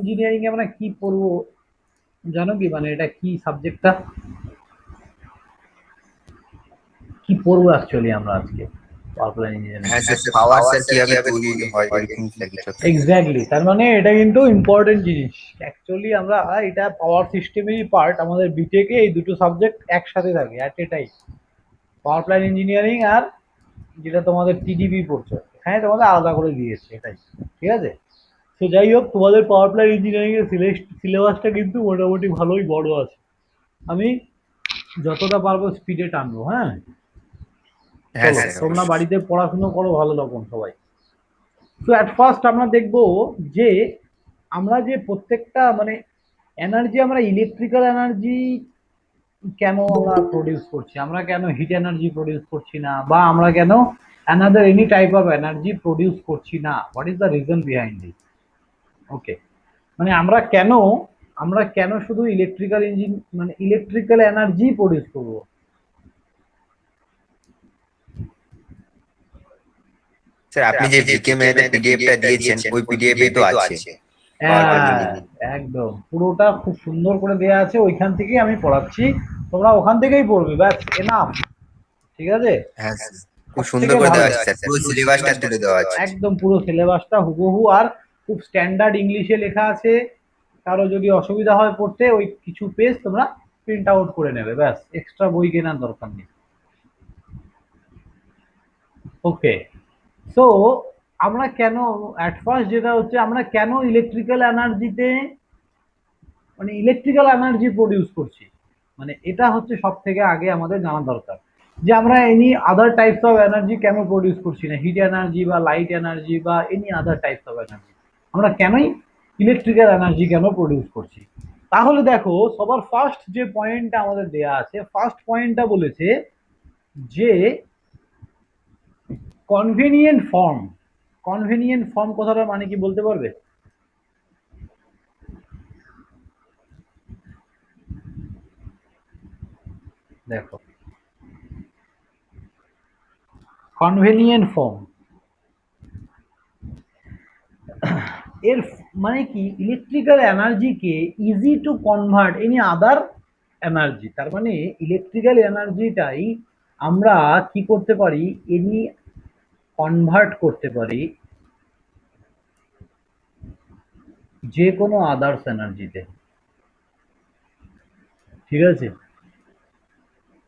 Engineering এ আমরা কি পড়বো জানো কি? মানে এটা কি সাবজেক্টটা, কি পড়বো অ্যাকচুয়ালি আমরা আজকে পাওয়ার প্ল্যান ইঞ্জিনিয়ারিং? হ্যাঁ, স্যার, পাওয়ার স্যার কিভাবে তৈরি হয় এরকম কিছু একটা। এক্স্যাক্টলি, তার মানে এটা কিন্তু ইম্পর্টেন্ট জিনিস। অ্যাকচুয়ালি আমরা এটা পাওয়ার সিস্টেমেরই পার্ট। আমাদের বিটেকে এই দুটো সাবজেক্ট একসাথে থাকে at a time, power plant engineering আর যেটা তোমাদের টিডিপি পড়ছো, এখানে তোমাদের আলাদা করে দিয়েছে এটাই। ঠিক আছে, তো যাই হোক, তোমাদের পাওয়ার প্ল্যান ইঞ্জিনিয়ারিং এর সিলেবাসটা কিন্তু মোটামুটি ভালোই বড় আছে। আমি যতটা পারবো স্পিডে টানবো। হ্যাঁ, হ্যাঁ চলো স্যার, তোমরা অবশ্যই। বাড়িতে পড়াশুনো করো ভালো রকম সবাই। তো অ্যাট ফার্স্ট আমরা দেখব যে আমরা যে প্রত্যেকটা মানে এনার্জি, আমরা ইলেকট্রিক্যাল এনার্জি কেন আমরা প্রডিউস করছি, আমরা কেন হিট এনার্জি প্রডিউস করছি না, বা আমরা কেন another any type of energy produce করছি না, what is the reason behind it. Okay, মানে আমরা কেন শুধু ইলেকট্রিক্যাল ইঞ্জিন মানে ইলেকট্রিক্যাল এনার্জি প্রডিউস করবো। স্যার, আপনি যে ভিকে ম্যাথের পিডিএফটা দিয়েছেন ওই পিডিএফে তো আছে পাওয়ার পয়েন্ট হ্যাঁ, ইঞ্জিনিয়ারিং। একদম পুরোটা খুব সুন্দর করে দেয়া আছে, ওইখান থেকেই আমি পড়াচ্ছি। তোমরা ওখান থেকেই পড়বে, ব্যাস এনাফ। ঠিক আছে, হ্যাঁ স্যার, খুব সব সুন্দর থেকে করে ভালো, দেওয়া আছে স্যার, পুরো সিলেবাসটা তুলে দেওয়া আছে। একদম পুরো সিলেবাসটা হুবহু, আর খুব স্ট্যান্ডার্ড ইংলিশে লেখা আছে। কারো যদি অসুবিধা হয় পড়তে, ওই কিছু পেজ তোমরা প্রিন্ট আউট করে নেবে, ব্যাস এক্সট্রা বই কেনার দরকার নেই। ওকে, সো আমরা কেন, অ্যাট ফার্স্ট যেটা হচ্ছে, আমরা কেন ইলেকট্রিক্যাল এনার্জিতে মানে ইলেকট্রিক্যাল এনার্জি প্রডিউস করছি, মানে এটা হচ্ছে সব থেকে আগে আমাদের জানা দরকার। যে আমরা any other types of energy কেন প্রডিউস করছি না, হিট এনার্জি বা লাইট এনার্জি বা any other types of energy, আমরা কেনই ইলেকট্রিক্যাল এনার্জি কেন প্রডিউস করছি। তাহলে দেখো, সবার ফার্স্ট যে পয়েন্টটা আমাদের দেয়া আছে, ফার্স্ট পয়েন্টটা বলেছে যে কনভেনিয়েন্ট ফর্ম। কনভেনিয়েন্ট ফর্ম কথাটা মানে কি বলতে পারবে? দেখো, কনভেনিয়েন্ট ফর্ম এর মানে কি, ইলেকট্রিক্যাল এনার্জিকে easy to convert any other energy. তার মানে ইলেকট্রিক্যাল এনার্জিটাই আমরা কি করতে পারি, এনি কনভার্ট করতে পারি যে কোনো আদার্স এনার্জিতে। ঠিক আছে,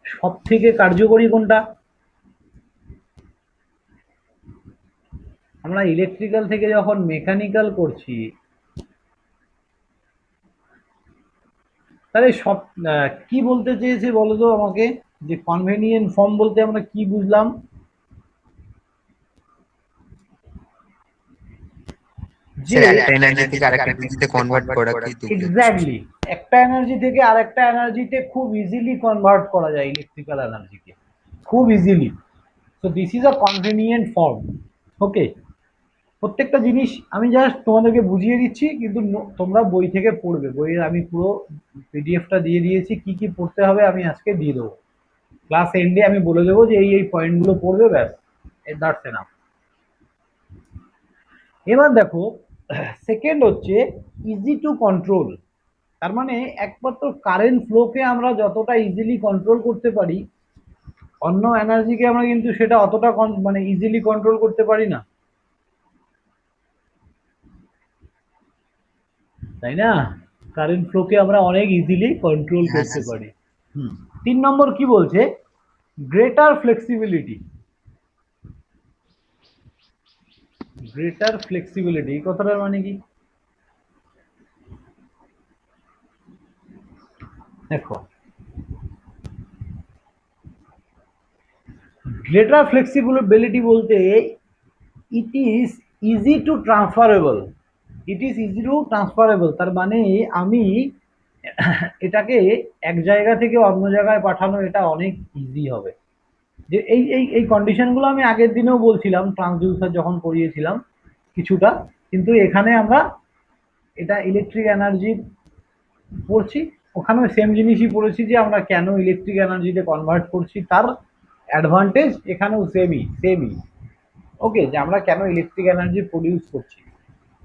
সব থেকে কার্যকরী কোনটা? আমরা ইলেকট্রিক্যাল থেকে যখন মেকানিক্যাল করছি, তাহলে সব কি বলতে চেয়েছে বলো তো আমাকে, যে কনভেনিয়েন্ট ফর্ম বলতে আমরা কি বুঝলাম? যে স্যার, একটা এনার্জি থেকে আরেকটা এনার্জিতে কনভার্ট করাকেই তো বোঝাচ্ছে। এক্স্যাক্টলি, একটা এনার্জি থেকে আরেকটা এনার্জিতে খুব ইজিলি কনভার্ট করা যায় ইলেকট্রিক্যাল এনার্জিকে, খুব easily. So this is a convenient form. Okay, প্রত্যেকটা জিনিস আমি জাস্ট তোমাদেরকে বুঝিয়ে দিচ্ছি, কিন্তু তোমরা বই থেকে পড়বে। বইয়ের আমি পুরো পিডিএফটা দিয়ে দিয়েছি, কি কি পড়তে হবে আমি আজকে দিয়ে দেবো। ক্লাস এন্ডে আমি বলে দেবো যে এই পয়েন্টগুলো পড়বে, ব্যাস দ্যাটস এনাফ। এবার দেখো, সেকেন্ড হচ্ছে ইজি টু কন্ট্রোল। তার মানে একমাত্র কারেন্ট ফ্লোকে আমরা যতটা ইজিলি কন্ট্রোল করতে পারি, অন্য এনার্জিকে আমরা কিন্তু সেটা অতটা মানে ইজিলি কন্ট্রোল করতে পারি না, তাই না? কারেন্ট ফ্লোকে আমরা অনেক ইজিলি কন্ট্রোল হ্যাঁ করতে স্যার। পারি। হুম। 3 নম্বর কি বলছে, গ্রেটার ফ্লেক্সিবিলিটি। গ্রেটার ফ্লেক্সিবিলিটি এই কথাটার মানে কি? দেখো, গ্রেটার ফ্লেক্সিবিলিটি বলতে it is easy to transferable. It is easy to transferable, তার মানে আমি এটাকে এক জায়গা থেকে অন্য জায়গায় পাঠানো, এটা অনেক ইজি হবে। যে এই কন্ডিশনগুলো আমি আগের দিনেও বলছিলাম ট্রান্সডিউসার যখন করিয়েছিলাম কিছুটা, কিন্তু এখানে আমরা এটা ইলেকট্রিক এনার্জি পড়ছি, ওখানেও সেম জিনিসই পড়েছি, যে আমরা কেন ইলেকট্রিক এনার্জিতে কনভার্ট করছি, তার অ্যাডভান্টেজ এখানেও সেমই সেমই। ওকে, যে আমরা কেন ইলেকট্রিক এনার্জি প্রডিউস করছি।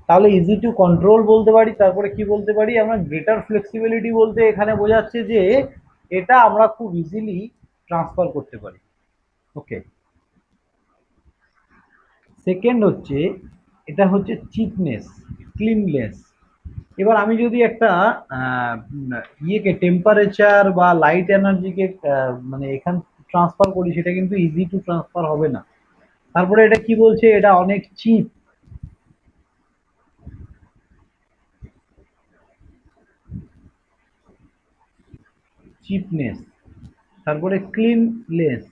তাহলে ইজি টু কন্ট্রোল বলতে পারি। তারপরে কি বলতে পারি আমরা, গ্রেটার ফ্লেক্সিবিলিটি বলতে এখানে বোঝাচ্ছে যে এটা আমরা খুব ইজিলি ট্রান্সফার করতে পারি। ওকে, সেকেন্ড হচ্ছে, এটা হচ্ছে চিপনেস, ক্লিননেস। এবার আমি যদি একটা ইয়েকে টেম্পারেচার বা লাইট এনার্জিকে মানে এখান ট্রান্সফার করি, সেটা কিন্তু ইজি টু ট্রান্সফার হবে না। তারপরে এটা কি বলছে, এটা অনেক চিপ, চিপনেস। তারপরে ক্লিননেস।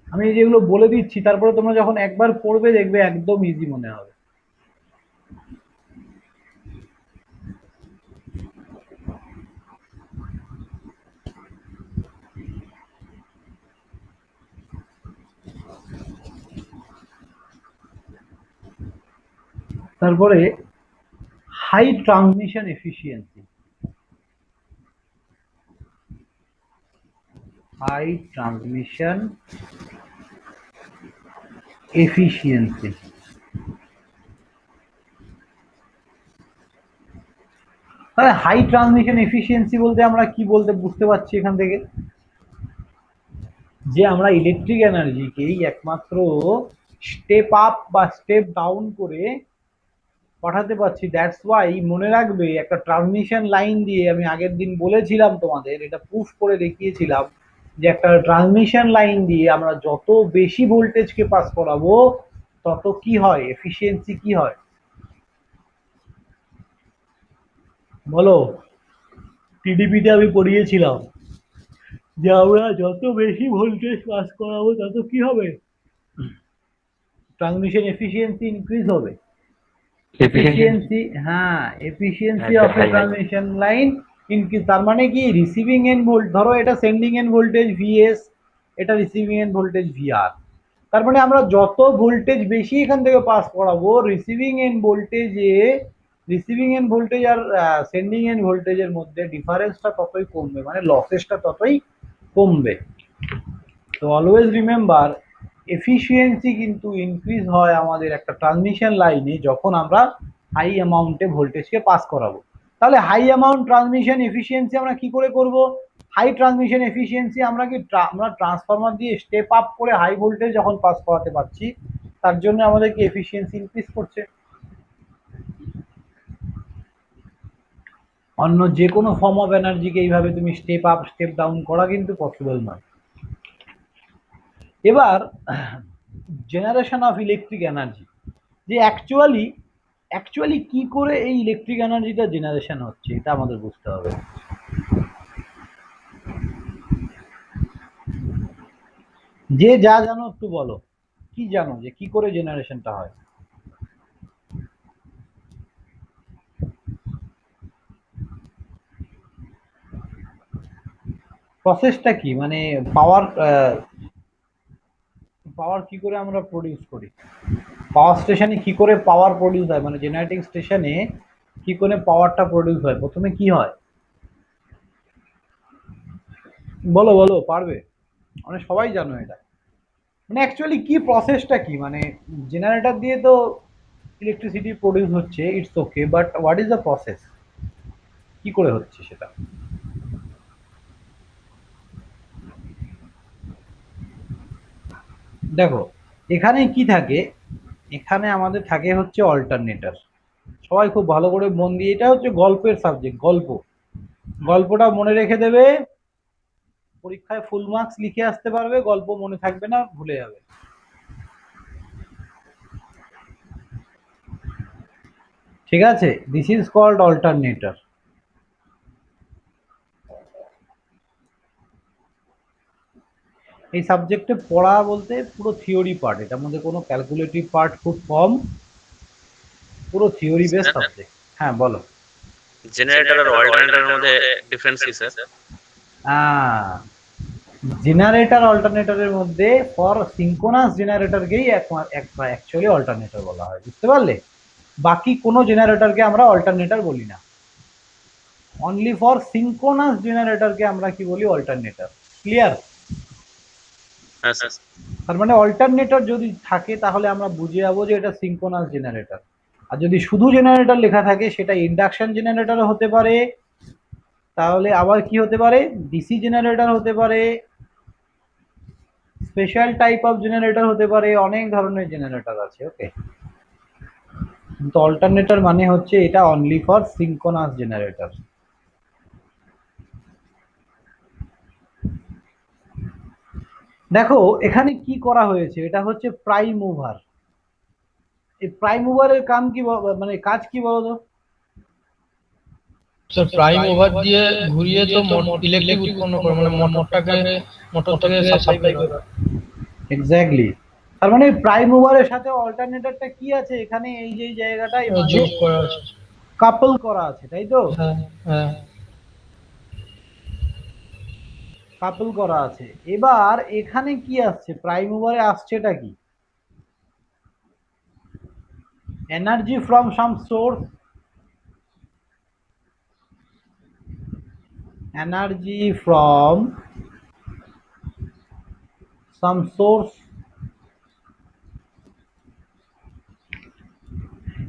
আমি এই যেগুলো বলে দিচ্ছি, তারপরে তোমরা যখন একবার পড়বে দেখবে একদম ইজি মনে হবে। তারপরে high transmission efficiency, high transmission efficiency. তাহলে হাই ট্রান্সমিশন এফিসিয়েন্সি বলতে আমরা কি বলতে বুঝতে পারছি এখান থেকে, যে আমরা ইলেকট্রিক এনার্জিকেই একমাত্র স্টেপ আপ বা স্টেপ ডাউন করে পাঠাতে পারছি। দ্যাটস ওয়াই মনে রাখবে, একটা ট্রান্সমিশন লাইন দিয়ে, আমি আগের দিন বলেছিলাম তোমাদের, এটা প্রুফ করে দেখিয়েছিলাম, যে একটা ট্রান্সমিশন লাইন দিয়ে আমরা যত বেশি ভোল্টেজকে পাস করাবো তত কি হয়, এফিসিয়েন্সি কি হয় বলো। টিডিপিতে আমি পড়িয়েছিলাম যে আমরা যত বেশি ভোল্টেজ পাস করাবো তত কি হবে, ট্রান্সমিশন এফিসিয়েন্সি ইনক্রিজ হবে। এফিসিয়েন্সি এফিসিয়েন্সি, হ্যাঁ, এফিসিয়েন্সি একদম অফ এ হাই হয়। Transmission line increase. তার মানে কি, রিসিভিং এন্ড ভোল্ট, ধরো এটা সেন্ডিং এন্ড ভোল্টেজ ভিএস, এটা রিসিভিং এন্ড ভোল্টেজ ভিআর। তার মানে আমরা যত ভোল্টেজ বেশি এখান থেকে পাস করাবো, রিসিভিং এন্ড ভোল্টেজ আর সেন্ডিং এন্ড ভোল্টেজের মধ্যে ডিফারেন্সটা ততই কমবে, মানে লসেসটা ততই কমবে। তো অলওয়েজ রিমেম্বার, এফিসিয়েন্সি কিন্তু ইনক্রিজ হয় আমাদের একটা ট্রান্সমিশন লাইনে যখন আমরা হাই অ্যামাউন্টে ভোল্টেজকে পাস করাবো। তাহলে হাই অ্যামাউন্ট ট্রান্সমিশন এফিসিয়েন্সি আমরা কি করে করব, হাই ট্রান্সমিশন এফিসিয়েন্সি আমরা কি আমরা ট্রান্সফরমার দিয়ে স্টেপ আপ করে হাই ভোল্টেজ যখন পাস করাতে পারছি, তার জন্য আমাদের কি এফিসিয়েন্সি ইনক্রিজ করছে। অন্য যে কোনো ফর্ম অফ এনার্জিকে এইভাবে তুমি স্টেপ আপ স্টেপ ডাউন করা কিন্তু পসিবল নয়। এবার জেনারেশন অফ ইলেকট্রিক এনার্জি, যে অ্যাকচুয়ালি কি করে এই ইলেকট্রিক এনার্জিটা জেনারেশন হচ্ছে, এটা আমাদের বুঝতে হবে। যে যা জানো একটু বলো, কি জানো যে কি করে জেনারেশনটা হয়। প্রসেসটা কি, মানে পাওয়ার পাওয়ার কি করে আমরা প্রডিউস করি, পাওয়ার স্টেশনে কি করে পাওয়ার প্রডিউস হয়, মানে জেনারেটিং স্টেশনে কি করে পাওয়ারটা প্রডিউস হয়, প্রথমে কি হয় বলো বলো, পারবে, মানে সবাই জানো এটা, মানে অ্যাকচুয়ালি কি প্রসেসটা কি, মানে জেনারেটর দিয়ে তো ইলেকট্রিসিটি প্রডিউস হচ্ছে, it's okay, but what is the process, কি করে হচ্ছে সেটা। দেখো, এখানে কি থাকে, এখানে আমাদের থাকে হচ্ছে অল্টারনেটর। সবাই খুব ভালো করে মন দিয়ে, এটা হচ্ছে গল্পের সাবজেক্ট, গল্পটা মনে রেখে দেবে, পরীক্ষায় ফুল মার্কস লিখে আসতে পারবে, গল্প মনে থাকবে না, ভুলে যাবে। ঠিক আছে, দিস ইজ কল্ড অল্টারনেটর। এই সাবজেক্টে পড়া বলতে পুরো থিওরি পার্ট, এটার মধ্যে কোনো ক্যালকুলেটিভ পার্ট খুব কম, পুরো থিওরি বেস স্যার, সাবজেক্ট। হ্যাঁ বলো। জেনারেটর আর অল্টারনেটরের মধ্যে ডিফারেন্স কি স্যার? জেনারেটর অল্টারনেটরের মধ্যে, ফর সিঙ্কোনাস জেনারেটরকেই অ্যাকচুয়ালি অল্টারনেটর বলা হয়, বুঝতে পারলে। বাকি কোনো জেনারেটরকে আমরা অল্টারনেটর বলি না, অনলি ফর সিঙ্কোনাস জেনারেটরকে আমরা কি বলি, অল্টারনেটর। ক্লিয়ার। হ্যাঁ স্যার। তার মানে অল্টারনেটর যদি থাকে তাহলে আমরা বুঝে যাবো যে এটা সিঙ্কোনাস জেনারেটর, আর যদি শুধু জেনারেটর লেখা থাকে সেটা ইন্ডাকশন জেনারেটর হতে পারে, তাহলে আবার কি হতে পারে, ডিসি জেনারেটর হতে পারে, স্পেশাল টাইপ অফ জেনারেটর হতে পারে, অনেক ধরনের জেনারেটর আছে। ওকে, কিন্তু অল্টারনেটর মানে হচ্ছে এটা অনলি ফর সিঙ্ক্রোনাস জেনারেটর। দেখো এখানে কি করা হয়েছে, এটা হচ্ছে প্রাইম মুভার। এই প্রাইম মুভারের কাম কি মানে কাজ কি বলতো? স্যার প্রাইম ওভার দিয়ে ঘুরিয়ে তো ইলেকট্রিক উৎপন্ন করে, মানে মোটর থেকে সাপ্লাই করা। এক্স্যাক্টলি। তার মানে প্রাইম মুভারের সাথে অল্টারনেটরটা কি আছে এখানে, এই যে জায়গাটায় যোগ করা আছে। কাপল করা আছে, তাই তো? হ্যাঁ হ্যাঁ। কাপল করা আছে। এবার এখানে কি আসছে, প্রাইম মুভারে আসছেটা কি, energy from some source, energy from some source.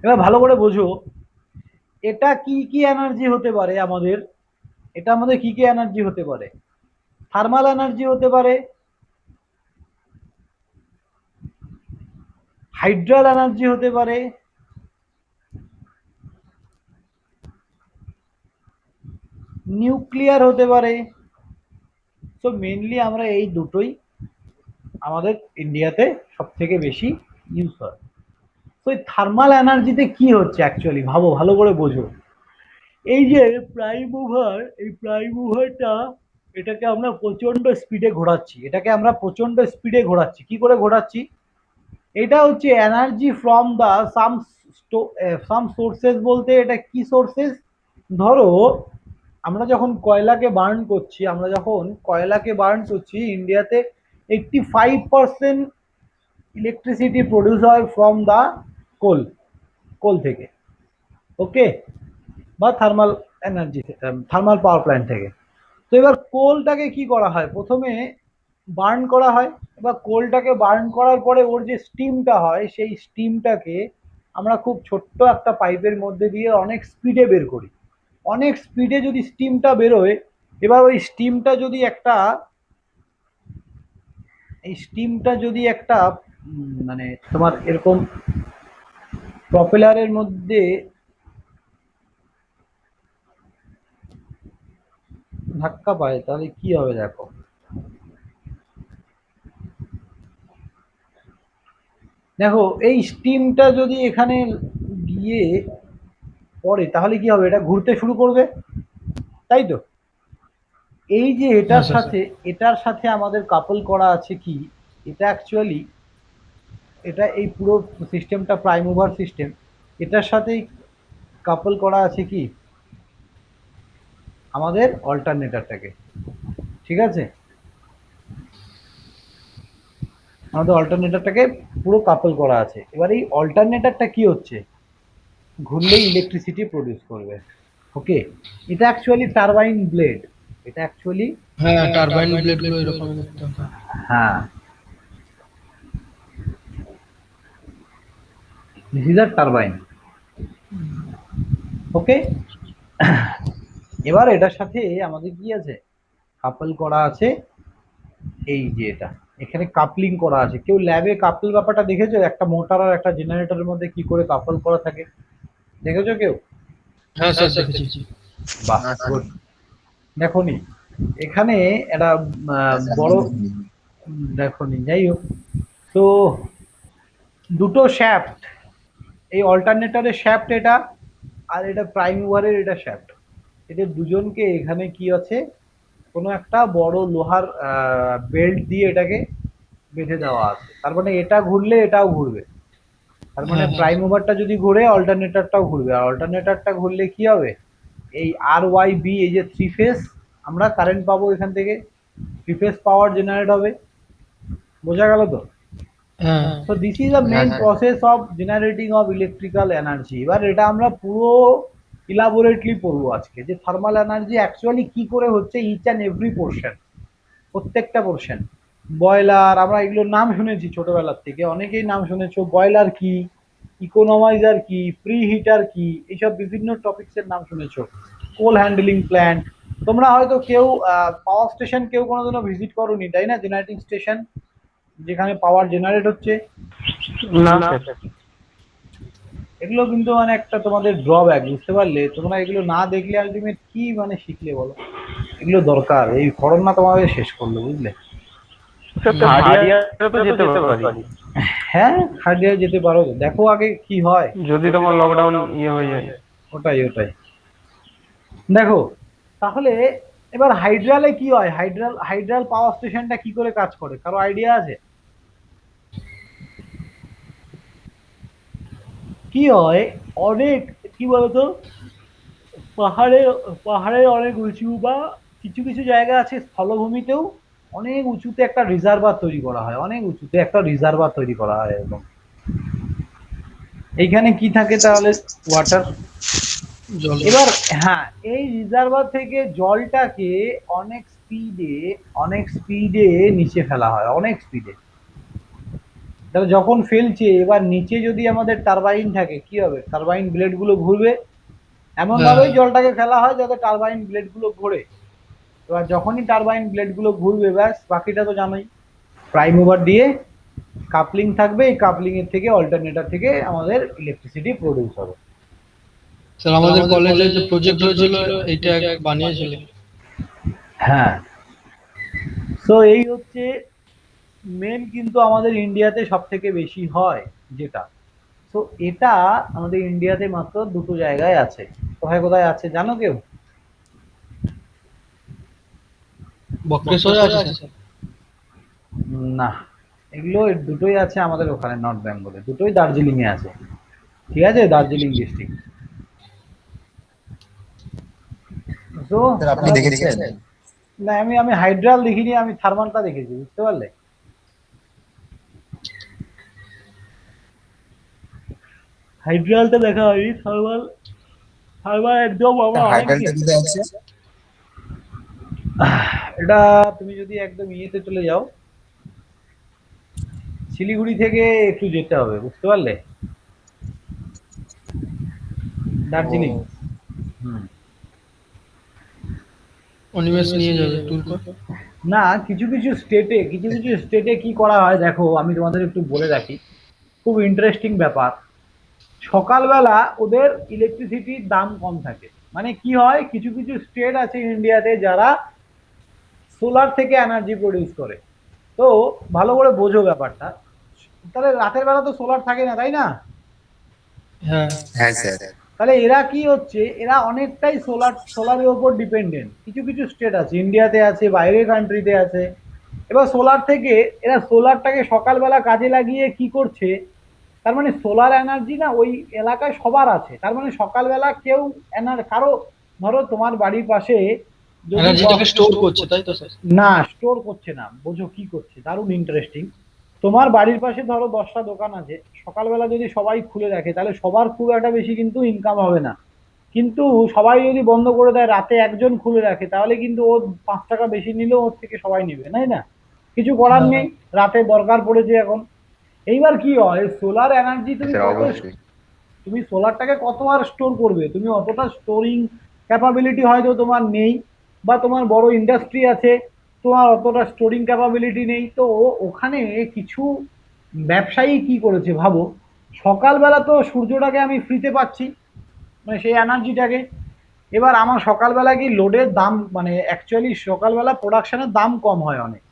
এবার ভালো করে বোঝো, এটা কি কি এনার্জি হতে পারে আমাদের, এটা আমাদের কি কি এনার্জি হতে পারে, থার্মাল এনার্জি হতে পারে, হাইড্রাল এনার্জি হতে পারে, নিউক্লিয়ার হতে পারে। তো মেনলি আমরা এই দুটোই আমাদের ইন্ডিয়াতে সব থেকে বেশি ইউজ হয়। তো এই থার্মাল এনার্জিতে কি হচ্ছে অ্যাকচুয়ালি, ভাবো ভালো করে বোঝো। এই যে প্রাইম মুভার, এই প্রাইম মুভারটা, এটাকে আমরা প্রচন্ড স্পিডে ঘোরাচ্ছি, এটাকে আমরা প্রচন্ড স্পিডে ঘোরাচ্ছি, কি করে ঘোরাচ্ছি, এটা হচ্ছে energy from the some sources. বলতে এটা কি সোর্সেস, ধরো আমরা যখন কয়লাকে বার্ন করছি, ইন্ডিয়াতে 85% ইলেকট্রিসিটি প্রডিউস হয় ফ্রম দা কোল, কোল থেকে। ওকে, বা thermal energy, thermal power plant থেকে। তো এবার কোলটাকে কি করা হয়, প্রথমে বার্ন করা হয়। এবার কোলটাকে বার্ন করার পরে ওর যে স্টিমটা হয়, সেই স্টিমটাকে আমরা খুব ছোট্ট একটা পাইপের মধ্যে দিয়ে অনেক স্পিডে বের করি। অনেক স্পিডে যদি স্টিমটা বেরোয়, এবার ওই স্টিমটা যদি একটা, এই স্টিমটা যদি একটা মানে তোমার এরকম প্রপেলারের মধ্যে ধাক্কা পায়, তাহলে কি হবে দেখো। দেখো এই স্টিমটা যদি এখানে গিয়ে পড়ে, তাহলে কি হবে, এটা ঘুরতে শুরু করবে, তাই তো? এই যে হ্যাঁ স্যার। এটার সাথে আমাদের কাপল করা আছে কি, এটা অ্যাকচুয়ালি, এটা এই পুরো সিস্টেমটা প্রাইম মুভার সিস্টেম, এটার সাথেই কাপল করা আছে কি আমাদের অল্টারনেটরটাকে। ঠিক আছে, আমাদের অল্টারনেটরটাকে পুরো কাপল করা আছে। এবার এই অল্টারনেটরটা কি হচ্ছে, ঘুরলেই ইলেকট্রিসিটি প্রডিউস করবে। ওকে, এটা অ্যাকচুয়ালি টারবাইন ব্লেড, এটা অ্যাকচুয়ালি, হ্যাঁ টারবাইন ব্লেড গুলো এরকম দেখতে হয়। হ্যাঁ, দিস ইজ আ টারবাইন। ওকে, এবার এটার সাথে আমাদের কি আছে, কাপল করা আছে, এই যে এটা এখানে কাপলিং করা আছে। কেউ ল্যাবে কাপল ব্যাপারটা দেখেছো, একটা মোটর আর একটা জেনারেটরের মধ্যে কি করে কাপল করা থাকে, দেখেছো কেউ? হ্যাঁ স্যার দেখেছি। বাহ, গুড। দেখোনি, এখানে একটা বড়, দেখোনি, যাই হোক। তো দুটো শ্যাফট, এই অল্টারনেটরের শ্যাফট এটা, আর এটা প্রাইম মুভারের এটা শ্যাফট। এদের দুজনকে এখানে কি আছে, কোনো একটা বড় লোহার বেল্ট দিয়ে এটাকে বেঁধে দেওয়া আছে। তার মানে এটা ঘুরলে এটাও ঘুরবে, তার মানে হ্যাঁ হ্যাঁ। প্রাইম মুভারটা যদি ঘুরে অল্টারনেটরটাও ঘুরবে, আর অল্টারনেটরটা ঘুরলে কি হবে, এই আর ওয়াই বি, এই যে থ্রি ফেজ আমরা কারেন্ট পাবো এখান থেকে, থ্রি ফেজ পাওয়ার জেনারেট হবে। বোঝা গেল তো? হ্যাঁ so this is a main process of generating of electrical energy. এবার এটা আমরা পুরো ইলাবোরেটলি পড়বো আজকে, যে থার্মাল এনার্জি অ্যাকচুয়ালি কি করে হচ্ছে, ইচ অ্যান্ড এভরি পোর্শন, প্রত্যেকটা পোর্শন। বয়লার, আমরা এগুলোর নাম শুনেছি ছোটবেলার থেকে, অনেকেই নাম শুনেছো, বয়লার কি, ইকোনমাইজার কি, প্রি হিটার কি, এইসব বিভিন্ন টপিকসের নাম শুনেছো। কোল হ্যান্ডলিং প্ল্যান্ট, তোমরা হয়তো কেউ পাওয়ার স্টেশন কেউ কোনোদিনও ভিজিট করোনি তাই না, জেনারেটিং স্টেশন যেখানে পাওয়ার জেনারেট হচ্ছে। না স্যার। এগুলো কিন্তু মানে একটা তোমাদের ড্রব্যাক, বুঝতে পারলে? তোমরা এগুলো না দেখলে আলটিমেট কি মানে শিখলে বলো? এগুলো দরকার, এই করোনা তোমাদের শেষ করলো, বুঝলে? স্যার থার্ড ইয়ারে তো যেতে পারি হ্যাঁ, থার্ড ইয়ার যেতে পারো, দেখো আগে কি হয়। যদি তোমার লকডাউন হয়ে যায়। ওটাই ওটাই দেখো। তাহলে এবার হাইড্রালে কি হয়, হাইড্রাল হাইড্রাল পাওয়ার স্টেশনটা কি করে কাজ করে, কারো আইডিয়া আছে? কি হয়, অনেক কি বলতো, পাহাড়ে পাহাড়ের অনেক উঁচু বা কিছু কিছু জায়গা আছে স্থলভূমিতেও অনেক উঁচুতে একটা রিজার্ভার তৈরি করা হয়, অনেক উঁচুতে একটা রিজার্ভার তৈরি করা হয়। এবং এইখানে কি থাকে তাহলে, ওয়াটার। জল। এবার হ্যাঁ, এই রিজার্ভার থেকে জলটাকে অনেক স্পিডে নিচে ফেলা হয়, অনেক স্পিডে। তাহলে যখন ফেলছে, এবার নিচে যদি আমাদের টারবাইন থাকে কি হবে, টারবাইন ব্লেড গুলো ঘুরবে, এমন ভাবেই জলটাকে ফেলা হয় যাতে টারবাইন ব্লেড গুলো ঘোরে। এবার যখনই টারবাইন ব্লেড গুলো ঘুরবে, ব্যাস বাকিটা তো জানোই, প্রাইম মুভার দিয়ে কাপলিং থাকবে, এই কাপলিং এর থেকে অল্টারনেটর থেকে আমাদের ইলেকট্রিসিটি প্রডিউস হবে। স্যার আমাদের কলেজে যে প্রজেক্ট হয়েছিল এইটা বানিয়েছিল। হ্যাঁ, তো এই হচ্ছে মেন, কিন্তু আমাদের ইন্ডিয়াতে সব থেকে বেশি হয় যেটা। তো এটা আমাদের ইন্ডিয়াতে মাত্র দুটো জায়গায় আছে। কোথায় কোথায় আছে জানো কেউ? বক্রেশ্বরে আছে স্যার। না, এগুলো এই দুটোই আছে আমাদের ওখানে নর্থ বেঙ্গলে, দুটোই দার্জিলিং এ আছে। ঠিক আছে, দার্জিলিং ডিস্ট্রিক্ট। তো স্যার আপনি দেখেছেন? না, আমি আমি হাইড্রাল দেখিনি, আমি থার্মালটা দেখেছি, বুঝতে পারলে? হাইড্রালটা দেখা হয়নি, থার্মাল। থার্মাল একদম আমার অনেক হাইড্রালটা কোথায় আছে? এটা তুমি যদি একদম ইয়েতে চলে যাও, শিলিগুড়ি থেকে একটু যেতে হবে, বুঝতে পারলে? দার্জিলিং। হুম। অনিমেষ নিয়ে যাবে ট্যুর কর। না, কিছু কিছু স্টেটে কি করা হয় দেখো, আমি তোমাদের একটু বলে রাখি, খুব ইন্টারেস্টিং ব্যাপার। সকালবেলা ওদের ইলেকট্রিসিটির দাম কম থাকে, মানে কি হয়, কিছু কিছু স্টেট আছে ইন্ডিয়াতে যারা সোলার থেকে এনার্জি প্রডিউস করে। তো ভালো করে বোঝো ব্যাপারটা। তাহলে রাতের বেলা তো সোলার থাকে না, তাই না? হ্যাঁ। হ্যাঁ স্যার। তাহলে এরা কি হচ্ছে, এরা অনেকটাই সোলারের ওপর ডিপেন্ডেন্ট। কিছু কিছু স্টেট আছে ইন্ডিয়াতে, আছে বাইরের কান্ট্রিতে আছে। এবার সোলার থেকে এরা সোলারটাকে সকালবেলা কাজে লাগিয়ে কি করছে, তার মানে সোলার এনার্জি না ওই এলাকায় সবার আছে, তার মানে সকালবেলা কেউ কারো, ধরো তোমার বাড়ির পাশে যদি এনার্জিটাকে স্টোর করছে তাই তো স্যার। না, স্টোর করছে না, বোঝো কি করছে, দারুণ ইন্টারেস্টিং। তোমার বাড়ির পাশে ধরো 10টা দোকান আছে, সকালবেলা যদি সবাই খুলে রাখে তাহলে সবার খুব একটা বেশি কিন্তু ইনকাম হবে না। কিন্তু সবাই যদি বন্ধ করে দেয়, রাতে একজন খুলে রাখে, তাহলে কিন্তু ও 5 টাকা বেশি নিলেও ওর থেকে সবাই নেবে, তাই না? কিছু করার নেই, রাতে দরকার পড়েছে এখন। এইবার কি হয়, সোলার এনার্জি তুমি স্যার কত, অবশ্যই। তুমি সোলারটাকে কত আর স্টোর করবে, তুমি অতটা স্টোরিং ক্যাপাবিলিটি হয়তো তোমার নেই, বা তোমার বড় ইন্ডাস্ট্রি আছে, তোমার অতটা স্টোরিং ক্যাপাবিলিটি নেই। তো ওখানে কিছু ব্যবসায়ী কি করেছে ভাবো, সকালবেলা তো সূর্যটাকে আমি ফ্রিতে পাচ্ছি, মানে সেই এনার্জিটাকে। এবার আমার সকালবেলা কি লোডের দাম, মানে অ্যাকচুয়ালি সকালবেলা প্রোডাকশনের দাম কম হয় অনেক।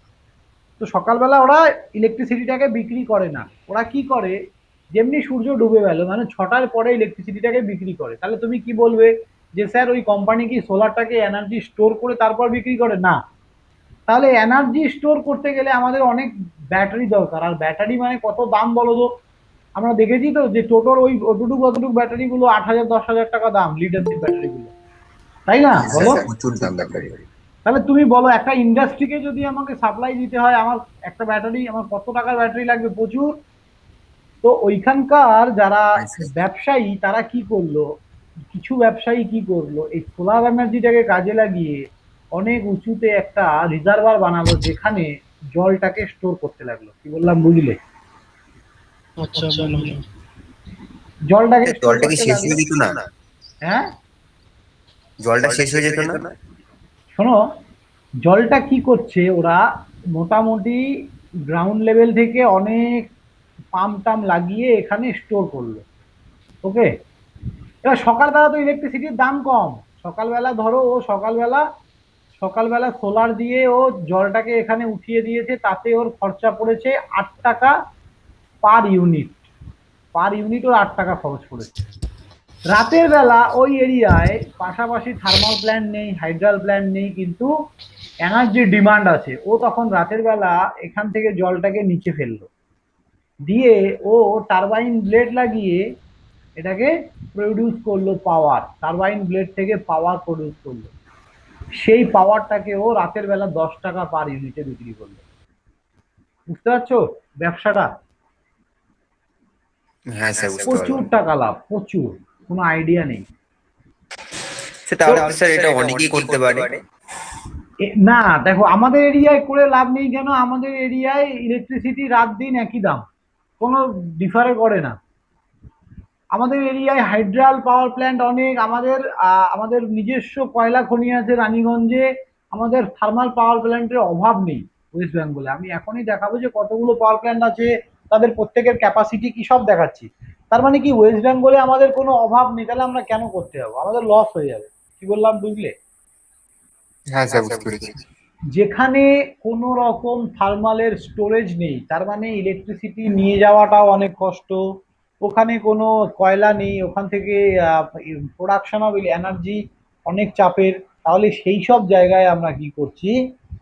তো সকালবেলা ওরা ইলেকট্রিসিটিটাকে বিক্রি করে না, ওরা কি করে, যেমনি সূর্য ডুবে গেল মানে 6টার পরে ইলেকট্রিসিটিটাকে বিক্রি করে। তাহলে তুমি কি বলবে যে স্যার ওই কোম্পানি কি সোলারটাকে এনার্জি স্টোর করে তারপর বিক্রি করে? না। তাহলে এনার্জি স্টোর করতে গেলে আমাদের অনেক ব্যাটারি দরকার, আর ব্যাটারি মানে কত দাম বলো তো? আমরা দেখেছি তো যে টোটোর ওই অতটুকু ব্যাটারি গুলো 8,000 10,000 টাকা দাম, লিড অ্যাসিড ব্যাটারি গুলো, তাই না হ্যাঁ বলো? স্যার, প্রচুর দাম ব্যাপারে। তাহলে তুমি বলো, একটা ইন্ডাস্ট্রিকে যদি আমাকে সাপ্লাই দিতে হয়, আমার একটা ব্যাটারি, আমার কত টাকার ব্যাটারি লাগবে? প্রচুর। তো ওইখানকার যারা হ্যাঁ স্যার। ব্যবসায়ী তারা কি করলো, কিছু ব্যবসায়ী কি করলো, এই সোলার এনার্জিটাকে কাজে লাগিয়ে অনেক উঁচুতে একটা রিজার্ভার বানালো, যেখানে জলটাকে স্টোর করতে লাগলো। কি বললাম বুঝলে? আচ্ছা বলুন। জলটাকে স্টোর জলটা কি করতে শেষ লাগলো। হয়ে যেত না? হ্যাঁ, জলটা শেষ হয়ে যেত না? শোনো, জলটা কি করছে ওরা, মোটামুটি গ্রাউন্ড লেভেল থেকে অনেক পাম্প টাম লাগিয়ে এখানে স্টোর করলো। ওকে, এবার সকালবেলা তো ইলেকট্রিসিটির দাম কম, সকালবেলা ধরো ও সকালবেলা সোলার দিয়ে ও জলটাকে এখানে উঠিয়ে দিয়েছে, তাতে ওর খরচা পড়েছে 8 টাকা পার ইউনিট। ওর 8 টাকা খরচ পড়েছে। রাতের বেলা ওই এরিয়ায় পাশাপাশি থার্মাল প্ল্যান্ট নেই, হাইড্রাল প্ল্যান্ট নেই, কিন্তু এনার্জির ডিমান্ড আছে। ও তখন রাতের বেলা এখান থেকে জলটাকে নিচে ফেললো, দিয়ে ও টারবাইন ব্লেড লাগিয়ে এটাকে প্রডিউস করলো পাওয়ার, টারবাইন ব্লেড থেকে পাওয়ার প্রডিউস করলো। সেই পাওয়ারটাকে ও রাতের বেলা 10 টাকা পার ইউনিটে বিক্রি করলো। বুঝতে পারছো ব্যবসাটা? হ্যাঁ স্যার, বুঝতে প্রচুর পারলাম। টাকা লাভ, প্রচুর, কোনো আইডিয়া নেই। স্যার তাহলে তো স্যার এটা অনেকেই করতে পারে। না দেখো, আমাদের এরিয়ায় করে লাভ নেই কেন, আমাদের এরিয়ায় ইলেকট্রিসিটি রাত দিন একই দাম, কোনো ডিফারে করে না। আমাদের এরিয়ায় হাইড্রাল পাওয়ার প্ল্যান্ট অনেক, আমাদের নিজস্ব কয়লা খনি আছে রানীগঞ্জে, আমাদের থার্মাল পাওয়ার প্ল্যান্টের অভাব নেই ওয়েস্ট বেঙ্গলে। আমি এখনই দেখাবো যে কতগুলো পাওয়ার প্ল্যান্ট আছে, তাদের প্রত্যেকের ক্যাপাসিটি কি, সব দেখাচ্ছি। তার মানে কি ওয়েস্ট বেঙ্গলে আমাদের কোনো অভাব নেই, তাহলে আমরা কেন করতে যাবো, আমাদের লস হয়ে যাবে। কি বললাম বুঝলে? হ্যাঁ স্যার, বুঝতে পেরেছি। যেখানে কোনো রকম থার্মালের স্টোরেজ নেই, তার মানে ইলেকট্রিসিটি নিয়ে যাওয়াটাও অনেক কষ্ট, ওখানে কোনো কয়লা নেই, ওখান থেকে প্রোডাকশন অফ এনার্জি অনেক চাপের, তাহলে সেই সব জায়গায় আমরা কি করছি,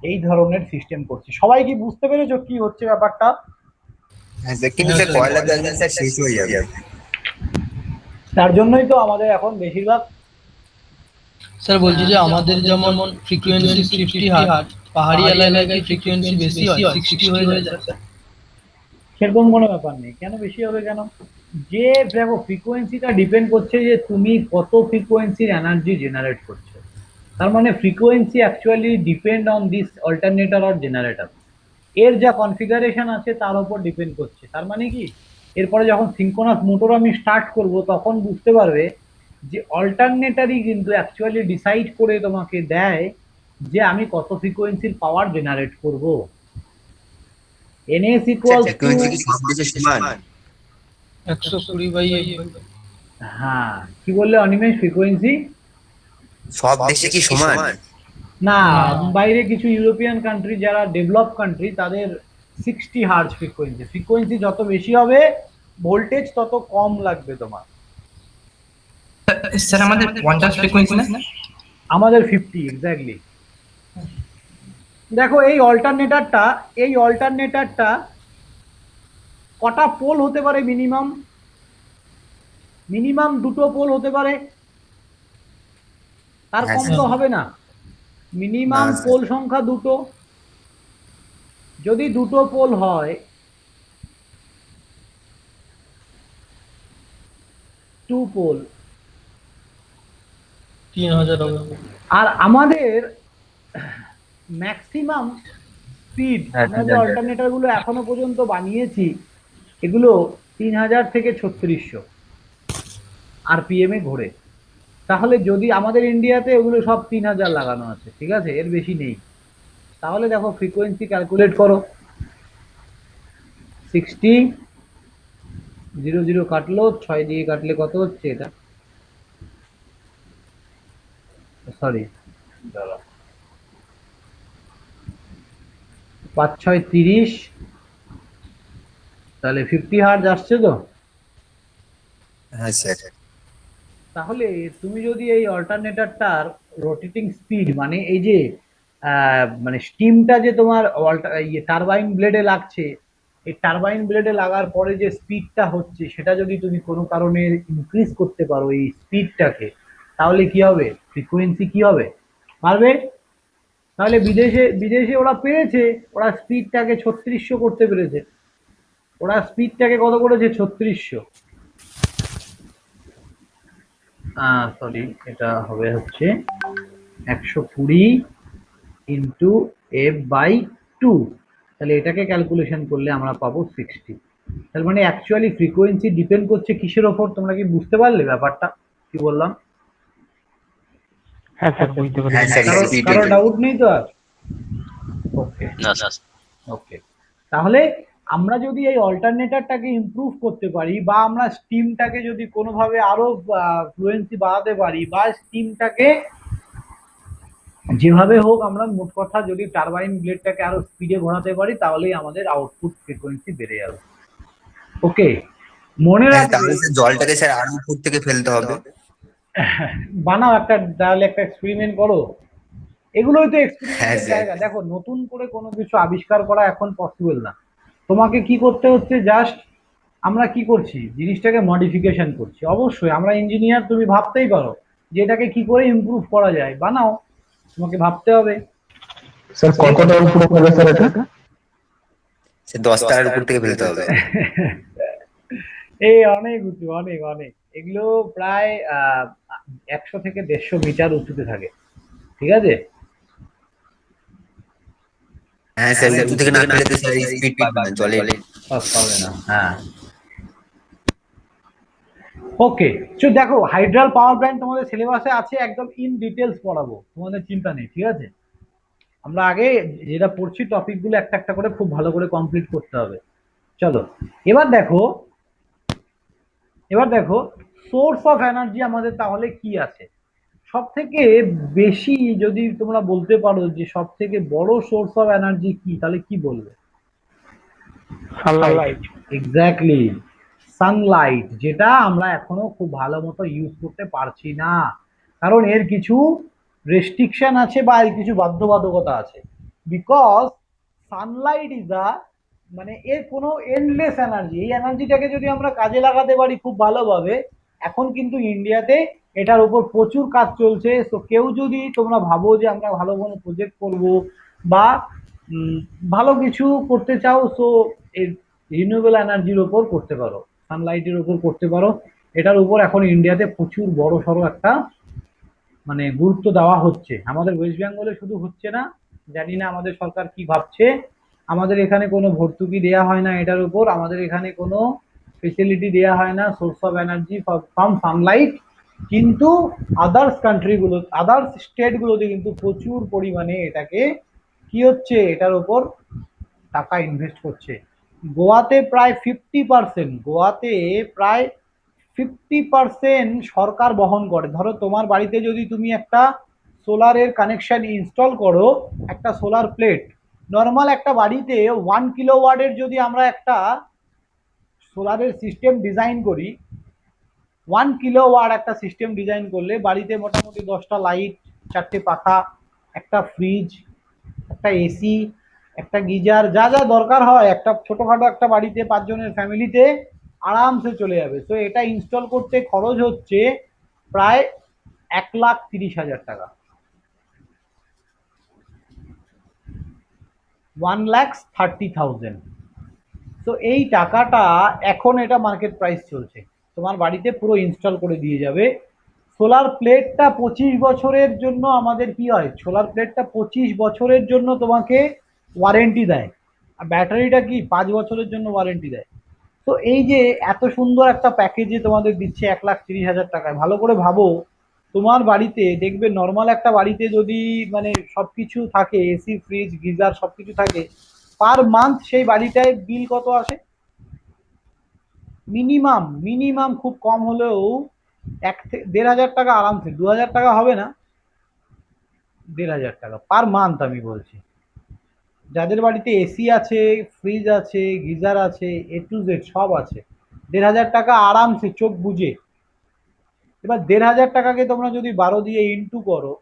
এই ধরনের সিস্টেম করছি। সবাই কি বুঝতে পেরেছো কি হচ্ছে ব্যাপারটা? হ্যাঁ স্যার, কিন্তু হ্যাঁ স্যার স্যার। কয়লা তো একদিন স্যার শেষ হয়ে যাবে। তার জন্যই তো আমাদের এখন বেশিরভাগ, স্যার বলছি যে আমাদের যেমন ফ্রিকোয়েন্সি 50 হার্জ, পাহাড়ি এলাকায় কি ফ্রিকোয়েন্সি বেশি হয়, 60 হয়ে যায় স্যার? সেরকম কোনো ব্যাপার নেই। কেন বেশি হবে কেন, যে দেখো ফ্রিকোয়েন্সিটা ডিপেন্ড করছে যে তুমি কত ফ্রিকোয়েন্সির এনার্জি জেনারেট করছো। তার মানে frequency actually depend on this alternator or generator, এর যা কনফিগারেশন আছে তার উপর ডিপেন্ড করছে। তার মানে কি, এরপরে যখন সিঙ্কোনাস মোটর আমি স্টার্ট করব তখন বুঝতে পারবে যে অল্টারনেটারই কিন্তু অ্যাকচুয়ালি ডিসাইড করে তোমাকে দেয় যে আমি কত ফ্রিকোয়েন্সির পাওয়ার জেনারেট করব। NS sir equals to, frequency কি সব দেশে সমান? 120/8। হ্যাঁ কি বললে অনিমেষ, ফ্রিকোয়েন্সি সব দেশে কি সমান? না, না। বাইরে কিছু ইউরোপিয়ান কান্ট্রি যারা ডেভেলপ কান্ট্রি তাদের 60 হার্জ ফ্রিকোয়েন্সি, ফ্রিকোয়েন্সি যত বেশি হবে ভোল্টেজ তত কম লাগবে তোমার। স্যার আমাদের 50 ফ্রিকোয়েন্সি না? আমাদের 50 এক্স্যাক্টলি। দেখো এই অল্টারনেটরটা কটা পোল হতে পারে, মিনিমাম দুটো পোল হতে পারে, তার হ্যাঁ কম স্যার। তো হবে না। না মিনিমাম স্যার। পোল সংখ্যা দুটো, যদি দুটো পোল হয় 2 পোল, 3000 হবে। আর আমাদের ম্যাক্সিমাম স্পিড, আমরা যে অল্টারনেটর গুলো এখনো পর্যন্ত বানিয়েছি এগুলো 3000 থেকে 3600 আরপিএম এ ঘোরে। তাহলে যদি আমাদের ইন্ডিয়াতে ওগুলো সব 3000 লাগানো আছে, ঠিক আছে, এর বেশি নেই। তাহলে দেখো ফ্রিকোয়েন্সি ক্যালকুলেট করো, 60, 00 কাটলো, 6 দিয়ে কাটলে কত হচ্ছে এটা, সরি 5 6 30, তাহলে 50 হার্জ আসছে তো। হ্যাঁ স্যার। তাহলে তুমি যদি এই অল্টারনেটরটার রোটেটিং স্পিড, মানে এই যে মানে স্টিমটা যে তোমার টারবাইন ব্লেডে লাগছে, এই টারবাইন ব্লেডে লাগার পরে যে স্পিডটা হচ্ছে সেটা যদি তুমি কোনো কারণে ইনক্রিজ করতে পারো এই স্পিডটাকে, তাহলে কি হবে, ফ্রিকোয়েন্সি কি হবে, পারবে। তাহলে বিদেশে বিদেশে ওরা পেরেছে, ওরা স্পিডটাকে 3600 করতে পেরেছে, ওরা স্পিডটাকে কত করেছে, 3600। সরি, এটা হবে হচ্ছে 120 ইন্টু F/2, তাহলে এটাকে ক্যালকুলেশন করলে আমরা পাবো 60। তার মানে অ্যাকচুয়ালি ফ্রিকোয়েন্সি ডিপেন্ড করছে কিসের ওপর? তোমরা কি বুঝতে পারলে ব্যাপারটা কি বললাম? হ্যাঁ স্যার, বুঝতে হ্যাঁ পারছি। স্যার, কারো ডাউট নেই তো আর? ওকে, না স্যার। ওকে। তাহলে আমরা যদি এই অল্টারনেটরটাকে ইমপ্রুভ করতে পারি, বা আমরা স্টিমটাকে যদি কোনোভাবে আরো ফ্লুয়েন্সি বাড়াতে পারি, বা স্টিমটাকে যেভাবে হোক আমরা মোট কথা যদি টারবাইন ব্লেডটাকে আরো স্পিডে ঘোরাতে পারি, তাহলেই আমাদের আউটপুট ফ্রিকোয়েন্সি বেড়ে যাবে। ওকে, মনে হ্যাঁ, রাখবে। তাহলে স্যার জলটাকে স্যার আরো উপর থেকে ফেলতে হবে। বানাও একটা, তাহলে একটা এক্সপেরিমেন্ট করো। এগুলোই তো হ্যাঁ এক্সপেরিমেন্টের স্যার। জায়গা। দেখো, নতুন করে কোনো কিছু আবিষ্কার করা এখন পসিবল না। তোমাকে কি করতে হচ্ছে, জাস্ট আমরা কি করছি, জিনিসটাকে মডিফিকেশন করছি। অবশ্যই আমরা ইঞ্জিনিয়ার, তুমি ভাবতেই পারো যে এটাকে কি করে ইমপ্রুভ করা যায়, বানাও, তোমাকে ভাবতে হবে। স্যার কতটা ইমপ্রুভ হবে স্যার এটা? স্যার 10 তারার উপর থেকে ফেলতে হবে। এই অনেক উঁচু, অনেক অনেক, এগুলো প্রায় 100 থেকে 150 মিটার উঁচুতে থাকে, ঠিক আছে? হ্যাঁ স্যার, উঁচু থেকে না ফেলে তো স্যার স্পিড পাবে না জলের। হবে না, হ্যাঁ। ওকে, তো দেখো, হাইড্রাল পাওয়ার প্ল্যান্ট তোমাদের সিলেবাসে আছে, একদম ইন ডিটেলস পড়াবো, তোমাদের চিন্তা নেই, ঠিক আছে? আমরা আগে যেটা পড়ছি টপিকগুলো একটা একটা করে খুব ভালো করে কমপ্লিট করতে হবে। চলো, এবার দেখো, এবার দেখো সোর্স অফ এনার্জি আমাদের তাহলে কি আছে। সব থেকে বেশি যদি তোমরা বলতে পারো যে সব থেকে বড় সোর্স অফ এনার্জি কি, তাহলে কি বলবে? সানলাইট। এক্স্যাক্টলি, সানলাইট, যেটা আমরা এখনো খুব ভালো মতো ইউজ করতে পারছি না, কারণ এর কিছু রেস্ট্রিকশন আছে বা এর কিছু বাধ্যবাধকতা আছে। বিকজ সানলাইট ইজ আ, মানে এর কোনো এন্ডলেস এনার্জি। এই এনার্জিটাকে যদি আমরা কাজে লাগাতে পারি খুব ভালোভাবে, এখন কিন্তু ইন্ডিয়াতে এটার উপর প্রচুর কাজ চলছে। তো কেউ যদি তোমরা ভাবো যে আমরা ভালো কোনো প্রজেক্ট করব বা ভালো কিছু করতে চাও, সো এর রিনিউয়েবল এনার্জির ওপর করতে পারো, সানলাইটের ওপর করতে পারো। এটার উপর এখন ইন্ডিয়াতে প্রচুর বড় সড়ো একটা মানে গুরুত্ব দেওয়া হচ্ছে। আমাদের ওয়েস্ট বেঙ্গলে শুধু হচ্ছে না, জানি না আমাদের সরকার কি ভাবছে। আমাদের এখানে কোনো ভর্তুকি দেওয়া হয় না এটার উপর, আমাদের এখানে কোনো ফেসিলিটি দেওয়া হয় না source of energy from Sunlight. কিন্তু আদার্স কান্ট্রিগুলো, আদার্স স্টেটগুলোতে কিন্তু প্রচুর পরিমাণে এটাকে কি হচ্ছে, এটার উপর টাকা ইনভেস্ট করছে। গোয়াতে প্রায় 50%, গোয়াতে প্রায় 50% সরকার বহন করে। ধরো তোমার বাড়িতে যদি তুমি একটা সোলারের কানেকশন ইনস্টল করো, একটা সোলার প্লেট, নর্মাল একটা বাড়িতে 1 কিলোওয়াটের যদি আমরা একটা সোলারের সিস্টেম ডিজাইন করি, 1 কিলোওয়াট একটা সিস্টেম ডিজাইন করলে বাড়িতে মোটামুটি 10টা লাইট, 4টে পাখা, একটা ফ্রিজ, একটা এসি, একটা গিজার, যা যা দরকার হয় একটা ছোটখাটো একটা বাড়িতে 5 জনের ফ্যামিলিতে আরামসে চলে যাবে। তো এটা ইনস্টল করতে খরচ হচ্ছে প্রায় 1,30,000 টাকা, 1,30,000। তো এই টাকাটা এখন এটা মার্কেট প্রাইস চলছে, তোমার বাড়িতে পুরো ইনস্টল করে দিয়ে যাবে। সোলার প্লেটটা 25 বছরের জন্য আমাদের কি হয়, সোলার প্লেটটা 25 বছরের জন্য তোমাকে ওয়ারেন্টি দেয়, আর ব্যাটারিটা কি 5 বছরের জন্য ওয়ারেন্টি দেয়। তো এই যে এত সুন্দর একটা প্যাকেজে তোমাদের দিচ্ছে 1,30,000 টাকায়, ভালো করে ভাবো, তোমার বাড়িতে দেখবে নর্মাল একটা বাড়িতে যদি মানে সবকিছু থাকে, এসি, ফ্রিজ, গিজার সবকিছু থাকে, পার মান্থ সেই বাড়িটায় বিল কত আসে? মিনিমাম মিনিমাম খুব কম হলেও 1,500 টাকা, আরামসে 2,000 টাকা হবে না, 1,500 টাকা পার মান্থ আমি বলছি। যাদের বাড়িতে এসি আছে, ফ্রিজ আছে, গিজার আছে, A to Z সব আছে, 1,500 টাকা আরামসে চোখ বুঝে। এবার 1,500 টাকাকে তোমরা যদি 12 দিয়ে ইন্টু করো,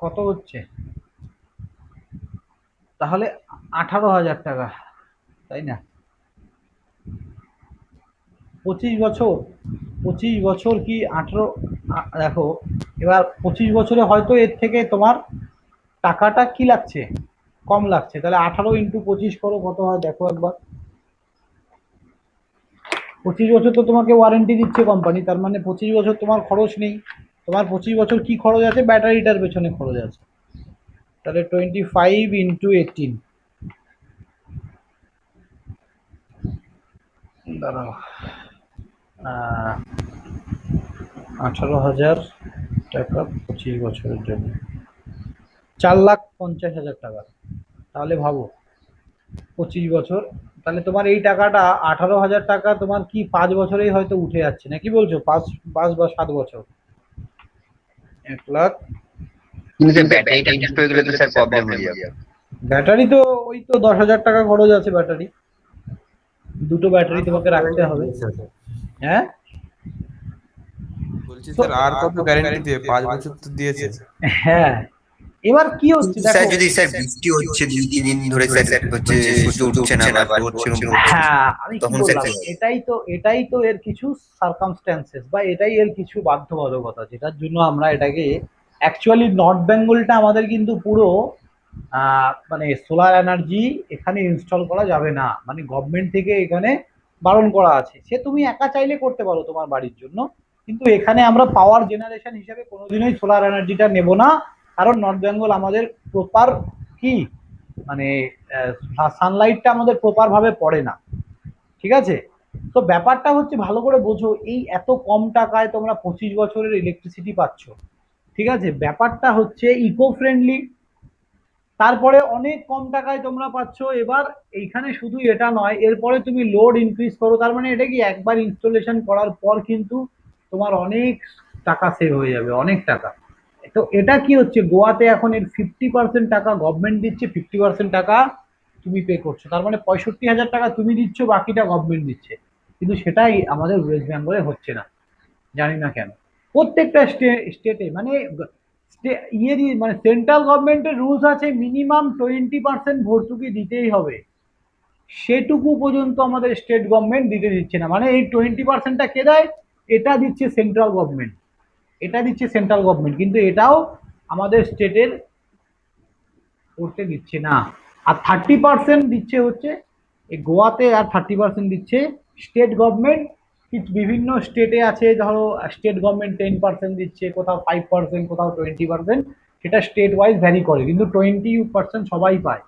কত হচ্ছে, তাহলে 18,000 টাকা, তাই না? 25 বছর, 25 বছর কি 18, দেখো এবার 25 বছরে হয়তো এর থেকে তোমার টাকাটা কি লাগছে, কম লাগছে। তাহলে 18 × 25 করো, কত হয় দেখো একবার। 25 বছর তো তোমাকে ওয়ারেন্টি দিচ্ছে কোম্পানি, তার মানে 25 বছর তোমার খরচ নেই। তোমার 25 বছর কি খরচ আছে, ব্যাটারিটার পেছনে খরচ আছে। তাহলে 25 × 18, দাঁড়াও, 18,000 টাকা 25 বছরের জন্য 4,50,000 টাকা। তাহলে ভাবো 25 বছর, তাহলে তোমার এই টাকাটা 18,000 টাকা তোমার কি 5 বছরেই হয়তো উঠে যাচ্ছে না, কি বলছো? 5 বা 7 বছর, 1,00,000। কিন্তু স্যার ব্যাটারিটা নষ্ট হয়ে গেলে তো স্যার প্রবলেম হয়ে যাবে। ব্যাটারি তো ওই তো 10,000 টাকা খরচ আছে ব্যাটারি, দুটো ব্যাটারি তোমাকে রাখতে হবে। হ্যাঁ, বলছি তো স্যার আর কত গ্যারান্টি দিয়ে 5 বছর তো দিয়েছে। হ্যাঁ, এবার কি হচ্ছে কিন্তু দেখো। স্যার যদি স্যার বৃষ্টি হচ্ছে 2-3 দিন ধরে স্যার হচ্ছে সূর্য উঠছে না বা রোদ সেরকম পড়ছে, হ্যাঁ, আমি কি তখন স্যার বললাম, কি হবে? এটাই তো এর কিছু সার্কামস্ট্যান্সেস বা এটাই এর কিছু বাধ্যবাধকতা, যেটার জন্য আমরা এটাকে অ্যাকচুয়ালি নর্থ বেঙ্গলটা আমাদের কিন্তু পুরো মানে সোলার এনার্জি এখানে ইনস্টল করা যাবে না, মানে গভর্নমেন্ট থেকে এখানে বারণ করা আছে। সে তুমি একা চাইলে করতে পারো তোমার বাড়ির জন্য, কিন্তু এখানে আমরা পাওয়ার জেনারেশন হিসেবে কোনোদিনই সোলার এনার্জিটা নেব না, কারণ নর্থ বেঙ্গল আমাদের প্রপার কি মানে সানলাইটটা আমাদের প্রপার ভাবে পড়ে না, ঠিক আছে? তো ব্যাপারটা হচ্ছে ভালো করে বোঝো, এই এত কম টাকায় তোমরা 25 বছরের ইলেকট্রিসিটি পাচ্ছ, ঠিক আছে? ব্যাপারটা হচ্ছে ইকো ফ্রেন্ডলি, তারপরে অনেক কম টাকায় তোমরা পাচ্ছ। এবার এইখানে শুধু এটা নয়, এরপরে তুমি লোড ইনক্রিজ করো, তার মানে এটা কি একবার ইনস্টলেশন করার পর কিন্তু তোমার অনেক টাকা সেভ হয়ে যাবে, অনেক টাকা। তো এটা কি হচ্ছে, গোয়াতে এখন এর 50% টাকা গভর্নমেন্ট দিচ্ছে, 50% টাকা তুমি পে করছো, তার মানে 65,000 টাকা তুমি দিচ্ছ, বাকিটা গভর্নমেন্ট দিচ্ছে। কিন্তু সেটাই আমাদের ওয়েস্ট বেঙ্গলে হচ্ছে না, জানি না কেন। প্রত্যেকটা স্টেটে মানে ইয়েরই মানে সেন্ট্রাল গভর্নমেন্টের রুলস আছে মিনিমাম 20% ভর্তুকি দিতেই হবে, সেটুকু পর্যন্ত আমাদের স্টেট গভর্নমেন্ট দিতে দিচ্ছে না। মানে এই 20%টা কে দেয়? এটা দিচ্ছে সেন্ট্রাল গভর্নমেন্ট, এটা দিচ্ছে সেন্ট্রাল গভর্নমেন্ট, কিন্তু এটাও আমাদের স্টেটের করতে দিচ্ছে না। আর 30% দিচ্ছে হচ্ছে এই গোয়াতে, আর 30% দিচ্ছে স্টেট গভর্নমেন্ট। বিভিন্ন স্টেটে আছে, ধরো স্টেট গভর্নমেন্ট 10% দিচ্ছে, কোথাও 5%, কোথাও 20%, সেটা স্টেট ওয়াইজ ভ্যারি করে, কিন্তু 20% সবাই পায়,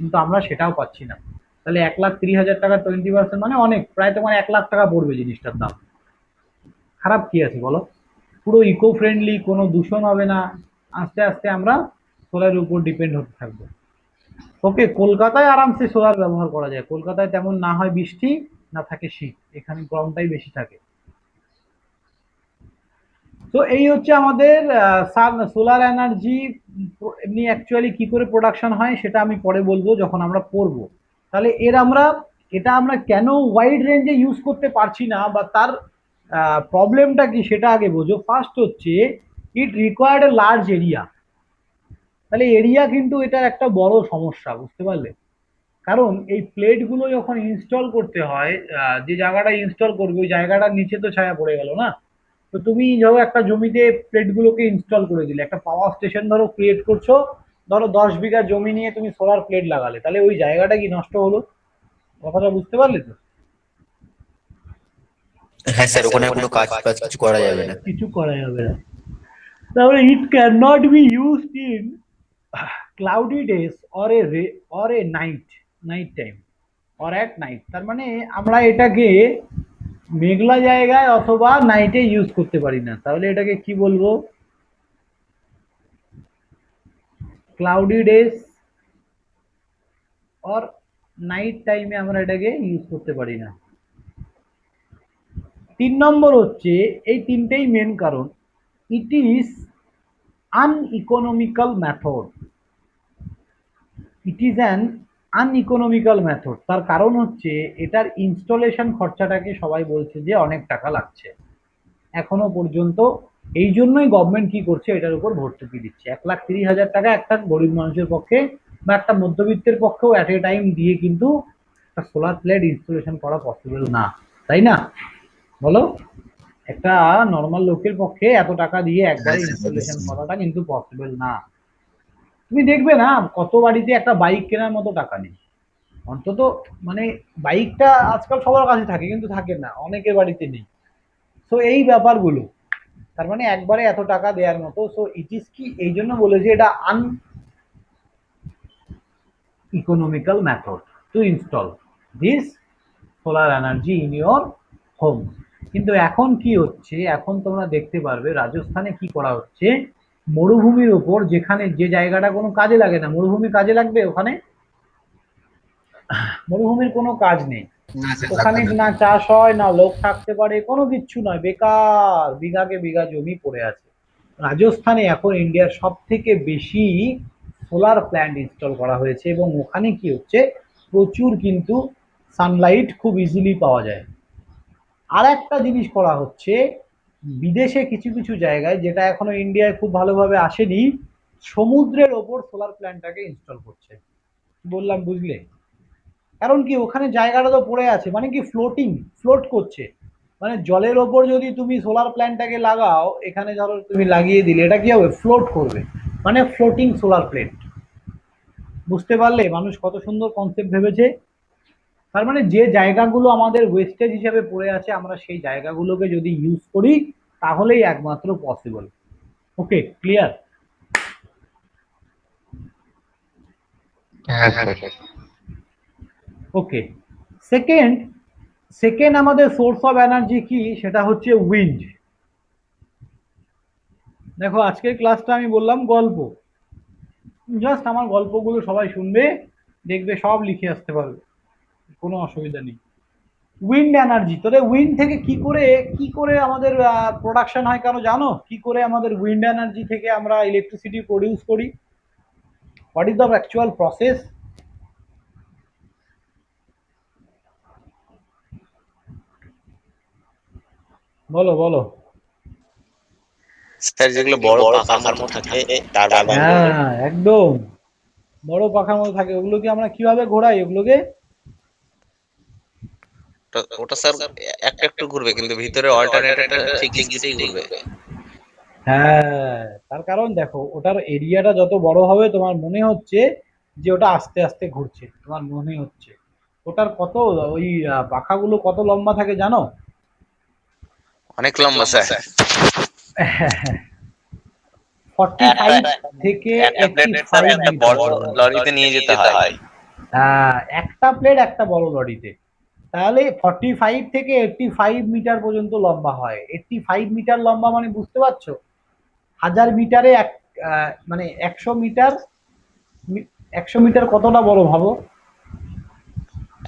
কিন্তু আমরা সেটাও পাচ্ছি না। তাহলে 1,30,000 টাকা 20% মানে অনেক, প্রায় তোমার 1,00,000 টাকা পড়বে জিনিসটার দাম। খারাপ কি আছে বলো? পুরো ইকো ফ্রেন্ডলি, কোনো দূষণ হবে না, আস্তে আস্তে আমরা সোলারের উপর ডিপেন্ড হতে থাকবো। ওকে, কলকাতায় আরামসে সোলার ব্যবহার করা যায়, কলকাতায় তেমন না হয় বৃষ্টি, না থাকে শীত, এখানে গরমটাই বেশি থাকে। তো এই হচ্ছে আমাদের সোলার এনার্জি। এমনি অ্যাকচুয়ালি কি করে প্রোডাকশন হয় সেটা আমি পরে বলবো যখন আমরা পড়বো। তাহলে এটা আমরা কেন ওয়াইড রেঞ্জে ইউজ করতে পারছি না, বা তার প্রবলেমটা কি সেটা আগে বোঝো। ফার্স্ট হচ্ছে ইট রিকোয়ার্ড এ লার্জ এরিয়া, তাহলে এরিয়া কিন্তু এটার একটা বড় সমস্যা, বুঝতে পারলে? কারণ এই প্লেটগুলো যখন ইনস্টল করতে হয়, যে জায়গাটা ইনস্টল করবে ওই জায়গাটার নিচে তো ছায়া পড়ে গেল না। তো তুমি ধরো একটা জমিতে প্লেটগুলোকে ইনস্টল করে দিলে, একটা পাওয়ার স্টেশন ধরো ক্রিয়েট করছো, ধরো 10 বিঘা জমি নিয়ে তুমি সোলার প্লেট লাগালে, তাহলে ওই জায়গাটা কি নষ্ট হলো? কথাটা বুঝতে পারলে তো? হ্যাঁ স্যার, ওখানে কোনো কাজ বাজ কিছু করা যাবে না। কিছু করা যাবে না। তাহলে it can not be used in cloudy days or a night time or at night. তার মানে আমরা এটাকে মেঘলা জায়গায় অথবা নাইটে ইউজ করতে পারি না, তাহলে এটাকে কি বলবো? ক্লাউডি ডেজ অর নাইট টাইমে আমরা এটাকে ইউজ করতে পারি না। 3 নম্বর হচ্ছে, এই তিনটেই মেন কারণ, it is uneconomical method, it is an uneconomical method. তার কারণ হচ্ছে এটার ইনস্টলেশন খরচাটাকে সবাই বলছে যে অনেক টাকা লাগছে এখনো পর্যন্ত। এই জন্যই গভর্নমেন্ট কি করছে, এটার উপর ভর্তুকি দিচ্ছে। 1,30,000 টাকা একটা গরিব মানুষের পক্ষে বা একটা মধ্যবিত্তের পক্ষেও অ্যাট এ টাইম দিয়ে কিন্তু একটা সোলার প্লেট ইনস্টলেশন করা পসিবল না, তাই না? বলো, একটা নর্মাল লোকের পক্ষে এত টাকা দিয়ে একবারে ইনস্টলেশন করাটা কিন্তু পসিবল না। তুমি দেখবে না কত বাড়িতে একটা বাইক কেনার মতো টাকা নেই, অন্তত মানে বাইকটা আজকাল সবার কাছে থাকে, কিন্তু থাকে না, অনেকের বাড়িতে নেই। তো এই ব্যাপারগুলো, তার মানে একবারে এত টাকা দেওয়ার মতো। সো ইট ইজ কি, এই জন্য বলেছি এটা uneconomical method to install this solar energy in your home. কিন্তু এখন কি হচ্ছে, এখন তোমরা দেখতে পারবে রাজস্থানে কি করা হচ্ছে, মরুভূমির ওপর, যেখানে যে জায়গাটা কোনো কাজে লাগে না, মরুভূমি কাজে লাগবে ওখানে? মরুভূমির কোনো কাজ নেই ওখানে, না চাষ হয় না লোক থাকতে পারে, কোনো কিচ্ছু নয়, বেকার বিঘাকে বিঘা জমি পড়ে আছে। রাজস্থানে এখন ইন্ডিয়ার সব থেকে বেশি সোলার প্ল্যান্ট ইনস্টল করা হয়েছে এবং ওখানে কি হচ্ছে, প্রচুর কিন্তু সানলাইট খুব ইজিলি পাওয়া যায়। আর একটা জিনিস করা হচ্ছে বিদেশে কিছু কিছু জায়গায়, যেটা এখনো ইন্ডিয়ায় খুব ভালোভাবে আসেনি, সমুদ্রের ওপর সোলার প্ল্যান্টটাকে ইনস্টল করছে। বললাম বুঝলে? কারণ কি ওখানে জায়গাটা তো পড়ে আছে, মানে কি ফ্লোট করছে, মানে জলের ওপর যদি তুমি সোলার প্ল্যান্টটাকে লাগাও, এখানে ধরো তুমি লাগিয়ে দিলে, এটা কি হবে, ফ্লোট করবে, মানে ফ্লোটিং সোলার প্লেট। বুঝতে পারলে মানুষ কত সুন্দর কনসেপ্ট ভেবেছে? তার মানে যে জায়গাগুলো আমাদের ওয়েস্টেজ হিসেবে পড়ে আছে, আমরা সেই জায়গাগুলোকে যদি ইউজ করি তাহলেই একমাত্র পসিবল। ওকে, ক্লিয়ার? হ্যাঁ স্যার। ওকে, সেকেন্ড আমাদের সোর্স অফ এনার্জি কি, সেটা হচ্ছে উইন্ড। দেখো আজকের ক্লাসটা আমি বললাম গল্প, জাস্ট আমার গল্পগুলো সবাই শুনবে, দেখবে সব লিখে আসতে পারবে, কোনো অসুবিধা নেই। উইন্ড এনার্জি, তবে উইন্ড থেকে কি করে আমাদের প্রোডাকশন হয়, কেন জানো? কি করে আমাদের উইন্ড এনার্জি থেকে আমরা ইলেকট্রিসিটি প্রডিউস করি? What is the actual process? বলো বলো। স্যার যেগুলো বড় পাখার মতো থাকে তার হ্যাঁ একদম, বড় পাখার মতো থাকে, ওগুলোকে আমরা কিভাবে ঘোরাই ওগুলোকে? ওটা স্যার একটা একটু ঘুরবে কিন্তু ভিতরে অল্টারনেটরটা ঠিক লিগিটেই ঘুরবে। হ্যাঁ, তার কারণ দেখো ওটার এরিয়াটা যত বড় হবে তোমার মনে হচ্ছে যে ওটা আস্তে আস্তে ঘুরছে, তোমার মনে হচ্ছে ওটার কত, ওই পাখাগুলো কত লম্বা থাকে জানো? অনেক লম্বা স্যার। 45 থেকে একটা প্লেট স্যার 85 একটা মিটার। বড় লরিতে নিয়ে যেতে হয়। একটা প্লেট একটা বড় লরিতে, তাহলে 45 থেকে 85 মিটার পর্যন্ত লম্বা হয়। 85 মিটার লম্বা মানে বুঝতে পারছো, 1000 মিটারে মানে 100 মিটার কতটা বড় ভাবো?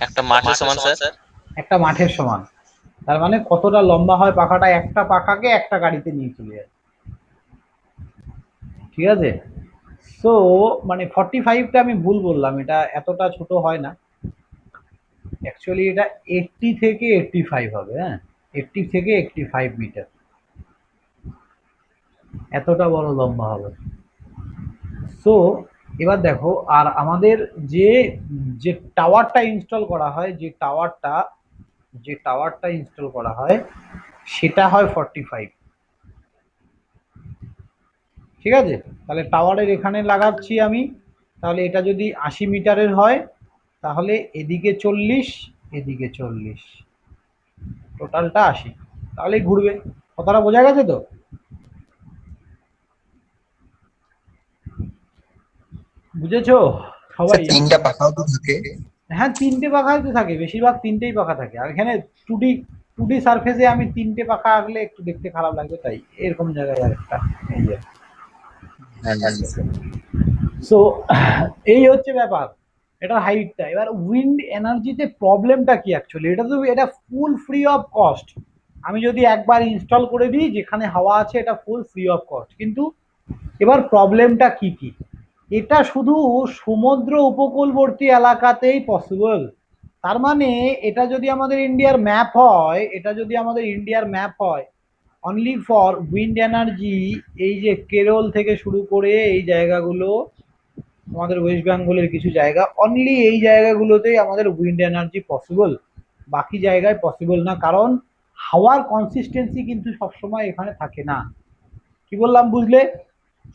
একটা মাঠের সমান স্যার। একটা মাঠের সমান। তার মানে কতটা লম্বা হয় পাখাটা, একটা পাখাকে একটা গাড়িতে নিয়ে চলে যায়। ঠিক আছে, সো মানে 45টা আমি ভুল বললাম, এটা এতটা ছোট হয় না, অ্যাকচুয়ালি এটা 80 থেকে 85 হবে। হ্যাঁ, 80 থেকে 85 মিটার, এতটা বড় লম্বা হবে। সো এবার দেখো, আর আমাদের যে যে টাওয়ারটা ইনস্টল করা হয়, যে টাওয়ারটা ইনস্টল করা হয় সেটা হয় 45। ঠিক আছে, তাহলে টাওয়ারের এখানে লাগাচ্ছি আমি, তাহলে এটা যদি 80 মিটারের হয় তাহলে এদিকে 40, এদিকে 40, টোটালটা 80, তাহলেই ঘুরবে। কথাটা বোঝা গেছে তো? বুঝেছো সবাই? তিনটা পাখাও তো থাকে। হ্যাঁ, তিনটে পাখাই তো থাকে, বেশিরভাগ তিনটেই পাখা থাকে। আর এখানে টুডি টুডি সারফেসে আমি তিনটে পাখা আঁকলে একটু দেখতে খারাপ লাগবে, তাই এরকম জায়গায় আরেকটা, এই যে। সো এই হচ্ছে ব্যাপার, এটা হাইটটা। এবার উইন্ড এনার্জিতে প্রবলেমটা কি অ্যাকচুয়ালি, এটা ফুল ফ্রি অফ কস্ট। আমি যদি একবার ইনস্টল করে দিই, যেখানে হাওয়া আছে এটা ফুল ফ্রি অফ কস্ট, কিন্তু এবার প্রবলেমটা কি কি, এটা শুধু সমুদ্র উপকূলবর্তী এলাকাতেই পসিবল। তার মানে এটা যদি আমাদের ইন্ডিয়ার ম্যাপ হয় অনলি ফর উইন্ড এনার্জি, এই যে কেরল থেকে শুরু করে এই জায়গাগুলো, আমাদের ওয়েস্ট বেঙ্গলের কিছু জায়গা, অনলি এই জায়গাগুলোতেই আমাদের উইন্ড এনার্জি পসিবল, বাকি জায়গায় পসিবল না। কারণ হাওয়ার কনসিস্টেন্সি কিন্তু সবসময় এখানে থাকে না। কি বললাম বুঝলে?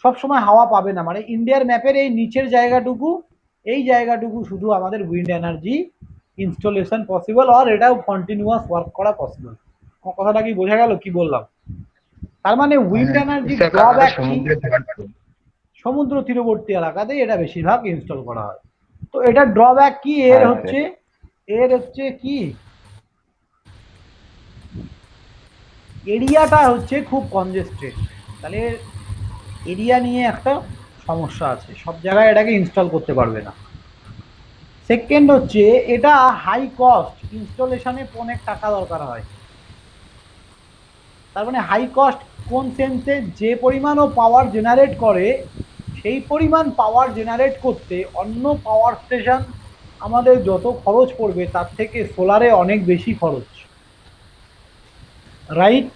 সবসময় হাওয়া পাবে না, মানে ইন্ডিয়ার ম্যাপের এই নিচের জায়গাটুকু, এই জায়গাটুকু শুধু আমাদের উইন্ড এনার্জি ইনস্টলেশন পসিবল, আর এটাও কন্টিনিউয়াস ওয়ার্ক করা পসিবল। কথাটা কি বোঝা গেল কি বললাম? তার মানে উইন্ড এনার্জি ড্রব্যাক কি, সমুদ্র তীরবর্তী এলাকাতে এটা বেশিরভাগ ইনস্টল করা হয়। তো এটা ড্রব্যাক কি, এর হচ্ছে কি, এরিয়াটা হচ্ছে খুব কনজেস্টেড, তাহলে এরিয়া নিয়ে একটা সমস্যা আছে, সব জায়গায় এটাকে ইনস্টল করতে পারবে না। সেকেন্ড হচ্ছে এটা হাই কস্ট, ইনস্টলেশনে অনেক টাকা দরকার হয়। তার মানে হাই কস্ট কোন সেন্সে, যে পরিমাণ ও পাওয়ার জেনারেট করে সেই পরিমাণ পাওয়ার জেনারেট করতে অন্য পাওয়ার স্টেশন আমাদের যত খরচ পড়বে তার থেকে সোলারে অনেক বেশি খরচ, রাইট?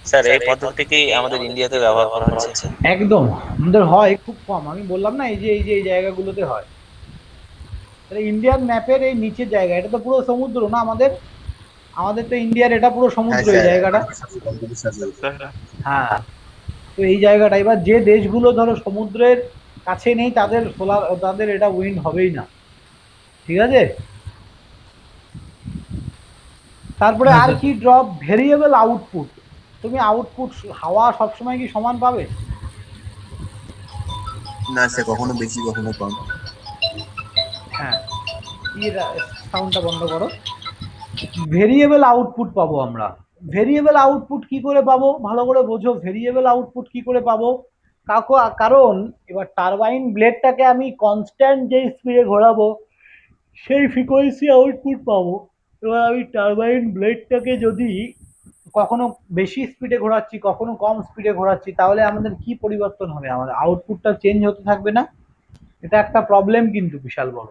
স্যার এই পদ্ধতি কি আমাদের ইন্ডিয়াতে ব্যবহার করা হচ্ছে? একদম, আমাদের হয় খুব কম, আমি বললাম না এই জায়গাগুলোতে হয়। তাহলে ইন্ডিয়ান ম্যাপের এই নিচের জায়গা, এটা তো পুরো সমুদ্র না আমাদের, আমাদের তো ইন্ডিয়ার এটা পুরো সমুদ্র এই জায়গাটা। হ্যাঁ, তো এই জায়গাটা এবার যে দেশগুলো ধরো সমুদ্রের কাছে নেই তাদের সোলার, তাদের এটা উইন্ড হবেই না, ঠিক আছে? তারপরে হ্যাঁ আর স্যার। কি ড্রপ, ভেরিয়েবল আউটপুট। তুমি আউটপুট হাওয়া সবসময় কি সমান পাবে? না স্যার, কখনো বেশি কখনো কম। হ্যাঁ, এর সাউন্ডটা বন্ধ করো। ভেরিয়েবল আউটপুট পাবো আমরা। ভেরিয়েবল আউটপুট কি করে পাবো, ভালো করে বোঝো, ভেরিয়েবল আউটপুট কি করে পাবো। কারণ এবার টারবাইন ব্লেডটাকে আমি কনস্ট্যান্ট যে স্পিডে ঘোরাবো সেই ফ্রিকোয়েন্সি আউটপুট পাবো। এবার আমি টারবাইন ব্লেডটাকে যদি কখনো বেশি স্পিডে ঘোরাচ্ছি কখনো কম স্পিডে ঘোরাচ্ছি, তাহলে আমাদের কি পরিবর্তন হবে, আমাদের আউটপুটটা চেঞ্জ হতে থাকবে না? এটা একটা প্রবলেম কিন্তু বিশাল বড়,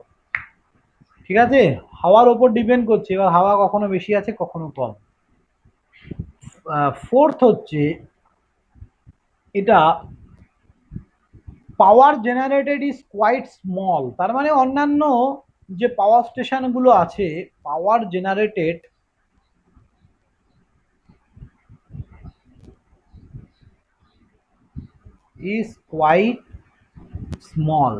ঠিক আছে? হাওয়ার ওপর ডিপেন্ড করছে, এবার হাওয়া কখনো বেশি আছে কখনো কম। ফোর্থ হচ্ছে এটা power generated is quite small, তার মানে অন্যান্য যে পাওয়ার স্টেশনগুলো আছে power generated is quite small.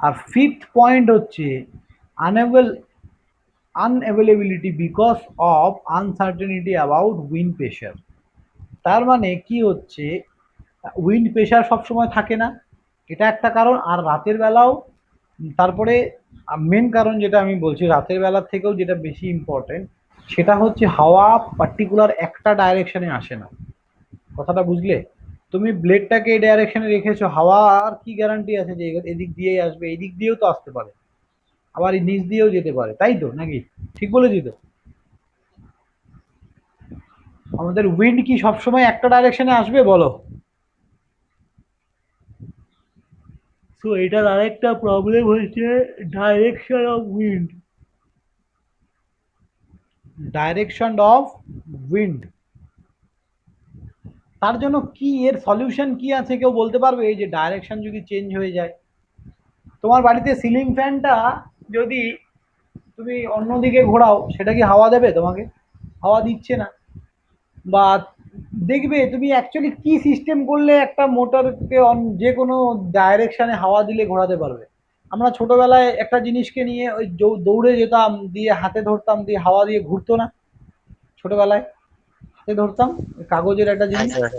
আর ফিফথ পয়েন্ট হচ্ছে unavailability because of uncertainty about wind pressure. তার মানে কি হচ্ছে, উইন্ড প্রেশার সবসময় থাকে না, এটা একটা কারণ। আর রাতের বেলাও, তারপরে মেন কারণ যেটা আমি বলছি রাতের বেলার থেকেও যেটা বেশি ইম্পর্টেন্ট, সেটা হচ্ছে হাওয়া পার্টিকুলার একটা ডাইরেকশনে আসে না। কথাটা বুঝলে? তুমি ব্লেডটাকে এই ডাইরেকশনে রেখেছো, হাওয়া আর কি গ্যারান্টি আছে যে এদিক দিয়েই আসবে? এই দিক দিয়েও তো আসতে পারে, আবার এই নিচ দিয়েও যেতে পারে, তাই তো নাকি? ঠিক বলেছি তো? আমাদের উইন্ড কি সবসময় একটা ডাইরেকশনে আসবে বলো? সো এটার আরেকটা প্রবলেম হচ্ছে direction of wind, direction of wind. তার জন্য কি এর সলিউশন কি আছে কেউ বলতে পারবে? এই যে ডাইরেকশন যদি চেঞ্জ হয়ে যায়, তোমার বাড়িতে সিলিং ফ্যানটা যদি তুমি অন্যদিকে ঘোরাও সেটা কি হাওয়া দেবে তোমাকে? হাওয়া দিচ্ছে না। বা দেখবে তুমি অ্যাকচুয়ালি কি সিস্টেম করলে একটা মোটরকে যে কোনো ডাইরেকশনে হাওয়া দিলে ঘোরাতে পারবে? আমরা ছোটবেলায় একটা জিনিসকে নিয়ে ওই দৌড়ে যেতাম, দিয়ে হাতে ধরতাম, দিয়ে হাওয়া দিয়ে ঘুরতো না ছোটবেলায়? হাতে ধরতাম ওই কাগজের একটা হ্যাঁ জিনিস। স্যার,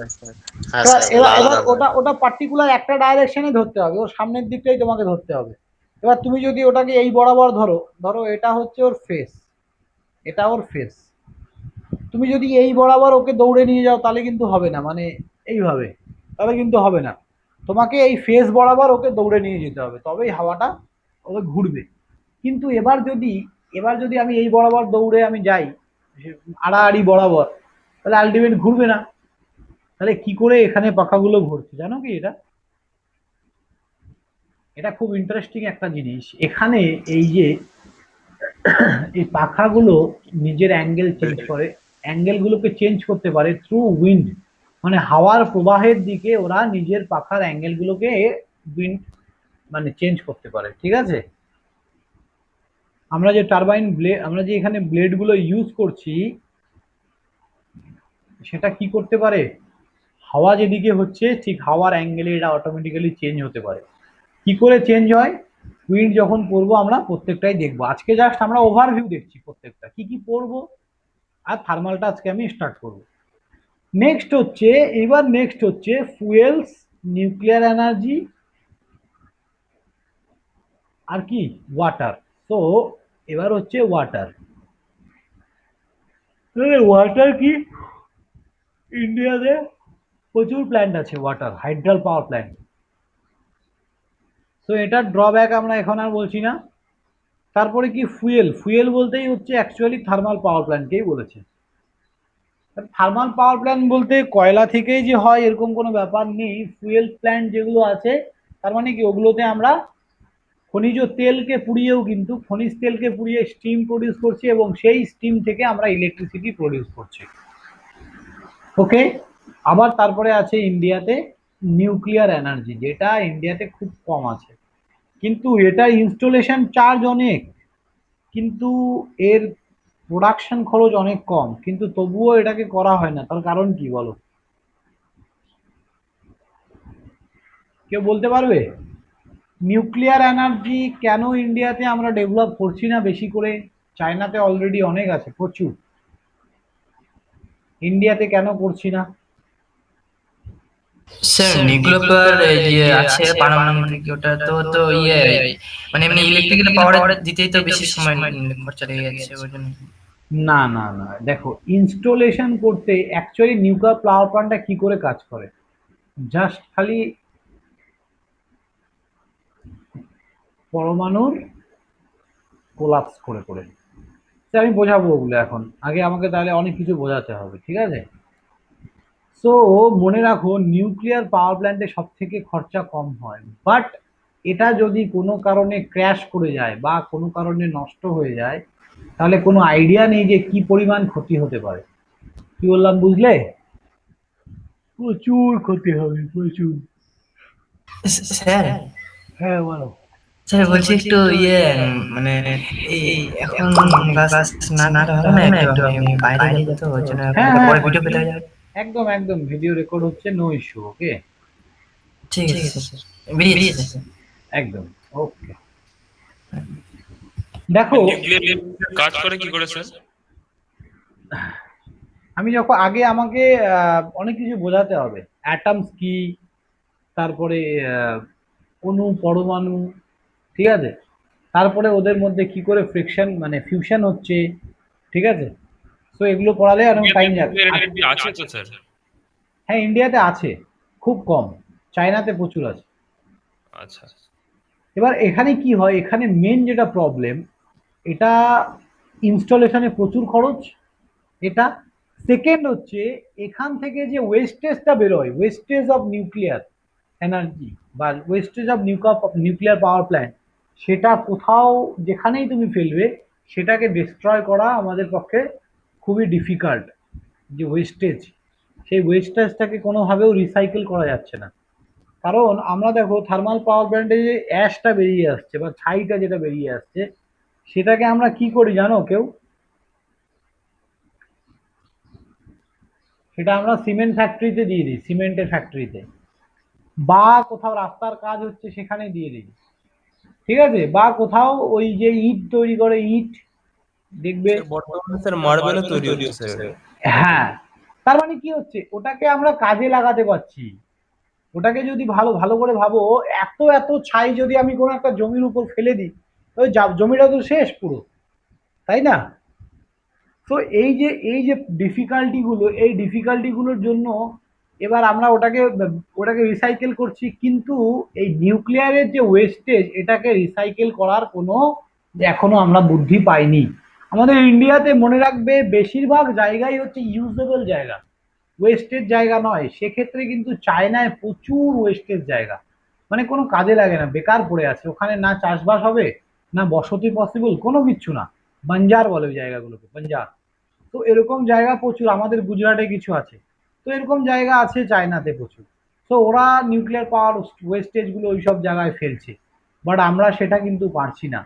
হ্যাঁ এবার স্যার, এবার লাল এবার লাল। ওটা ওটা পার্টিকুলার একটা ডাইরেকশনে ধরতে হবে, ওর সামনের দিকটাই তোমাকে ধরতে হবে। এবার তুমি যদি ওটাকে এই বরাবর ধরো, ধরো এটা হচ্ছে ওর ফেস, এটা ওর ফেস, তুমি যদি এই বরাবর ওকে দৌড়ে নিয়ে যাও তাহলে কিন্তু হবে না, মানে এইভাবে, তাহলে কিন্তু হবে না। তোমাকে এই ফেস বরাবর ওকে দৌড়ে নিয়ে যেতে হবে, তবেই হাওয়াটা ওকে ঘুরবে। কিন্তু এবার যদি আমি এই বরাবর দৌড়ে আমি যাই আড়াআড়ি বরাবর, তাহলে আলটিমেট ঘুরবে না। তাহলে কি করে এখানে পাখাগুলো ঘুরছে জানো কি? এটা এটা খুব ইন্টারেস্টিং একটা জিনিস। এখানে এই যে এই পাখাগুলো নিজের অ্যাঙ্গেল চেঞ্জ করে, অ্যাঙ্গেলগুলোকে চেঞ্জ করতে পারে থ্রু উইন্ড, মানে হাওয়ার প্রবাহের দিকে ওরা নিজের পাখার অ্যাঙ্গেলগুলোকে উইন্ড মানে চেঞ্জ করতে পারে, ঠিক আছে? আমরা যে টারবাইন ব্লেড, আমরা যে এখানে ব্লেডগুলো ইউজ করছি সেটা কি করতে পারে, হাওয়া যেদিকে হচ্ছে ঠিক হাওয়ার অ্যাঙ্গেলে এটা অটোমেটিক্যালি চেঞ্জ হতে পারে। কি করে চেঞ্জ হয়, উইন্ড যখন পড়বো আমরা প্রত্যেকটাই দেখবো। আজকে জাস্ট আমরা ওভারভিউ দেখছি প্রত্যেকটা কি কি পড়বো, আর থার্মালটা আজকে আমি স্টার্ট করবো। নেক্সট হচ্ছে ফুয়েলস, নিউক্লিয়ার এনার্জি, আর কি ওয়াটার। তো এবার হচ্ছে ওয়াটার। ওয়াটার কি, ইন্ডিয়াতে প্রচুর প্ল্যান্ট আছে ওয়াটার, হাইড্রাল পাওয়ার প্ল্যান্ট। তো এটার ড্রব্যাক আমরা এখন আর বলছি না। তারপরে কি ফুয়েল, ফুয়েল বলতেই হচ্ছে অ্যাকচুয়ালি থার্মাল পাওয়ার প্ল্যান্টকেই বলেছে। থার্মাল পাওয়ার প্ল্যান্ট বলতে কয়লা থেকেই যে হয় এরকম কোনো ব্যাপার নেই। ফুয়েল প্ল্যান্ট যেগুলো আছে তার মানে কি ওগুলোতে আমরা খনিজ তেলকে পুড়িয়েও কিন্তু খনিজ তেলকে পুড়িয়ে স্টিম প্রডিউস করছি এবং সেই স্টিম থেকে আমরা ইলেকট্রিসিটি প্রডিউস করছি। ওকে। আবার তারপরে আছে ইন্ডিয়াতে নিউক্লিয়ার এনার্জি, যেটা ইন্ডিয়াতে খুব কম আছে, কিন্তু এটা ইনস্টলেশন চার্জ অনেক, কিন্তু এর প্রোডাকশন খরচ অনেক কম, কিন্তু তবুও এটাকে করা হয় না। তার কারণ কি বলো, কেউ বলতে পারবে? নিউক্লিয়ার এনার্জি কেন ইন্ডিয়াতে আমরা ডেভেলপ করছি না বেশি করে? চায়নাতে অলরেডি অনেক আছে প্রচুর, ইন্ডিয়াতে কেন করছি না? স্যার নিউক্লিয়ার পাওয়ার যে আছে পারমাণবিক ওটা তো তো ইয়ে মানে এমনি ইলেকট্রিক্যাল পাওয়ার দিতেই তো বেশি সময় খরচা লেগে যাচ্ছে ওই জন্য। না না না, দেখো ইনস্টলেশন করতে অ্যাকচুয়ালি নিউক্লিয়ার পাওয়ার প্ল্যান্টটা কি করে কাজ করে, জাস্ট খালি পরমাণুর কোলাপস করে করে। সে আমি বোঝাবো ওগুলো এখন, আগে আমাকে তাহলে অনেক কিছু বোঝাতে হবে, ঠিক আছে? সো মনে রাখো নিউক্লিয়ার পাওয়ার প্ল্যান্টে সব থেকে খরচা কম হয়, বাট এটা যদি কোনো কারণে ক্র্যাশ করে যায় বা কোনো কারণে নষ্ট হয়ে যায় তাহলে কোনো আইডিয়া নেই যে কি পরিমাণ ক্ষতি হতে পারে। কি বললাম বুঝলে? প্রচুর ক্ষতি হবে, প্রচুর। স্যার হ্যাঁ বলো। স্যার বলছি একটু ইয়ে মানে এই এখন ক্লাস না না হবে না, একটু আমি বাইরে যাবো তো ওই জন্য হ্যাঁ পরে হ্যাঁ, ভিডিও পেতে যাবে। একদম একদম ভিডিও রেকর্ড হচ্ছে, নো ইস্যু। ওকে, ঠিক আছে স্যার, বেরিয়েছি স্যার। একদম ওকে। দেখো নিউক্লিয়ার কাজ করে কি করে স্যার? আমি যখন আগে আমাকে অনেক কিছু বোঝাতে হবে, অ্যাটমস কি, তারপরে অণু পরমাণু, ঠিক আছে, তারপরে ওদের মধ্যে কি করে ফ্রিকশন মানে ফিউশন হচ্ছে, ঠিক আছে। তো এগুলো পড়ালে অনেক টাইম যাবে। নিউক্লিয়ার এনার্জি আছে তো স্যার? হ্যাঁ ইন্ডিয়াতে আছে, খুব কম, চায়নাতে প্রচুর আছে। আচ্ছা। এবার এখানে কি হয়, এখানে মেন যেটা প্রবলেম, এটা ইনস্টলেশনে প্রচুর খরচ, এটা। সেকেন্ড হচ্ছে এখান থেকে যে ওয়েস্টেজটা বেরোয়, ওয়েস্টেজ অফ নিউক্লিয়ার এনার্জি বা wastage of nuclear power plant, সেটা কোথাও যেখানেই তুমি ফেলবে সেটাকে ডিস্ট্রয় করা আমাদের পক্ষে খুবই ডিফিকাল্ট। যে ওয়েস্টেজ, সেই ওয়েস্টেজটাকে কোনোভাবেও রিসাইকেল করা যাচ্ছে না। কারণ আমরা দেখো থার্মাল পাওয়ার প্ল্যান্টে যে অ্যাশটা বেরিয়ে আসছে বা ছাইটা যেটা বেরিয়ে আসছে, সেটাকে আমরা কি করি জানো কেউ? সেটা আমরা সিমেন্ট ফ্যাক্টরিতে দিয়ে দিই, সিমেন্টের ফ্যাক্টরিতে, বা কোথাও রাস্তার কাজ হচ্ছে সেখানে দিয়ে দিই, ঠিক আছে, বা কোথাও ওই যে ইট তৈরি করে, ইট দেখবে। স্যার বর্তমানে স্যার মার্বেলও তৈরি হচ্ছে স্যার। হ্যাঁ, তার মানে কি হচ্ছে, ওটাকে আমরা কাজে লাগাতে পারছি। ওটাকে যদি ভালো ভালো করে ভাবো, এত এত ছাই যদি আমি কোনো একটা জমির উপর ফেলে দিই, ওই জমিটা তো শেষ পুরো, তাই না? তো এই যে ডিফিকাল্টি গুলো, এই ডিফিকাল্টি গুলোর জন্য এবার আমরা ওটাকে ওটাকে রিসাইকেল করছি, কিন্তু এই নিউক্লিয়ারের যে ওয়েস্টেজ এটাকে রিসাইকেল করার কোনো এখনো আমরা বুদ্ধি পাইনি। আমাদের ইন্ডিয়াতে মনে রাখবে বেশিরভাগ জায়গাই হচ্ছে ইউজেবল জায়গা, ওয়েস্টেজ জায়গা নয়। সেক্ষেত্রে কিন্তু চায়নায় প্রচুর ওয়েস্টেজ জায়গা, মানে কোনো কাজে লাগে না, বেকার পড়ে আছে ওখানে, না চাষবাস হবে, না বসতি পসিবল, কোনো কিচ্ছু না। বাঞ্জার বলে ওই জায়গাগুলোকে, বাঞ্জার। তো এরকম জায়গা প্রচুর, আমাদের গুজরাটে কিছু আছে, তো এরকম জায়গা আছে চায়নাতে প্রচুর। তো ওরা নিউক্লিয়ার পাওয়ার ওয়েস্টেজ গুলো ওইসব জায়গায় ফেলছে, বাট আমরা সেটা কিন্তু পারছি না,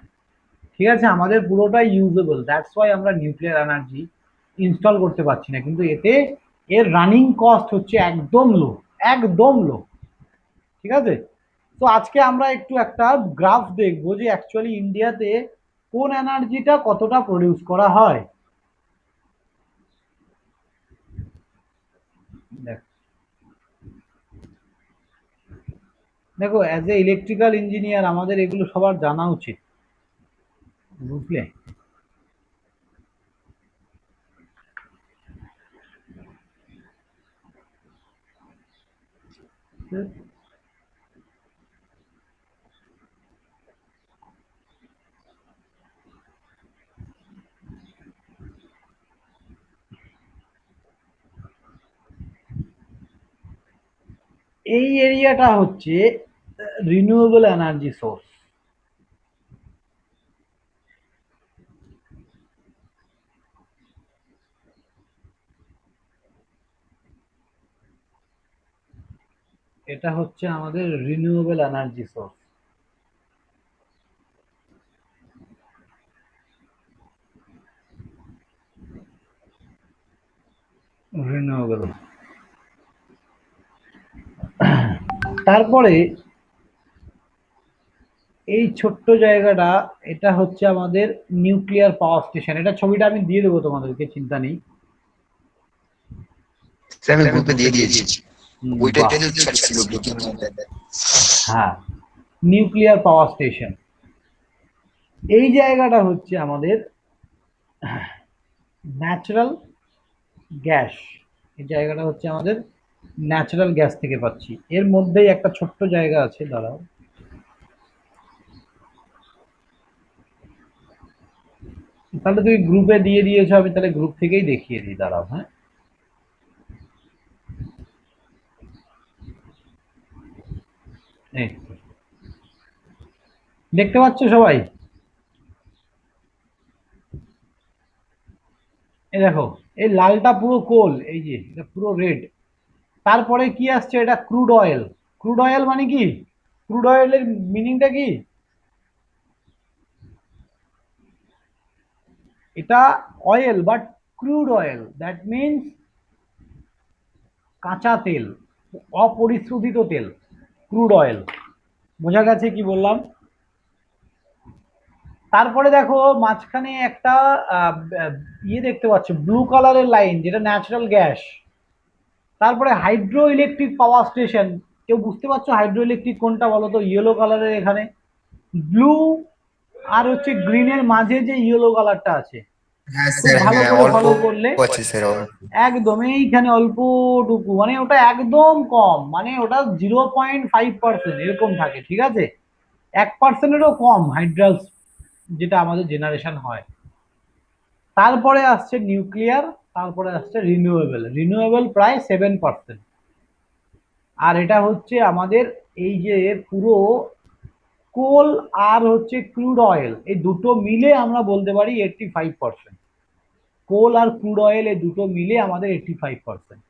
ঠিক আছে। আমাদের পুরোটাই ইউজেবল, দ্যাটস ওয়াই আমরা নিউক্লিয়ার এনার্জি ইনস্টল করতে পারছি না, কিন্তু এতে এর রানিং কস্ট হচ্ছে একদম লো, একদম লো, ঠিক আছে। তো আজকে আমরা একটু একটা গ্রাফ দেখবো যে অ্যাকচুয়ালি ইন্ডিয়াতে কোন এনার্জিটা কতটা প্রডিউস করা হয়। দেখ, দেখো অ্যাজ এ ইলেকট্রিক্যাল ইঞ্জিনিয়ার আমাদের এগুলো সবার জানা উচিত। বুঝলে? এই এরিয়াটা হচ্ছে রিনিউয়েবল এনার্জি সোর্স। এটা হচ্ছে আমাদের রিনিউয়েবল এনার্জি সোর্স। রিনিউয়েবল। তারপরে এই ছোট্ট জায়গাটা, এটা হচ্ছে আমাদের নিউক্লিয়ার পাওয়ার স্টেশন। এটা ছবিটা আমি দিয়ে দেবো তোমাদেরকে, চিন্তা নেই। স্যার আমি গ্রুপে দিয়ে দিয়েছি, ওইটাই বাহ। তো ছিল ভিকেএম এর। হ্যাঁ, নিউক্লিয়ার পাওয়ার স্টেশন। এই জায়গাটা হচ্ছে আমাদের ন্যাচারাল গ্যাস। এই জায়গাটা হচ্ছে আমাদের ন্যাচারাল গ্যাস থেকে পাচ্ছি। এর মধ্যেই একটা ছোট্ট জায়গা আছে, দাঁড়াও, তাহলে তুমি গ্রুপে দিয়ে দিয়েছো, আমি তাহলে গ্রুপ থেকেই দেখিয়ে দিই, দাঁড়াও। হ্যাঁ, এই তো। দেখতে পাচ্ছ সবাই? এই দেখো, এই লালটা পুরো কোল, এই যে এটা পুরো রেড। তারপরে কি আসছে? এটা ক্রুড অয়েল। ক্রুড অয়েল মানে কি? ক্রুড অয়েলের মিনিংটা কি? এটা oil, but crude oil, that means কাঁচা তেল, অপরিশোধিত তেল, ক্রুড অয়েল। বোঝা গেছে কি বললাম? তারপরে দেখো মাঝখানে একটা ইয়ে দেখতে পাচ্ছ, ব্লু কালারের লাইন, যেটা ন্যাচারাল গ্যাস। তারপরে হাইড্রো ইলেকট্রিক পাওয়ার স্টেশন। কেউ বুঝতে পারছো হাইড্রো ইলেকট্রিক কোনটা বলো তো? ইয়েলো কালারের, এখানে ব্লু আর হচ্ছে গ্রিনের মাঝে যে ইয়েলো কালারটা আছে, হ্যাঁ খুব স্যার, ভালো হ্যাঁ করে অল্প ফলো করলে আছে স্যার, একদম এইখানে অল্পটুকু, মানে ওটা একদম কম, মানে ওটা 0.5% এরকম থাকে, ঠিক আছে? 1%-এরও কম হাইড্রালস, যেটা আমাদের জেনারেশন হয়। তারপরে আসছে নিউক্লিয়ার, তারপরে আসছে রিনিউয়েবল। রিনিউয়েবল প্রায় 7%। আর এটা হচ্ছে আমাদের এই যে পুরো কোল আর হচ্ছে ক্রুড অয়েল, এই দুটো মিলে আমরা বলতে পারি 85%। কোল আর ক্রুড অয়েল এই দুটো মিলে আমাদের 85%।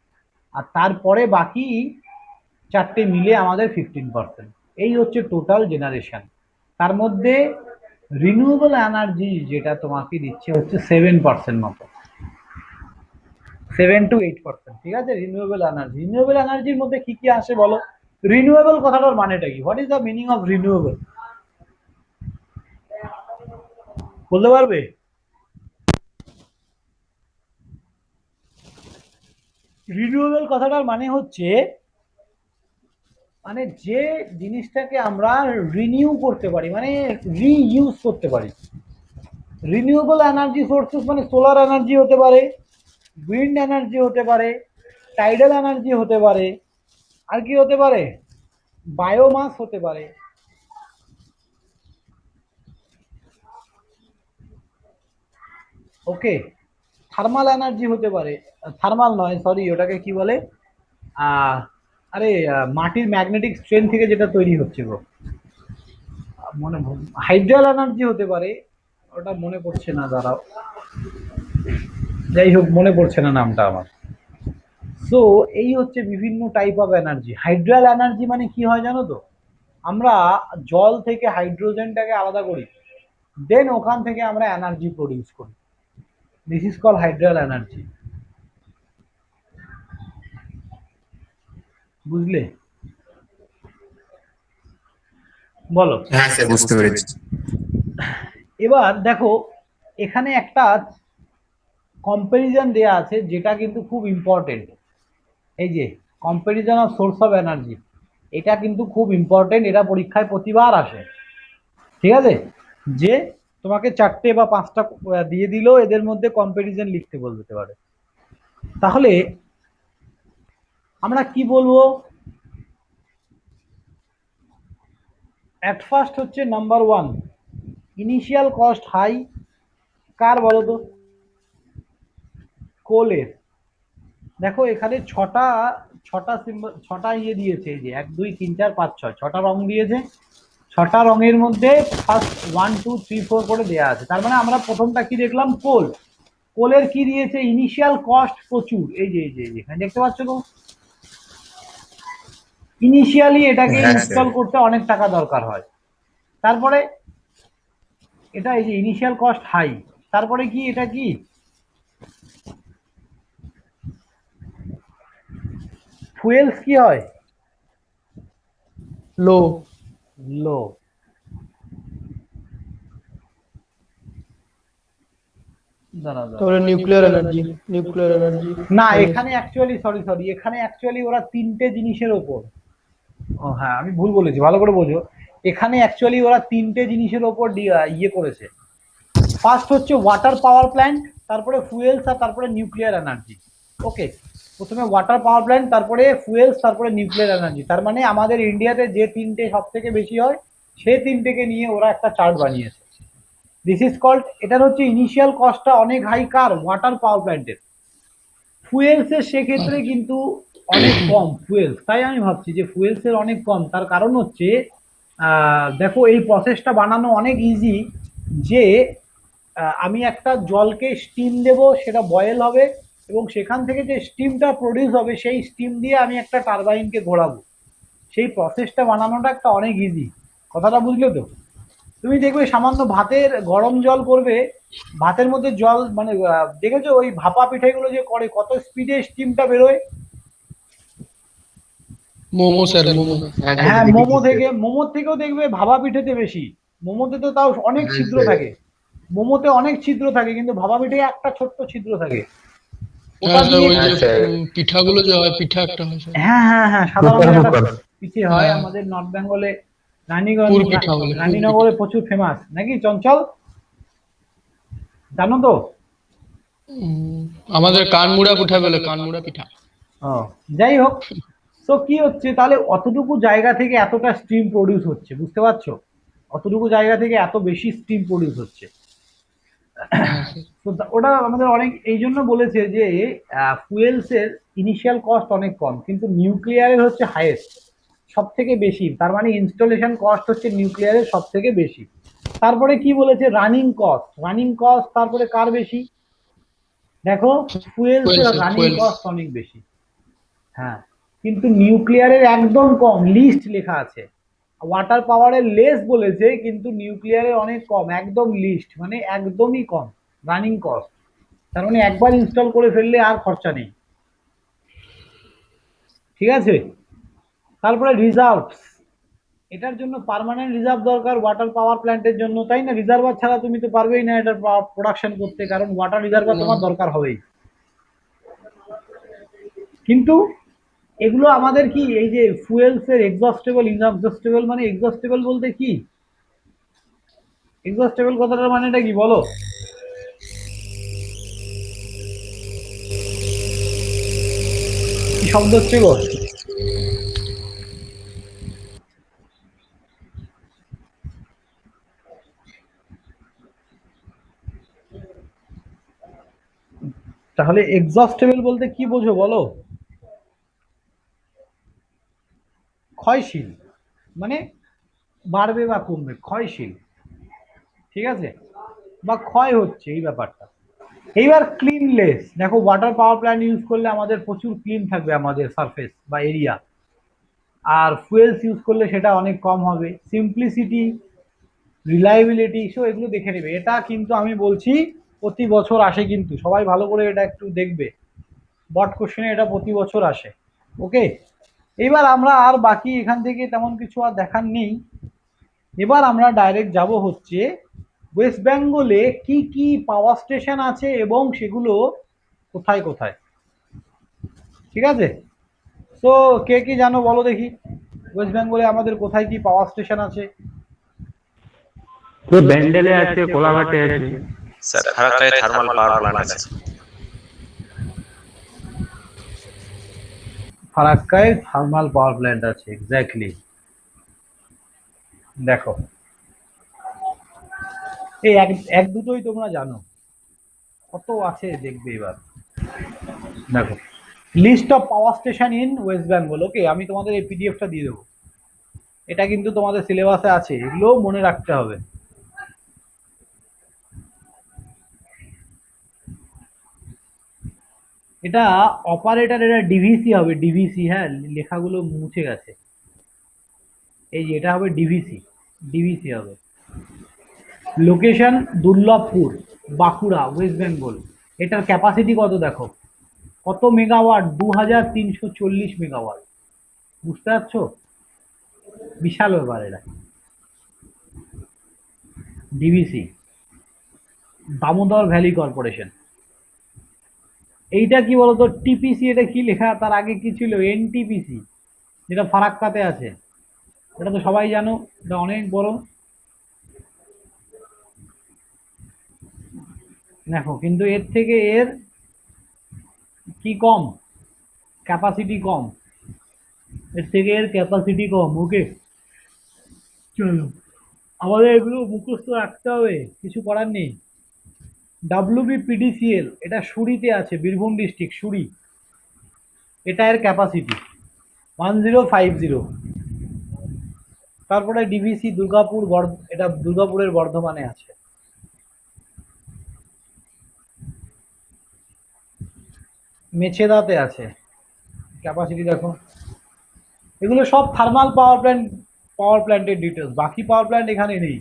আর তারপরে বাকি চারটে মিলে আমাদের 15%। এই হচ্ছে টোটাল জেনারেশন। তার মধ্যে রিনিউয়েবল এনার্জি যেটা তোমাকে দিচ্ছে হচ্ছে 7% মতো, 7 to 8%, ঠিক আছে? Renewable energy. রিনিউয়েবল এনার্জির মধ্যে কি কি আসে বলো? রিনিউয়েবল কথাটার মানেটা কি? What is the meaning of renewable? বলতে পারবে? রিনিউয়েবল কথাটার মানে হচ্ছে, মানে যে জিনিসটাকে আমরা রিনিউ করতে পারি, মানে রিইউজ করতে পারি। রিনিউয়েবল এনার্জি সোর্সেস মানে সোলার এনার্জি হতে পারে, উইন্ড এনার্জি হতে পারে, টাইডাল এনার্জি হতে পারে, আর কি হতে পারে? বায়োমাস হতে পারে। ওকে, থার্মাল এনার্জি হতে পারে। থার্মাল নয়, সরি, ওটাকে কি বলে? আহ আরে মাটির ম্যাগনেটিক স্ট্রেন থেকে যেটা তৈরি হচ্ছে গো, মনে, হাইড্রাল এনার্জি হতে পারে, ওটা মনে পড়ছে না, দাঁড়াও, যাই হোক মনে পড়ছে না নামটা আমার। সো এই হচ্ছে বিভিন্ন টাইপ অফ এনার্জি। হাইড্রাল এনার্জি মানে কি হয় জানো তো? আমরা জল থেকে হাইড্রোজেনটাকে আলাদা করি, দেন ওখান থেকে আমরা এনার্জি প্রডিউস করি। This is call hydel energy. বুঝলে? বলো। হ্যাঁ স্যার বুঝতে পেরেছি। এবার দেখো, এখানে একটা কম্প্যারিজন দেয়া আছে, যেটা কিন্তু খুব ইম্পর্টেন্ট। এই যে comparison of swords of energy, এটা কিন্তু খুব ইম্পর্টেন্ট, এটা পরীক্ষায় প্রতিবার আসে, ঠিক আছে? যে তোমাকে 4টে বা 5টা দিয়ে দিল, এদের মধ্যে কম্পারিজন লিখতে বলতে পারে। তাহলে আমরা কি বলবো? অ্যাট ফার্স্ট হচ্ছে নাম্বার 1, ইনিশিয়াল কস্ট হাই। কার বলো তো? কোলের। দেখো এখানে ছটা ছটা সিম্বল, ছটা ইয়ে দিয়েছে, এই যে 1 2 3 4 5 6, ছটা রং দিয়েছে। ছটা রঙের মধ্যে ফার্স্ট 1 2 3 4 করে দেয়া আছে। তার মানে আমরা প্রথমটা কি দেখলাম? কোল। কোলের কি দিয়েছে? ইনিশিয়াল কস্ট প্রচুর। এই যে এখানে দেখতে পাচ্ছ তো, ইনিশিয়ালি এটাকে হ্যাঁ ইনস্টল স্যার। করতে অনেক টাকা দরকার হয়। তারপরে এটা এই যে ইনিশিয়াল কস্ট হাই। তারপরে কি এটা কি? ফুয়েলস কি হয়? লো। লো। দাঁড়া দাঁড়া, তারপরে নিউক্লিয়ার এনার্জি। না এখানে অ্যাকচুয়ালি সরি, এখানে অ্যাকচুয়ালি ওরা 3টে জিনিসের ওপর, ও হ্যাঁ আমি ভুল বলেছি, ভালো করে বোঝো। এখানে অ্যাকচুয়ালি ওরা 3টে জিনিসের ওপর ইয়ে করেছে। ফার্স্ট হচ্ছে ওয়াটার পাওয়ার প্ল্যান্ট, তারপরে ফুয়েলস, আর তারপরে নিউক্লিয়ার এনার্জি। ওকে, প্রথমে ওয়াটার পাওয়ার প্ল্যান্ট, তারপরে ফুয়েলস, তারপরে নিউক্লিয়ার এনার্জি। তার মানে আমাদের ইন্ডিয়াতে যে 3টে সব থেকে বেশি হয়, সেই 3টেকে নিয়ে ওরা একটা চার্ট বানিয়েছে। দিস ইজ কল্ড, এটার হচ্ছে ইনিশিয়াল কস্টটা অনেক হাই। কার? ওয়াটার পাওয়ার প্ল্যান্টের। ফুয়েলস এর সেক্ষেত্রে কিন্তু অনেক কম ফুয়েলস। তাই আমি ভাবছি যে ফুয়েলস এর অনেক কম। তার কারণ হচ্ছে দেখো এই প্রসেসটা বানানো অনেক ইজি। যে আমি একটা জলকে স্টিম দেব, সেটা বয়েল হবে, এবং সেখান থেকে যে স্টিমটা প্রডিউস হবে সেই স্টিম দিয়ে আমি একটা টারবাইনকে ঘোরাবো। সেই প্রসেসটা বানানোটা একটা অনেক ইজি। কথাটা বুঝলে তো? তুমি দেখবে সামান্য ভাতের গরম জল করবে, ভাতের মধ্যে জল মানে দেখেছো ওই ভাপা পিঠেগুলো যে করে, কত স্পিডে স্টিমটা বেরোয়। মোমো স্যার, মোমো। হ্যাঁ, মোমোর থেকেও দেখবে ভাপা পিঠেতে বেশি। মোমোতে তো তাও অনেক হ্যাঁ ছিদ্র স্যার। থাকে, মোমোতে অনেক ছিদ্র থাকে, কিন্তু ভাপা পিঠে একটা ছোট্ট ছিদ্র থাকে। ওটা হ্যাঁ স্যার, দিয়ে ওই যে হ্যাঁ স্যার। পিঠাগুলো যে হয়, পিঠা একটা হয় স্যার। হ্যাঁ সাদা কুকার রঙের একটা কুকার পিঠে হয় হ্যাঁ, আমাদের নর্থ বেঙ্গলে। পুর পিঠা বলে, পুর রানীনগরে পিঠা। প্রচুর ফেমাস নাকি চঞ্চল, জানো তো? উম, আমাদের কানমুড়া পিঠা বলে, কানমুড়া পিঠা। ও, যাই হোক। তো কি হচ্ছে তাহলে, অতটুকু জায়গা থেকে এতটা স্টিম প্রডিউস হচ্ছে, বুঝতে পারছো? অতটুকু জায়গা থেকে এত বেশি স্টিম প্রডিউস হচ্ছে। হ্যাঁ স্যার। তো ওটা আমাদের অনেক, এই জন্য বলেছে যে ফুয়েলস এর ইনিশিয়াল কস্ট অনেক কম, কিন্তু নিউক্লিয়ারের হচ্ছে হাইয়েস্ট, সব থেকে বেশি। তার মানে ইনস্টলেশন কস্ট হচ্ছে নিউক্লিয়ারের সব থেকে বেশি। তারপরে কি বলেছে? রানিং কস্ট তারপরে কার বেশি? দেখো, ফুয়েলস এর রানিং ফুয়েলস। কস্ট অনেক বেশি। হ্যাঁ, কিন্তু নিউক্লিয়ারের একদম কম, লিস্ট লেখা আছে। ওয়াটার পাওয়ারের লেস বলেছে, কিন্তু নিউক্লিয়ারের অনেক কম, একদম লিস্ট, মানে একদমই কম রানিং কস্ট। তার মানে একবার ইনস্টল করে ফেললে আর খরচা নেই। ঠিক আছে? তারপরে রিজার্ভস, এটার জন্য পার্মানেন্ট রিজার্ভ দরকার ওয়াটার পাওয়ার প্ল্যান্টের জন্য, তাই না? রিজার্ভার ছাড়া তুমি তো পারবেই না এটার প্রোডাকশন করতে, কারণ ওয়াটার রিজার্ভার না। তোমার দরকার হবেই। কিন্তু এগুলো আমাদের কি, এই যে ফুয়েলস এর এক্সস্টেবল, ইনএক্সস্টেবল, মানে এক্সস্টেবল বলতে কি? এক্সস্টেবল কথাটার মানেটা কি বলো? কি শব্দ হচ্ছে গো? তাহলে এক্সস্টেবল বলতে কি বোঝো বলো? ক্ষয়শীল, মানে বাড়বে বা কমবে, ক্ষয়শীল। ঠিক আছে? বা ক্ষয় হচ্ছে, এই ব্যাপারটা। এইবার ক্লিনলেস, দেখো ওয়াটার পাওয়ার প্ল্যান্ট ইউজ করলে আমাদের প্রচুর ক্লিন থাকবে আমাদের সারফেস বা এরিয়া, আর ফুয়েলস ইউজ করলে সেটা অনেক কম হবে। সিম্পলিসিটি, রিলায়েবিলিটি, সো এগুলো দেখে নেবে। এটা কিন্তু আমি বলছি প্রতি বছর আসে, কিন্তু সবাই ভালো করে এটা একটু দেখবে। বট কোশ্চেনে এটা প্রতি বছর আসে। ওকে, এবার আমরা আর বাকি এখান থেকে তেমন কিছু আর দেখার নেই। এবার আমরা ডাইরেক্ট যাব হচ্ছে ওয়েস্ট বেঙ্গলে কি কি পাওয়ার স্টেশন আছে এবং সেগুলো কোথায় কোথায়। ঠিক আছে? তো কে কি জানো বলো দেখি, ওয়েস্ট বেঙ্গলে আমাদের কোথায় কি পাওয়ার স্টেশন আছে? তো ব্যান্ডেলে আছে, কোলাঘাটে আছে। স্যার ফারাক্কায় থার্মাল পাওয়ার প্ল্যান্ট আছে। ফারাক্কায় থার্মাল পাওয়ার প্ল্যান্ট আছে, এক্স্যাক্টলি। দেখো, এই এক এক দুটোই তোমরা জানো, কত আছে দেখবে এবার। দেখো, list of power station in West Bengal. Okay, আমি তোমাদের এই পিডিএফটা দিয়ে দেবো। এটা কিন্তু তোমাদের সিলেবাসে আছে, এগুলো মনে রাখতে হবে। এটা অপারেটর, এটা ডিভিসি হবে, ডিভিসি। হ্যাঁ, লেখাগুলো মুছে গেছে। এই যে এটা হবে ডিভিসি, ডিভিসি হবে। Location Durlabhpur, Bankura, West Bengal. এটার ক্যাপাসিটি কত দেখো, কত মেগাওয়াট? 2340 মেগাওয়াট। বুঝতে পারছো? বিশাল ব্যাপার এটা। DVC, Damodar valley corporation. এইটা কি বলতো, টিপিসি। এটা কি লেখা, তার আগে কি ছিল? এনটিপিসি, যেটা ফারাক্কাতে আছে। এটা তো সবাই জানো, এটা অনেক বড়। দেখো, কিন্তু এর থেকে এর কি কম, ক্যাপাসিটি কম। এর থেকে এর ক্যাপাসিটি কম। ওকে, চলো, আমাদের এগুলো মুখস্থ রাখতে হবে, কিছু করার নেই। WBPDCL, এটা সুরিতে আছে, বীরভূম ডিস্ট্রিক্ট, সুরি। এটা এর ক্যাপাসিটি 1050। তারপরে ডিভিসি দুর্গাপুর, এটা দুর্গাপুরের বর্ধমানে আছে। মেছেদাতে আছে, ক্যাপাসিটি দেখো। এগুলো সব থার্মাল পাওয়ার প্ল্যান্টের ডিটেলস। বাকি পাওয়ার প্ল্যান্ট এখানে নেই।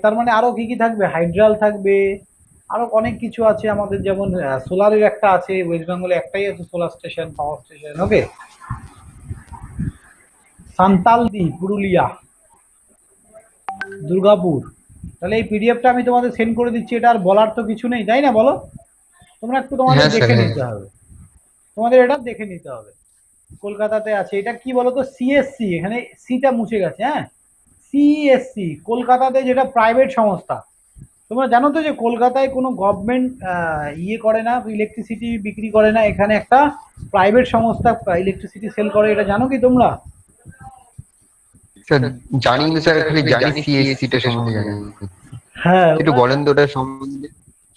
তার মানে আরো কি কি থাকবে? হাইড্রাল থাকবে, আরো অনেক কিছু আছে আমাদের। যেমন সোলারের একটা আছে, ওয়েস্ট বেঙ্গলে একটাই আছে সোলার স্টেশন, পাওয়ার স্টেশন। ওকে, সান্তালদি, পুরুলিয়া, দুর্গাপুর। তাহলে এই পিডিএফটা আমি তোমাদের সেন্ড করে দিচ্ছি। এটা আর বলার তো কিছু নেই, তাই না? বলো, তোমরা একটু তোমাদের দেখে নিতে হবে, তোমাদের এটা দেখে নিতে হবে। কলকাতাতে আছে, এটা কি বলতো, সিএসসি। এখানে সিটা মুছে গেছে। হ্যাঁ, সিএসসি কলকাতাতে, যেটা প্রাইভেট সংস্থা। তোমরা জানো তো যে কলকাতায় কোনো গভর্নমেন্ট ইয়ে করে না, ইলেকট্রিসিটি বিক্রি করে না। এখানে একটা প্রাইভেট সংস্থা ইলেকট্রিসিটি সেল করে, এটা জানো কি তোমরা? স্যার জানি না স্যার, খালি জানি সিএসসি টা সম্বন্ধে জানি। হ্যাঁ, একটু বলেন তো ওটা সম্বন্ধে।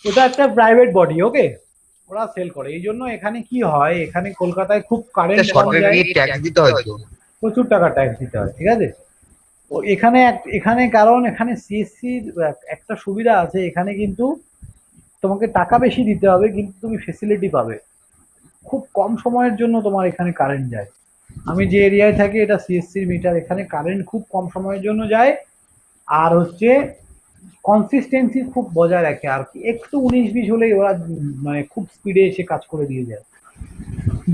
ওটা একটা প্রাইভেট বডি। ওকে, ওরা সেল করে। এই জন্য এখানে কি হয়, এখানে কলকাতায় খুব কারেন্ট সরকারকে ট্যাক্স দিতে হয় তো? প্রচুর টাকা ট্যাক্স দিতে হয়, ঠিক আছে। ও এখানে কারণ এখানে সিএসসির একটা সুবিধা আছে, এখানে কিন্তু তোমাকে টাকা বেশি দিতে হবে, কিন্তু তুমি ফেসিলিটি পাবে। খুব কম সময়ের জন্য তোমার এখানে কারেন্ট যায়। আমি যে এরিয়ায় থাকি, এটা সিএসসির মিটার, এখানে কারেন্ট খুব কম সময়ের জন্য যায়। আর হচ্ছে কনসিস্টেন্সি খুব বজায় রাখে। আর কি একটু 19-20 হলেই ওরা মানে খুব স্পিডে এসে কাজ করে দিয়ে যায়।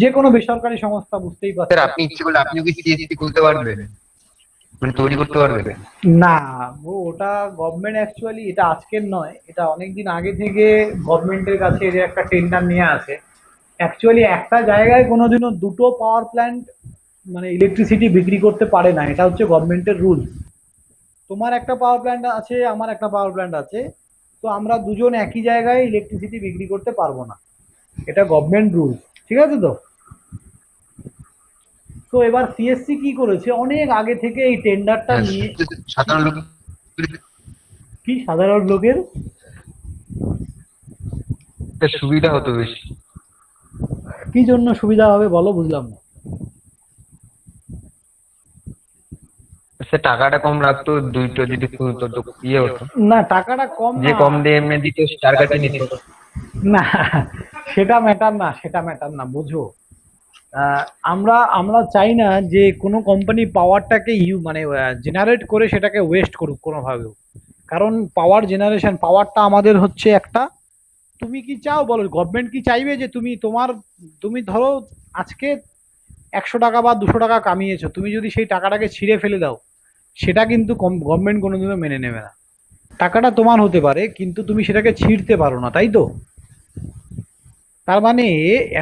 যে কোনো বেসরকারি সংস্থা, বুঝতেই স্যার পারছেন। আপনি ইচ্ছে করলে আপনিও কি সিএসসি খুলতে পারবেন, মানে তৈরি করতে পারবেন? না, ওটা গভর্নমেন্ট অ্যাকচুয়ালি, এটা আজকের নয়, এটা অনেকদিন আগে থেকে গভর্নমেন্টের কাছে এর একটা টেন্ডার নিয়ে আসে। অ্যাকচুয়ালি একটা জায়গায় কোনোদিনও দুটো পাওয়ার প্ল্যান্ট মানে ইলেকট্রিসিটি বিক্রি করতে পারে না। এটা হচ্ছে গভর্নমেন্টের রুল। তোমার একটা পাওয়ার প্ল্যান্ট আছে, আমার একটা পাওয়ার প্ল্যান্ট আছে, তো আমরা দুজন একই জায়গায় ইলেকট্রিসিটি বিক্রি করতে পারবো না। এটা গভর্নমেন্ট রুল, ঠিক আছে তো? তো এবার সিএসসি কি করেছে, অনেক আগে থেকে এই টেন্ডারটা নিয়ে। সাধারণ লোক কি সাধারণ লোকের সুবিধা হতো বেশি। কি জন্য সুবিধা হবে বলো, বুঝলাম না। সে টাকাটা কম রাখতো, দুইটা যদি খুলতো তো ইয়ে হতো না, টাকাটা কম যে না। কম দিয়ে এমনি দিত তার কাছে নিত। না, সেটা ম্যাটার না, সেটা ম্যাটার না, বুঝো। আমরা চাই না যে কোনো কোম্পানি পাওয়ারটাকে মানে জেনারেট করে সেটাকে ওয়েস্ট করুক কোনোভাবেও। কারণ পাওয়ারটা আমাদের হচ্ছে একটা। তুমি কি চাও বলো, গভর্নমেন্ট কি চাইবে যে তুমি ধরো আজকে 100 টাকা বা 200 টাকা কামিয়েছো, তুমি যদি সেই টাকাটাকে ছিঁড়ে ফেলে দাও, সেটা কিন্তু গভর্নমেন্ট কোনোদিনও মেনে নেবে না। টাকাটা তোমার হতে পারে, কিন্তু তুমি সেটাকে ছিঁড়তে পারো না, তাই তো? তার মানে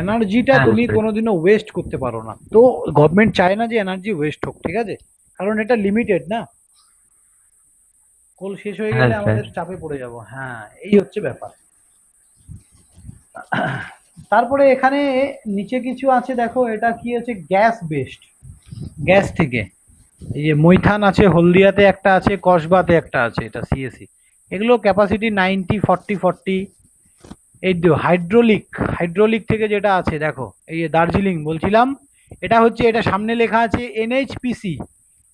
এনার্জিটা হ্যাঁ, তুমি বুঝতে কোনোদিনও ওয়েস্ট করতে পারো না। তো গভর্নমেন্ট চায় না যে এনার্জি ওয়েস্ট হোক, ঠিক আছে, কারণ এটা লিমিটেড না। কোল শেষ হয়ে গেলে হ্যাঁ, আমাদের স্যার। চাপে পড়ে যাব। হ্যাঁ, এই হচ্ছে ব্যাপার। তারপরে এখানে নিচে কিছু আছে, দেখো এটা কি আছে, গ্যাস বেসড, গ্যাস থেকে এই যে মৈথান আছে, হলদিয়াতে একটা আছে, কসবাতে একটা আছে, এটা সিএসি। এগুলো ক্যাপাসিটি 90 40 40। এই তো হাইড্রোলিক, হাইড্রোলিক থেকে যেটা আছে দেখো, এই যে দার্জিলিং বলছিলাম, এটা হচ্ছে, এটা সামনে লেখা আছে এনএইচপিসি,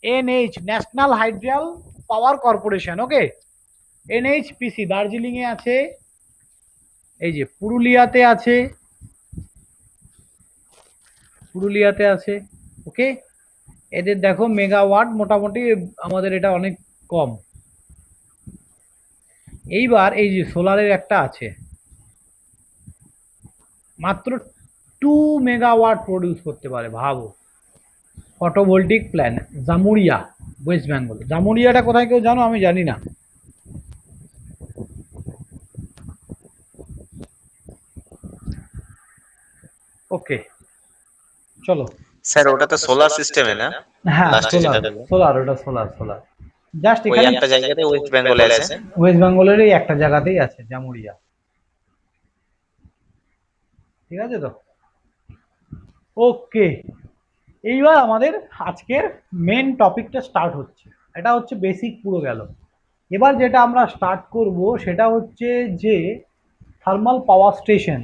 এনএইচ ন্যাশনাল হাইড্রাল পাওয়ার কর্পোরেশন। ওকে, এনএইচপিসি দার্জিলিং এ আছে, এই যে পুরুলিয়াতে আছে, পুরুলিয়াতে আছে। ওকে, এদের দেখো মেগাওয়াট মোটামুটি আমাদের এটা অনেক কম। এইবার এই যে সোলারের একটা আছে, মাত্র 2 মেগাওয়াট প্রডিউস করতে পারে, ভাবো। Photovoltaic plant, Jamuria, West Bengal. জামুরিয়াটা কোথায় কেউ জানো? আমি জানি না। ওকে, চলো। স্যার ওটা তো সোলার সিস্টেমে না? হ্যাঁ, লাস্টে যেটা সোলার, বললেন সোলার, ওটা সোলার, সোলার। জাস্ট ওই এখানে একটা জায়গাতে ওয়েস্ট বেঙ্গলে আছে। ওয়েস্ট বেঙ্গলেরই একটা জায়গাতেই আছে, জামুরিয়া। ঠিক আছে তো? ওকে, এইবার আমাদের আজকের মেন টপিকটা স্টার্ট হচ্ছে। এটা হচ্ছে বেসিক পুরো গেল। এবার যেটা আমরা স্টার্ট করব সেটা হচ্ছে যে থার্মাল পাওয়ার স্টেশন।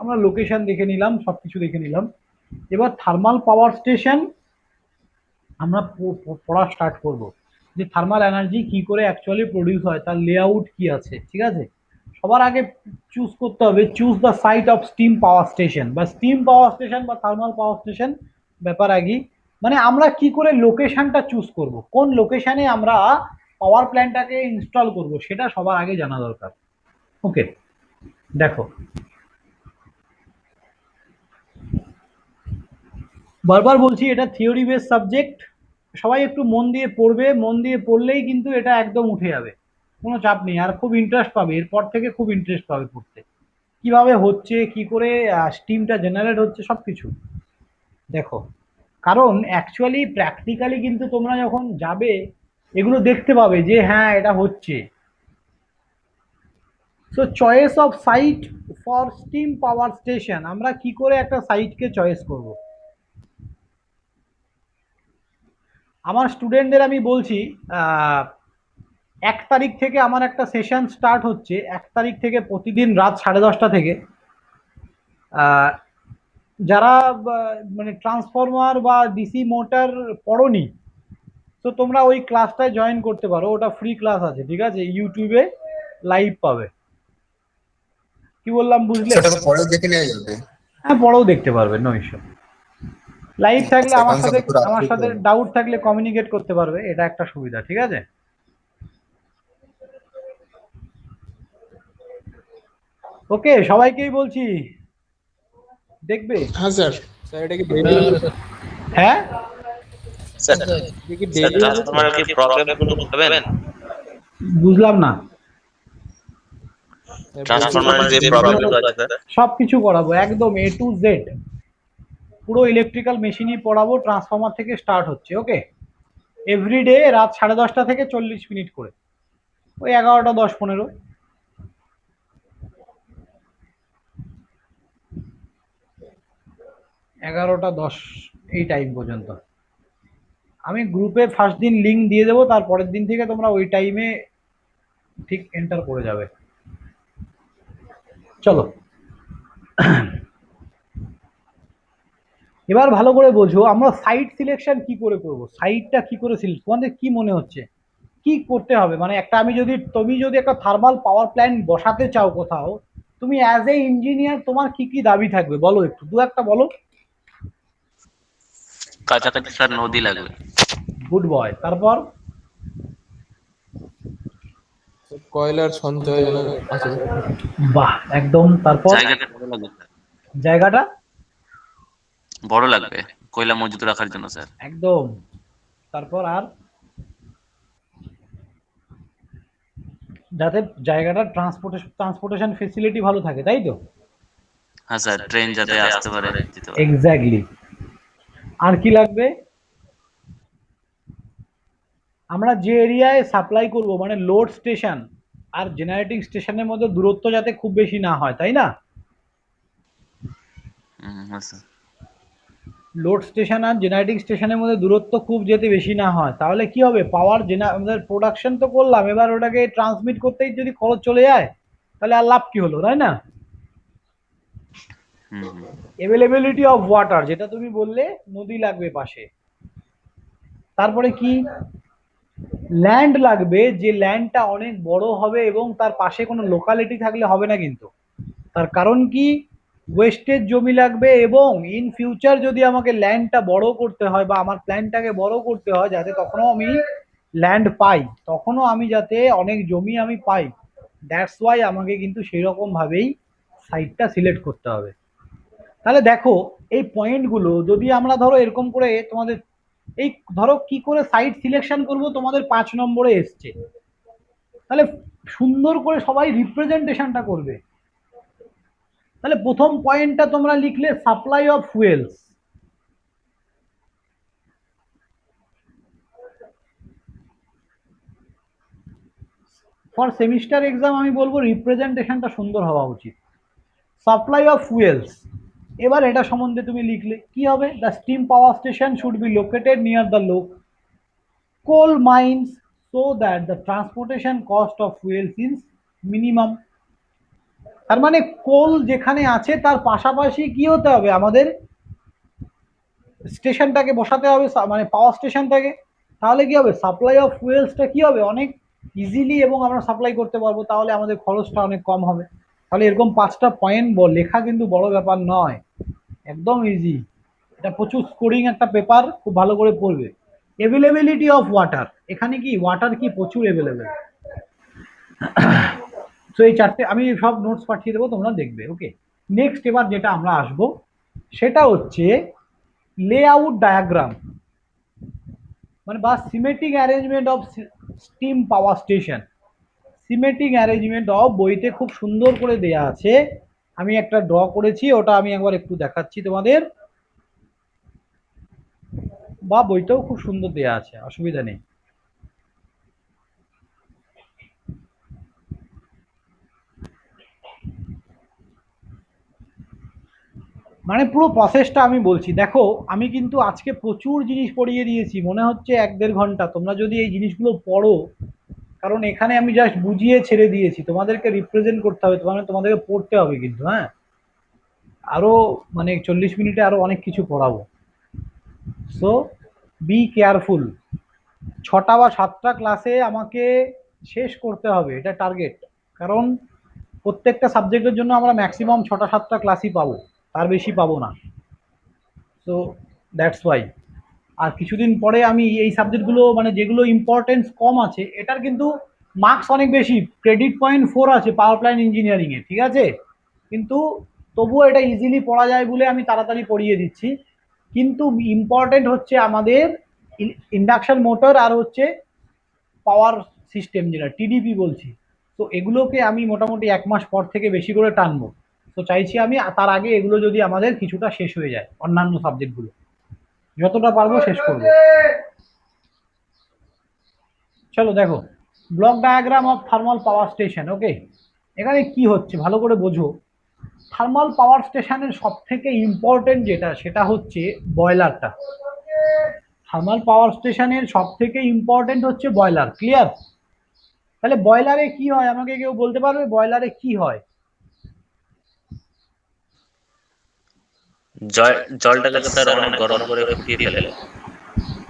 আমরা লোকেশন দেখে নিলাম, সব কিছু দেখে নিলাম। এবার থার্মাল পাওয়ার স্টেশন আমরা পড়া স্টার্ট করব, যে থার্মাল এনার্জি কি করে অ্যাকচুয়ালি প্রডিউস হয়, তার লেআউট কি আছে। ঠিক আছে, সবার আগে চুজ করতে হবে, choose the site of steam power station বা স্টিম পাওয়ার স্টেশন বা থার্মাল পাওয়ার স্টেশন। ব্যাপার আগেই, মানে আমরা কি করে লোকেশনটা চুজ করব, কোন লোকেশনে আমরা পাওয়ার প্ল্যান্টটাকে ইনস্টল করব, সেটা সবার আগে জানা দরকার। ওকে, দেখো বারবার বলছি এটা থিওরি বেস সাবজেক্ট, সবাই একটু মন দিয়ে পড়বে, মন দিয়ে পড়লেই কিন্তু এটা একদম উঠে যাবে, কোনো চাপ নেই। আর খুব ইন্টারেস্ট পাবে, এরপর থেকে খুব ইন্টারেস্ট পাবে পড়তে, কিভাবে হচ্ছে, কি করে স্টিমটা জেনারেট হচ্ছে, সব কিছু দেখো। কারণ অ্যাকচুয়ালি প্র্যাকটিক্যালি কিন্তু তোমরা যখন যাবে এগুলো দেখতে পাবে যে হ্যাঁ এটা হচ্ছে। So choice of sight for steam power station, আমরা কি করে একটা সাইটকে চয়েস করব। আমার স্টুডেন্টদের আমি বলছি, 1 তারিখ থেকে আমার একটা সেশন স্টার্ট হচ্ছে, 1 তারিখ থেকে প্রতিদিন রাত 10:30 থেকে। যারা মানে ট্রান্সফরমার বা ডিসি মোটর পড়োনি, তো তোমরা ওই ক্লাসটায় জয়েন করতে পারো, ওটা ফ্রি ক্লাস আছে। ঠিক আছে, ইউটিউবে লাইভ পাবে। কি বললাম বুঝলে? সেটাকে পরেও দেখে নেওয়া যাবে। হ্যাঁ, পরেও দেখতে পারবে, নো ইস্যু। লাইভ থাকলে আমার সেখান সাথে, থেকে পুরো আমার আপডেট সাথে পাবে। ডাউট থাকলে কমিউনিকেট করতে পারবে, এটা একটা সুবিধা। ঠিক আছে, ওকে, সবাইকেই বলছি দেখবে। হ্যাঁ স্যার। স্যার এটা কি হ্যাঁ, স্যার কি স্যার ট্রান্সফরমারের কি প্রবলেম গুলো বলবেন? বুঝলাম না। ট্রান্সফরমারের যে প্রবলেম গুলো আছে স্যার। সব কিছু করাবো একদম A to Z, পুরো ইলেকট্রিক্যাল মেশিনই পড়াবো, ট্রান্সফরমার থেকে স্টার্ট হচ্ছে। ওকে, এভরিডে রাত 10:30 থেকে 40 মিনিট করে, ওই 11টা 10 15, 11টা 10 এই টাইম পর্যন্ত। আমি গ্রুপে ফার্স্ট দিন লিঙ্ক দিয়ে দেবো, তারপরের দিন থেকে তোমরা ওই টাইমে ঠিক এন্টার করে যাবে। চলো, এবার ভালো করে বোঝো, আমরা সাইট সিলেকশন কি করে করব, সাইটটা কি করে সিলেক্ট, তোমাদের কি মনে হচ্ছে কি করতে হবে? মানে একটা তুমি যদি একটা থার্মাল পাওয়ার প্ল্যান্ট বসাতে চাও কোথাও, তুমি অ্যাজ এ ইঞ্জিনিয়ার তোমার কি কি দাবি থাকবে বলো, একটু দু একটা বলো। কাছাকাছি স্যার নদী লাগবে। গুড বয়, তারপর কয়লার সঞ্চয় যেন আছে। বাহ, একদম। তারপর জায়গাটা বড় লাগবে স্যার। জায়গাটা বড় লাগবে কয়লা মজুত রাখার জন্য স্যার। একদম। তারপর আর যাতে জায়গাটা ট্রান্সপোর্টেশন ফেসিলিটি ভালো থাকে, তাই তো? হ্যাঁ স্যার, ট্রেন যাতে আসতে পারে যেতে পারে। এক্স্যাক্টলি। আর কি লাগবে? আমরা যে এরিয়ায় সাপ্লাই করব মানে লোড স্টেশন আর জেনারেটিং স্টেশনের মধ্যে দূরত্ব যাতে খুব বেশি না হয়, তাই না? লোড স্টেশন আর জেনারেটিং স্টেশনের মধ্যে দূরত্ব খুব যেতে বেশি না হয়, তাহলে কি হবে, পাওয়ার আমাদের প্রোডাকশন তো করলাম, এবার ওটাকে ট্রান্সমিট করতেই যদি খরচ চলে যায় তাহলে আর লাভ কি হলো, তাই না? অ্যাভেলেবিলিটি অফ ওয়াটার, যেটা তুমি বললে নদী লাগবে পাশে, তারপরে কি ল্যান্ড লাগবে, যে ল্যান্ডটা অনেক বড় হবে এবং তার পাশে কোনো লোকালিটি থাকলে হবে না কিন্তু, তার কারণ কি ওয়েস্টেজ জমি লাগবে, এবং ইন ফিউচার যদি আমাকে ল্যান্ডটা বড় করতে হয় বা আমার প্ল্যানটাকে বড় করতে হয় যাতে তখনও আমি ল্যান্ড পাই, তখনও আমি যাতে অনেক জমি আমি পাই, দ্যাটস ওয়াই আমাকে কিন্তু সেই রকম ভাবেই সাইটটা সিলেক্ট করতে হবে। তাহলে দেখো এই পয়েন্টগুলো যদি আমরা ধরো এরকম করে তোমাদের এই ধরো কি করে সাইট সিলেকশন করব তোমাদের 5 নম্বরে এসছে, তাহলে সুন্দর করে সবাই রিপ্রেজেন্টেশনটা করবে। তাহলে প্রথম পয়েন্টটা তোমরা লিখলে supply of fuels. For semester exam আমি বলবো রিপ্রেজেন্টেশনটা সুন্দর হওয়া উচিত। সাপ্লাই অফ ফুয়েলস, এবার এটা সম্বন্ধে তুমি লিখলে কি হবে, the steam power station should be located near the coal mines so that the transportation cost of fuels is minimum. তার মানে কোল যেখানে আছে তার পাশাপাশি কি হতে হবে, আমাদের স্টেশনটাকে বসাতে হবে, মানে পাওয়ার স্টেশনটাকে, তাহলে কি হবে সাপ্লাই অফ ফুয়েলসটা কি হবে অনেক ইজিলি এবং আমরা সাপ্লাই করতে পারবো, তাহলে আমাদের খরচটা অনেক কম হবে। তাহলে এরকম 5টা পয়েন্ট লেখা কিন্তু বড় ব্যাপার নয়, একদম ইজি, এটা প্রচুর স্কোরিং একটা পেপার, খুব ভালো করে পড়বে। অ্যাভেলেবিলিটি অফ ওয়াটার, এখানে কি ওয়াটার কি প্রচুর অ্যাভেলেবেল। সো এই 4টে আমি সব নোটস পাঠিয়ে দেবো, তোমরা দেখবে। ওকে, নেক্সট এবার যেটা আমরা আসবো সেটা হচ্ছে লেআউট ডায়াগ্রাম, মানে বা Semitic arrangement of steam power station. Semitic arrangement of বইতে খুব সুন্দর করে দেয়া আছে, আমি একটা ড্র করেছি, ওটা আমি একবার একটু দেখাচ্ছি তোমাদের, বা বইটাও খুব সুন্দর দেয়া আছে, অসুবিধা নেই। মানে পুরো প্রসেসটা আমি বলছি, দেখো আমি কিন্তু আজকে প্রচুর জিনিস পড়িয়ে দিয়েছি, মনে হচ্ছে 1-1.5 ঘন্টা, তোমরা যদি এই জিনিসগুলো পড়ো, কারণ এখানে আমি জাস্ট বুঝিয়ে ছেড়ে দিয়েছি, তোমাদেরকে রিপ্রেজেন্ট করতে হবে, তোমাদেরকে পড়তে হবে কিন্তু, হ্যাঁ, আরো মানে 40 মিনিটে আরো অনেক কিছু পড়াবো। সো বি কেয়ারফুল, 6টা বা 7টা ক্লাসে আমাকে শেষ করতে হবে, এটা টার্গেট, কারণ প্রত্যেকটা সাবজেক্টের জন্য আমরা ম্যাক্সিমাম 6টা-7টা ক্লাসই পাবো, তার বেশি পাবো না। So that's why. আর কিছুদিন পরে আমি এই সাবজেক্টগুলো মানে যেগুলো ইম্পর্টেন্স কম আছে এটার কিন্তু মার্কস অনেক বেশি, ক্রেডিট পয়েন্ট 4 আছে পাওয়ার প্ল্যান্ট ইঞ্জিনিয়ারিংয়ে, ঠিক আছে, কিন্তু তবুও এটা ইজিলি পড়া যায় বলে আমি তাড়াতাড়ি পড়িয়ে দিচ্ছি। কিন্তু ইম্পর্টেন্ট হচ্ছে আমাদের ইন্ডাকশন মোটর আর হচ্ছে পাওয়ার সিস্টেম, যেটা টিডিপি বলছি, তো এগুলোকে আমি মোটামুটি 1 মাস পর থেকে বেশি করে টানবো। তো চাইছি আমি তার আগে এগুলো যদি আমাদের কিছুটা শেষ হয়ে যায়, অন্যান্য সাবজেক্টগুলো যতটা পারবো শেষ করবো। চলো দেখো, block diagram of thermal power station. Okay, এখানে কি হচ্ছে ভালো করে বোঝো। থার্মাল পাওয়ার স্টেশনের সব থেকে ইম্পর্টেন্ট যেটা সেটা হচ্ছে বয়লারটা। থার্মাল পাওয়ার স্টেশনের সব থেকে ইম্পর্টেন্ট হচ্ছে বয়লার, ক্লিয়ার? তাহলে বয়লারে কি হয় আমাকে কেউ বলতে পারবে, বয়লারে কি হয়? জলটাকে স্যার অনেক গরম করে ফুটিয়ে ফেলে,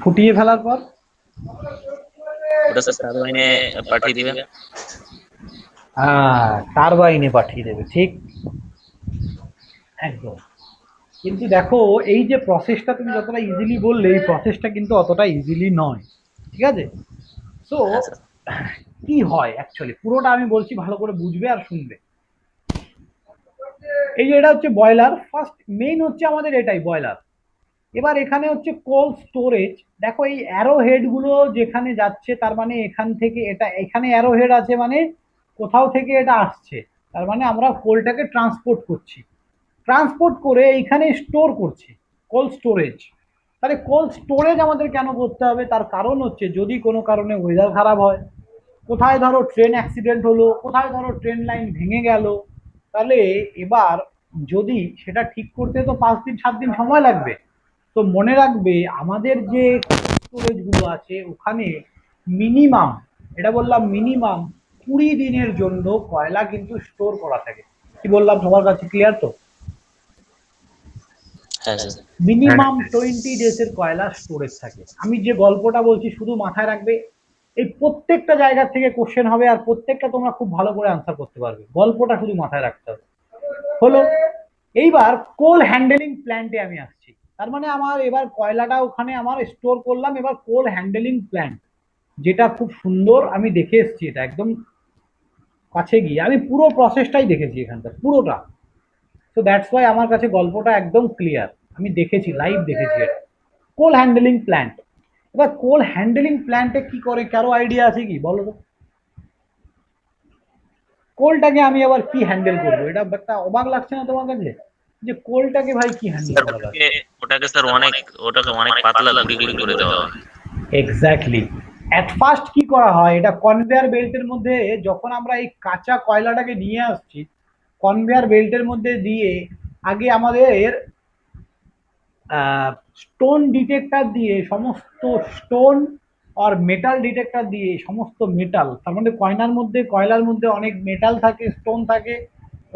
ফুটিয়ে ফেলার পর ওটা স্যার টারবাইনে পাঠিয়ে দিবে। হ্যাঁ, টারবাইনে পাঠিয়ে দেবে, ঠিক একদম। কিন্তু দেখো এই যে প্রসেসটা তুমি যতটা ইজিলি বললে, এই প্রসেসটা কিন্তু অতটা ইজিলি নয়, ঠিক আছে? সো কি হয় অ্যাকচুয়ালি পুরোটা আমি বলছি, ভালো করে বুঝবে আর শুনবে। এই যে এটা হচ্ছে বয়লার, ফার্স্ট মেইন হচ্ছে আমাদের এটাই বয়লার। এবার এখানে হচ্ছে কোল্ড স্টোরেজ, দেখো এই অ্যারো হেডগুলো যেখানে যাচ্ছে তার মানে এখান থেকে এটা, এখানে অ্যারো হেড আছে মানে কোথাও থেকে এটা আসছে, তার মানে আমরা কোলটাকে ট্রান্সপোর্ট করছি, ট্রান্সপোর্ট করে এইখানে স্টোর করছি, কোল্ড স্টোরেজ। তাহলে কোল্ড স্টোরেজ আমাদের কেন করতে হবে? তার কারণ হচ্ছে যদি কোনো কারণে ওয়েদার খারাপ হয়, কোথায় ধরো ট্রেন অ্যাক্সিডেন্ট হলো, কোথায় ধরো ট্রেন লাইন ভেঙে গেল, তাহলে এবার যদি সেটা ঠিক করতে তো 5 দিন 7 দিন সময় লাগবে। তো মনে রাখবে আমাদের যে স্টোরেজগুলো আছে ওখানে মিনিমাম, এটা বললাম মিনিমাম 20 দিনের জন্য কয়লা কিন্তু স্টোর করা থাকে। কি বললাম সবার কাছে ক্লিয়ার তো? হ্যাঁ স্যার। মিনিমাম 20 ডেজের কয়লা স্টোরেজ থাকে। আমি যে গল্পটা বলছি শুধু মাথায় রাখবে, এই প্রত্যেকটা জায়গা থেকে কোশ্চেন হবে আর প্রত্যেকটা তোমরা খুব ভালো করে আনসার করতে পারবে, গল্পটা শুধু মাথায় রাখতে হবে। হলো, এইবার কোল হ্যান্ডেলিং প্ল্যান্টে আমি আসছি। তার মানে আমার এবার কয়লাটা ওখানে আমার স্টোর করলাম, এবার কোল হ্যান্ডেলিং প্ল্যান্ট যেটা খুব সুন্দর, আমি দেখে এসেছি এটা একদম কাছে গিয়ে, আমি পুরো প্রসেসটাই দেখেছি এখানটা পুরোটা। তো দ্যাটস ওয়াই আমার কাছে গল্পটা একদম ক্লিয়ার, আমি দেখেছি, লাইভ দেখেছি এটা। কোল হ্যান্ডেলিং প্ল্যান্ট, এবার কোল হ্যান্ডেলিং প্ল্যান্টে কি করে, কারো আইডিয়া আছে কি বলো তো? কোলটাকে আমি আবার কি হ্যান্ডেল করবো? এটা একটা অবাক লাগছে না তোমার কাছে যে কোলটাকে ভাই কি হ্যান্ডেল স্যার করা যায়? ওটাকে স্যার ওটাকে অনেক পাতলা গুড়ি গুড়ি করে দেওয়া হয়। এক্স্যাক্টলি। অ্যাট ফার্স্ট কি করা হয়, এটা কনভেয়ার বেল্টের মধ্যে যখন আমরা এই কাঁচা কয়লাটাকে নিয়ে আসছি, কনভেয়ার বেল্টের মধ্যে দিয়ে আগে আমাদের স্টোন ডিটেক্টর দিয়ে সমস্ত স্টোন আর মেটাল ডিটেক্টর দিয়ে সমস্ত মেটাল, তার মানে কয়লার মধ্যে অনেক মেটাল থাকে, স্টোন থাকে,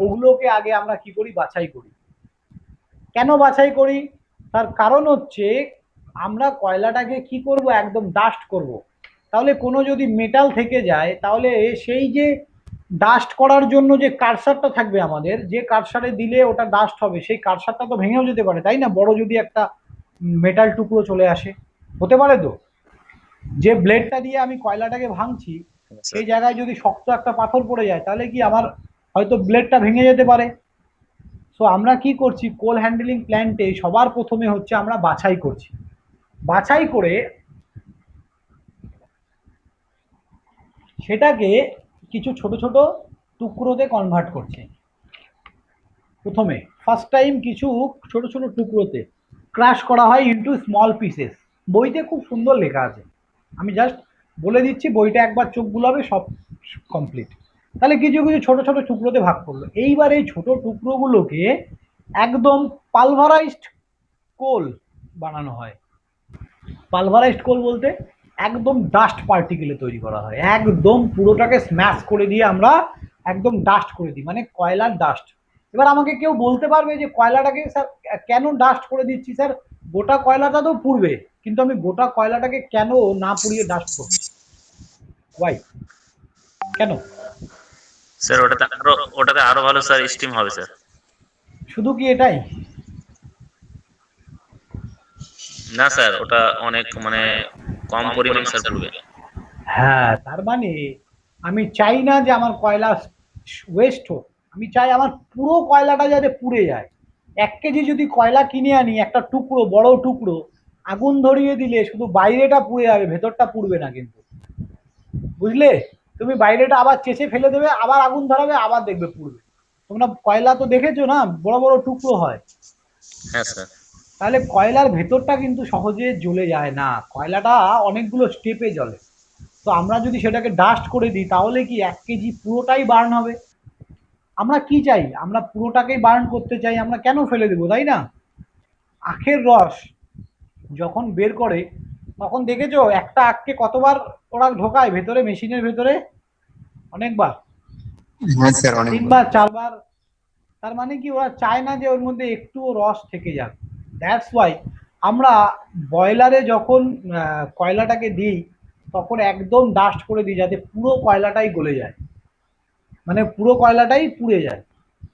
ওগুলোকে আগে আমরা কি করি, বাছাই করি। কেন বাছাই করি? তার কারণ হচ্ছে আমরা কয়লাটাকে কি করব, একদম ডাস্ট করব। তাহলে কোনো যদি মেটাল থেকে যায় তাহলে সেই যে ডাস্ট করার জন্য যে কারসারটা থাকবে আমাদের, যে কারসারে দিলে ওটা ডাস্ট হবে, সেই কারসারটা তো ভেঙেও যেতে পারে, তাই না? বড় যদি একটা মেটাল টুকরো চলে আসে, হতে পারে তো। যে ব্লেডটা দিয়ে আমি কয়লাটাকে ভাঙছি সেই জায়গায় যদি শক্ত একটা পাথর পড়ে যায় তাহলে কি আমার হয়তো ব্লেডটা ভেঙে যেতে পারে। সো আমরা কি করছি, কোল হ্যান্ডেলিং প্ল্যান্টে সবার প্রথমে হচ্ছে আমরা বাছাই করছি, বাছাই করে সেটাকে কিছু ছোট ছোট টুকরোতে কনভার্ট করছি। প্রথমে ফার্স্ট টাইম কিছু ছোট ছোট টুকরোতে ক্রাশ করা হয় ইনটু স্মল পিসেস। বইতে খুব সুন্দর লেখা আছে, আমি জাস্ট বলে দিচ্ছি, বইটা একবার চোখ বুলাবে সব কমপ্লিট। তাহলে কিছু কিছু ছোট ছোট টুকরোতে ভাগ করলো। এইবার এই ছোট টুকরোগুলোকে একদম পালভারাইজড কোল বানানো হয়। পালভারাইজড কোল বলতে একদম ডাস্ট পার্টিকেলে তৈরি করা হয়, একদম পুরোটাকে স্ম্যাশ করে দিয়ে আমরা একদম ডাস্ট করে দিই, মানে কয়লার ডাস্ট। এবার আমাকে কেউ বলতে পারবে যে কয়লাটাকে স্যার কেন ডাস্ট করে দিচ্ছি? স্যার গোটা কয়লাটা তো পুড়বে, কিন্তু আমি গোটা কয়লাটাকে কেন না পুড়িয়ে ডাস্ট করছি? ওয়াই, কেন? স্যার ওটাতে আরো ভালো স্যার স্টিম হবে স্যার। শুধু কি এটাই? না স্যার, ওটা অনেক মানে কম পরিমাণ স্যার পড়বে। হ্যাঁ, তার মানে আমি চাই না যে আমার কয়লা ওয়েস্ট হোক, আমি চাই আমার পুরো কয়লাটা যাতে পুড়ে যায়। 1 কেজি যদি কয়লা কিনে আনি, একটা টুকরো, বড় টুকরো, আগুন ধরিয়ে দিলে শুধু বাইরেটা পুড়ে যাবে, ভেতরটা পুড়বে না কিন্তু, বুঝলে? তুমি বাইরেটা আবার চেঁচে ফেলে দেবে, আবার আগুন ধরাবে, আবার দেখবে পুড়বে। তোমরা কয়লা তো দেখেছো না, বড় বড় টুকরো হয়। হ্যাঁ স্যার। তাহলে কয়লার ভেতরটা কিন্তু সহজে জ্বলে যায় না, কয়লাটা অনেকগুলো স্টেপে জ্বলে। তো আমরা যদি সেটাকে ডাস্ট করে দিই তাহলে কি 1 কেজি পুরোটাই বার্ন হবে। আমরা কি চাই, আমরা পুরোটাকেই বার্ন করতে চাই, আমরা কেন ফেলে দেবো, তাই না? আখের রস যখন বের করে তখন দেখেছো একটা আখকে কতবার ওরা ঢোকায় ভেতরে, মেশিনের ভেতরে? অনেকবার, হ্যাঁ স্যার, অনেক 3 বার 4 বার। তার মানে কি ওরা চায় না যে ওর মধ্যে একটুও রস থেকে যাক। দ্যাটস ওয়াই আমরা বয়লারে যখন কয়লাটাকে দিই তখন একদম ডাস্ট করে দিই যাতে পুরো কয়লাটাই গলে যায়, মানে পুরো কয়লাটাই পুড়ে যায়।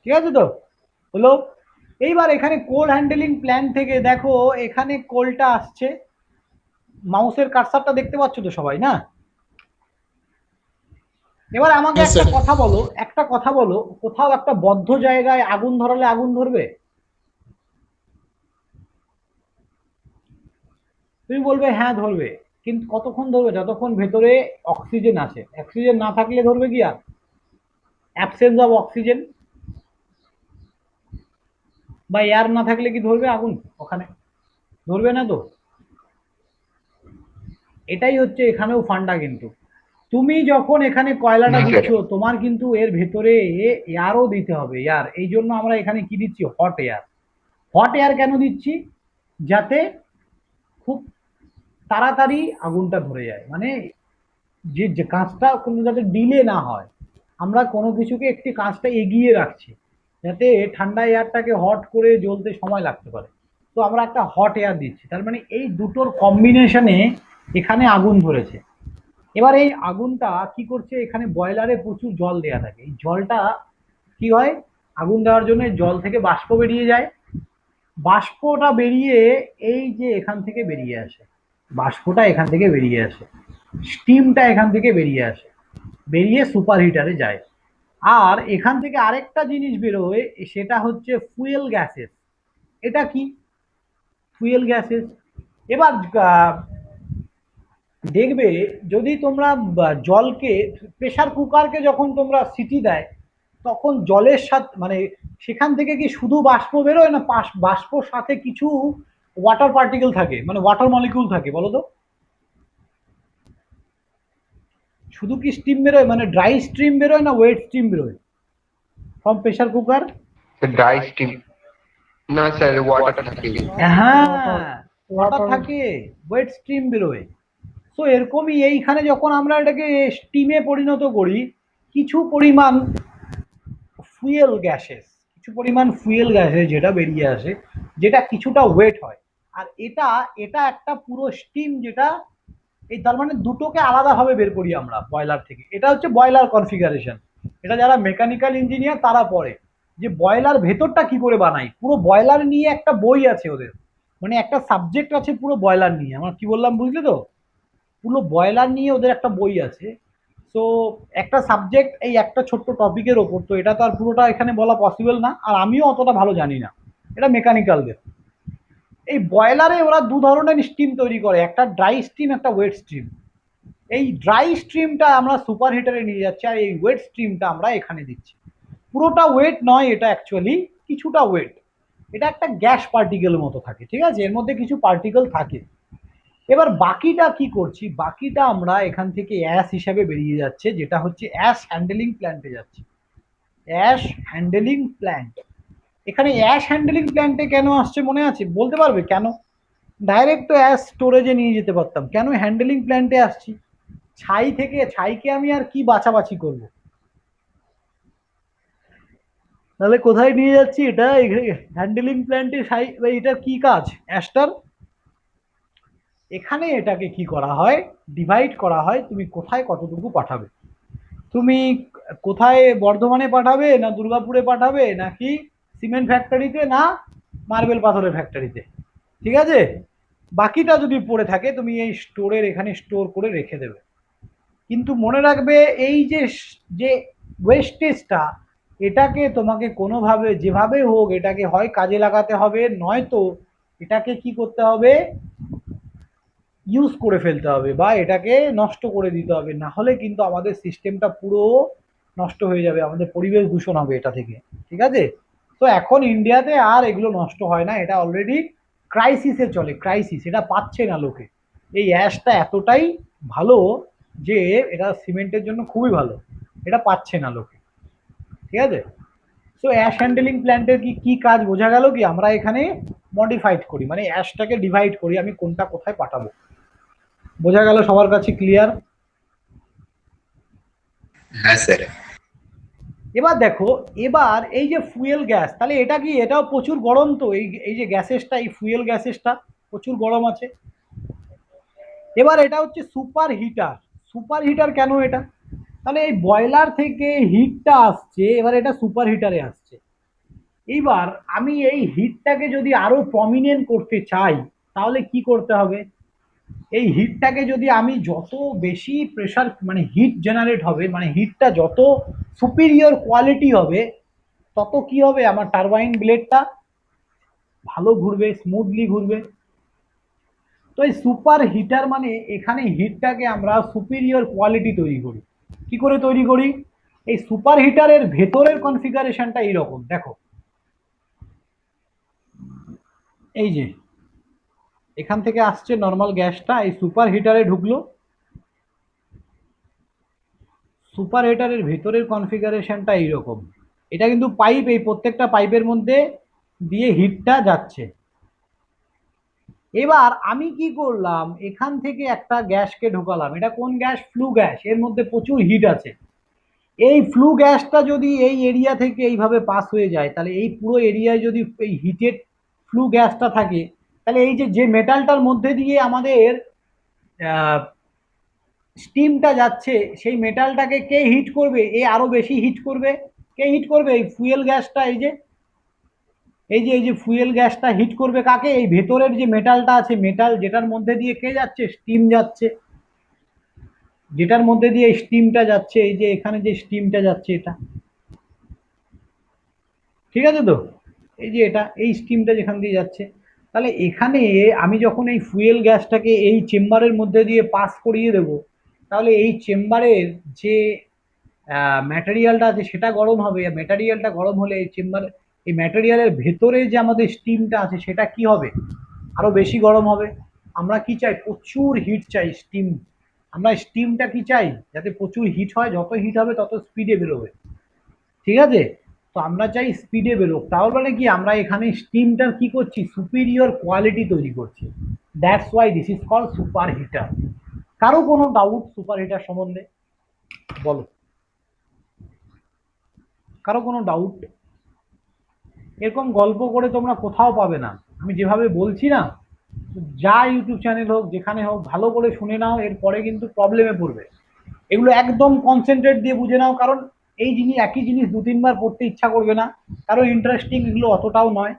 ঠিক আছে তো? হলো। এইবার এখানে কোল হ্যান্ডেলিং প্ল্যান থেকে দেখো এখানে কোলটা আসছে, মাউসের কার্সারটা দেখতে পাচ্ছ তো সবাই, না? এবার আমাকে একটা কথা বলো, একটা কথা বলো, কোথাও একটা বদ্ধ জায়গায় আগুন ধরালে আগুন ধরবে? তুমি বলবে হ্যাঁ ধরবে, কিন্তু কতক্ষণ ধরবে? যতক্ষণ ভেতরে অক্সিজেন আছে। অক্সিজেন না থাকলে ধরবে কি আর? অ্যাবসেন্স অফ অক্সিজেন বা এয়ার না থাকলে কি ধরবে আগুন ওখানে? ধরবে না তো। এটাই হচ্ছে এখানেও ফান্ডা। কিন্তু তুমি যখন এখানে কয়লাটা দিচ্ছ, তোমার কিন্তু এর ভেতরে এয়ারও দিতে হবে, এয়ার। এই জন্য আমরা এখানে কি দিচ্ছি, হট এয়ার। হট এয়ার কেন দিচ্ছি, যাতে খুব তাড়াতাড়ি আগুনটা ধরে যায়, মানে যে যে কাজটা কোনো যাতে ডিলে না হয়। আমরা কোনো কিছুকে একটি কাজটা এগিয়ে রাখছি, যাতে ঠান্ডা এয়ারটাকে হট করে জ্বলতে সময় লাগতে পারে। তো আমরা একটা হট এয়ার দিচ্ছি, তার মানে এই দুটোর কম্বিনেশনে এখানে আগুন ধরেছে। এবার এই আগুনটা কি করছে, এখানে বয়লারে প্রচুর জল দেয়া থাকে, এই জলটা কি হয়, আগুন দেওয়ার জন্য জল থেকে বাষ্প বেরিয়ে যায়। বাষ্পটা বেরিয়ে এই যে এখান থেকে বেরিয়ে আসে, বাষ্পটা এখান থেকে বেরিয়ে আসে, স্টিমটা এখান থেকে বেরিয়ে আসে, বেরিয়ে সুপার হিটারে যায়। আর এখান থেকে আরেকটা জিনিস বেরোয়, সেটা হচ্ছে ফুয়েল গ্যাসেস। এটা কি, ফুয়েল গ্যাসেস। এবার দেখবে যদি তোমরা জলকে, প্রেসার কুকারকে যখন তোমরা সিটি দেয়, তখন জলের সাথে মানে সেখান থেকে কি শুধু বাষ্প বেরোয় না বাষ্পর সাথে কিছু ওয়াটার পার্টিকেল থাকে, মানে ওয়াটার মলিকিউল থাকে, বলো তো? শুধু কি স্টিম বেরোয়, মানে ড্রাই স্টিম বেরোয় না ওয়েট স্টিম বেরোয় from pressure cooker? Dry steam না স্যার, ওয়াটার থাকে। হ্যাঁ, ওয়াটার থাকে, ওয়েট স্টিম বেরোয়। তো এরকমই এইখানে যখন আমরা এটাকে স্টিমে পরিণত করি, কিছু পরিমাণ ফুয়েল গ্যাসেস, কিছু পরিমাণ ফুয়েল গ্যাসেস যেটা বেরিয়ে আসে, যেটা কিছুটা ওয়েট হয়। আর এটা এটা একটা পুরো স্টিম, যেটা এই তার মানে দুটোকে আলাদাভাবে বের করি আমরা বয়লার থেকে। এটা হচ্ছে বয়লার কনফিগারেশন। এটা যারা মেকানিক্যাল ইঞ্জিনিয়ার তারা পড়ে, যে বয়লার ভেতরটা কি করে বানাই। পুরো বয়লার নিয়ে একটা বই আছে ওদের, মানে একটা সাবজেক্ট আছে পুরো বয়লার নিয়ে। আমার কি বললাম বুঝলে তো, পুরো বয়লার নিয়ে ওদের একটা বই আছে। সো একটা সাবজেক্ট এই একটা ছোট্ট টপিকের ওপর, তো এটা তো আর পুরোটা এখানে বলা পসিবল না, আর আমিও অতটা ভালো জানি না, এটা মেকানিক্যালদের। এই বয়লারে ওরা দু ধরনের স্টিম তৈরি করে, একটা ড্রাই স্টিম, একটা ওয়েট স্টিম। এই ড্রাই স্ট্রিমটা আমরা সুপার হিটারে নিয়ে যাচ্ছি, আর এই ওয়েট স্ট্রিমটা আমরা এখানে দিচ্ছি। পুরোটা ওয়েট নয়, এটা অ্যাকচুয়ালি কিছুটা ওয়েট। এটা একটা গ্যাস পার্টিকেলের মতো থাকে, ঠিক আছে, এর মধ্যে কিছু পার্টিকেল থাকে। এবার বাকিটা কি করছি, বাকিটা আমরা এখান থেকে অ্যাশ হিসাবে বেরিয়ে যাচ্ছে, যেটা হচ্ছে অ্যাশ হ্যান্ডেলিং প্ল্যান্টে যাচ্ছে। Ash handling plant. এখানে অ্যাশ হ্যান্ডেলিং প্ল্যান্টে কেন আসছে মনে আছে, বলতে পারবে কেন? ডাইরেক্ট তো অ্যাশ স্টোরেজে নিয়ে যেতে পারতাম, কেন হ্যান্ডেলিং প্ল্যান্টে আসছি? ছাই থেকে, ছাইকে আমি আর কি বাছাবাছি করব, তাহলে কোথায় নিয়ে যাচ্ছি এটা, হ্যান্ডেলিং প্ল্যান্টে ছাই। এটার কি কাজ অ্যাশটার? এখানে এটাকে কি করা হয়, ডিভাইড করা হয়, তুমি কোথায় কতটুকু পাঠাবে। তুমি কোথায়, বর্ধমানে পাঠাবে না দুর্গাপুরে পাঠাবে, নাকি সিমেন্ট ফ্যাক্টরিতে, না মার্বেল পাথরের ফ্যাক্টরিতে, ঠিক আছে? বাকিটা যদি পড়ে থাকে তুমি এই স্টোরের এখানে স্টোর করে রেখে দেবে। কিন্তু মনে রাখবে এই যে যে ওয়েস্টেজটা, এটাকে তোমাকে কোনোভাবে যেভাবে হোক এটাকে হয় কাজে লাগাতে হবে, নয়তো এটাকে কি করতে হবে, ইউজ করে ফেলতে হবে, বা এটাকে নষ্ট করে দিতে হবে। না হলে কিন্তু আমাদের সিস্টেমটা পুরো নষ্ট হয়ে যাবে, আমাদের পরিবেশ দূষণ হবে এটা থেকে, ঠিক আছে? তো এখন ইন্ডিয়াতে আর এগুলো নষ্ট হয় না, এটা অলরেডি ক্রাইসিসে চলে, ক্রাইসিস, এটা পাচ্ছে না লোকে। এই অ্যাশটা এতটাই ভালো যে এটা সিমেন্টের জন্য খুবই ভালো, এটা পাচ্ছে না লোকে, ঠিক আছে? সো অ্যাশ হ্যান্ডেলিং প্ল্যান্টের কি কি কাজ বোঝা গেল কি, আমরা এখানে মডিফাইড করি, মানে অ্যাশটাকে ডিভাইড করি, আমি কোনটা কোথায় পাঠাবো। বোঝা গেল সবার কাছে, ক্লিয়ার? হ্যাঁ স্যার। এবার দেখো, এবার এই যে ফুয়েল গ্যাস, তাহলে এটা কি, এটাও প্রচুর গরম তো, এই এই যে গ্যাসেসটা, এই ফুয়েল গ্যাসেসটা প্রচুর গরম আছে। এবার এটা হচ্ছে সুপার হিটার। সুপার হিটার কেন এটা, তাহলে এই বয়লার থেকে হিটটা আসছে, এবার এটা সুপার হিটারে আসছে। এইবার আমি এই হিটটাকে যদি আরো প্রমিনেন্ট করতে চাই, তাহলে কি করতে হবে, এই হিটটাকে যদি আমি যত বেশি প্রেসার, মানে হিট জেনারেট হবে, মানে হিটটা যত সুপিরিয়র কোয়ালিটি হবে, তত কি হবে, আমার টারবাইন ব্লেডটা ভালো ঘুরবে, স্মুথলি ঘুরবে। তো এই সুপার হিটার মানে এখানে হিটটাকে আমরা সুপিরিয়র কোয়ালিটি তৈরি করি। কি করে তৈরি করি, এই সুপার হিটারের ভেতরের কনফিগারেশনটা এইরকম, দেখো এই যে এখান থেকে আসছে নর্মাল গ্যাসটা, এই সুপার হিটারে ঢুকলো। সুপার হিটারের ভেতরের কনফিগারেশনটা এইরকম। এটা কিন্তু পাইপ, এই প্রত্যেকটা পাইপের মধ্যে দিয়ে হিটটা যাচ্ছে। এবার আমি কি করলাম, এখান থেকে একটা গ্যাসকে ঢোকালাম। এটা কোন গ্যাস? Flue gas. এর মধ্যে প্রচুর হিট আছে। এই ফ্লু গ্যাসটা যদি এই এরিয়া থেকে এইভাবে পাস হয়ে যায়, তাহলে এই পুরো এরিয়ায় যদি এই হিটেড ফ্লু গ্যাসটা থাকে, তাহলে এই যে মেটালটার মধ্যে দিয়ে আমাদের স্টিমটা যাচ্ছে, সেই মেটালটাকে কে হিট করবে? এ আরো বেশি হিট করবে। কে হিট করবে? এই ফুয়েল গ্যাসটা। এই যে ফুয়েল গ্যাসটা হিট করবে কাকে? এই ভেতরের যে মেটালটা আছে, মেটাল যেটার মধ্যে দিয়ে কে যাচ্ছে? স্টিম যাচ্ছে। যেটার মধ্যে দিয়ে স্টিমটা যাচ্ছে, এই যে এখানে যে স্টিমটা যাচ্ছে, এটা ঠিক আছে তো? এই যে এটা, এই স্টিমটা যেখান দিয়ে যাচ্ছে, তাহলে এখানে আমি যখন এই ফুয়েল গ্যাসটাকে এই চেম্বারের মধ্যে দিয়ে পাস করিয়ে দেব, তাহলে এই চেম্বারের যে ম্যাটেরিয়ালটা আছে সেটা গরম হবে। ম্যাটেরিয়ালটা গরম হলে এই ম্যাটেরিয়ালের ভেতরে যে আমাদের স্টিমটা আছে সেটা কি হবে? আরো বেশি গরম হবে। আমরা কি চাই? প্রচুর হিট চাই, স্টিম। আমরা স্টিমটা কি চাই? যাতে প্রচুর হিট হয়, যত হিট হবে তত স্পিডে বেরোবে, ঠিক আছে? তো আমরা চাই স্পিডে বেরোক। তাহলে মানে কি, আমরা এখানে স্টিমটার কি করছি? সুপিরিয়র কোয়ালিটি তৈরি করছি। That's why this is called super heater. কারো কোনো ডাউট সুপার হিটার সম্বন্ধে? বলো, কারো কোনো ডাউট? এরকম গল্প করে তোমরা কোথাও পাবে না। আমি যেভাবে বলছি না, যা ইউটিউব চ্যানেল হোক, যেখানে হোক, ভালো করে শুনে নাও, এরপরে কিন্তু প্রবলেমে পড়বে। এগুলো একদম কনসেন্ট্রেট দিয়ে বুঝে নাও, কারণ এই জিনিস, একই জিনিস দু তিনবার পড়তে ইচ্ছা করবে না, কারণ ইন্টারেস্টিং এগুলো অতটাও নয়।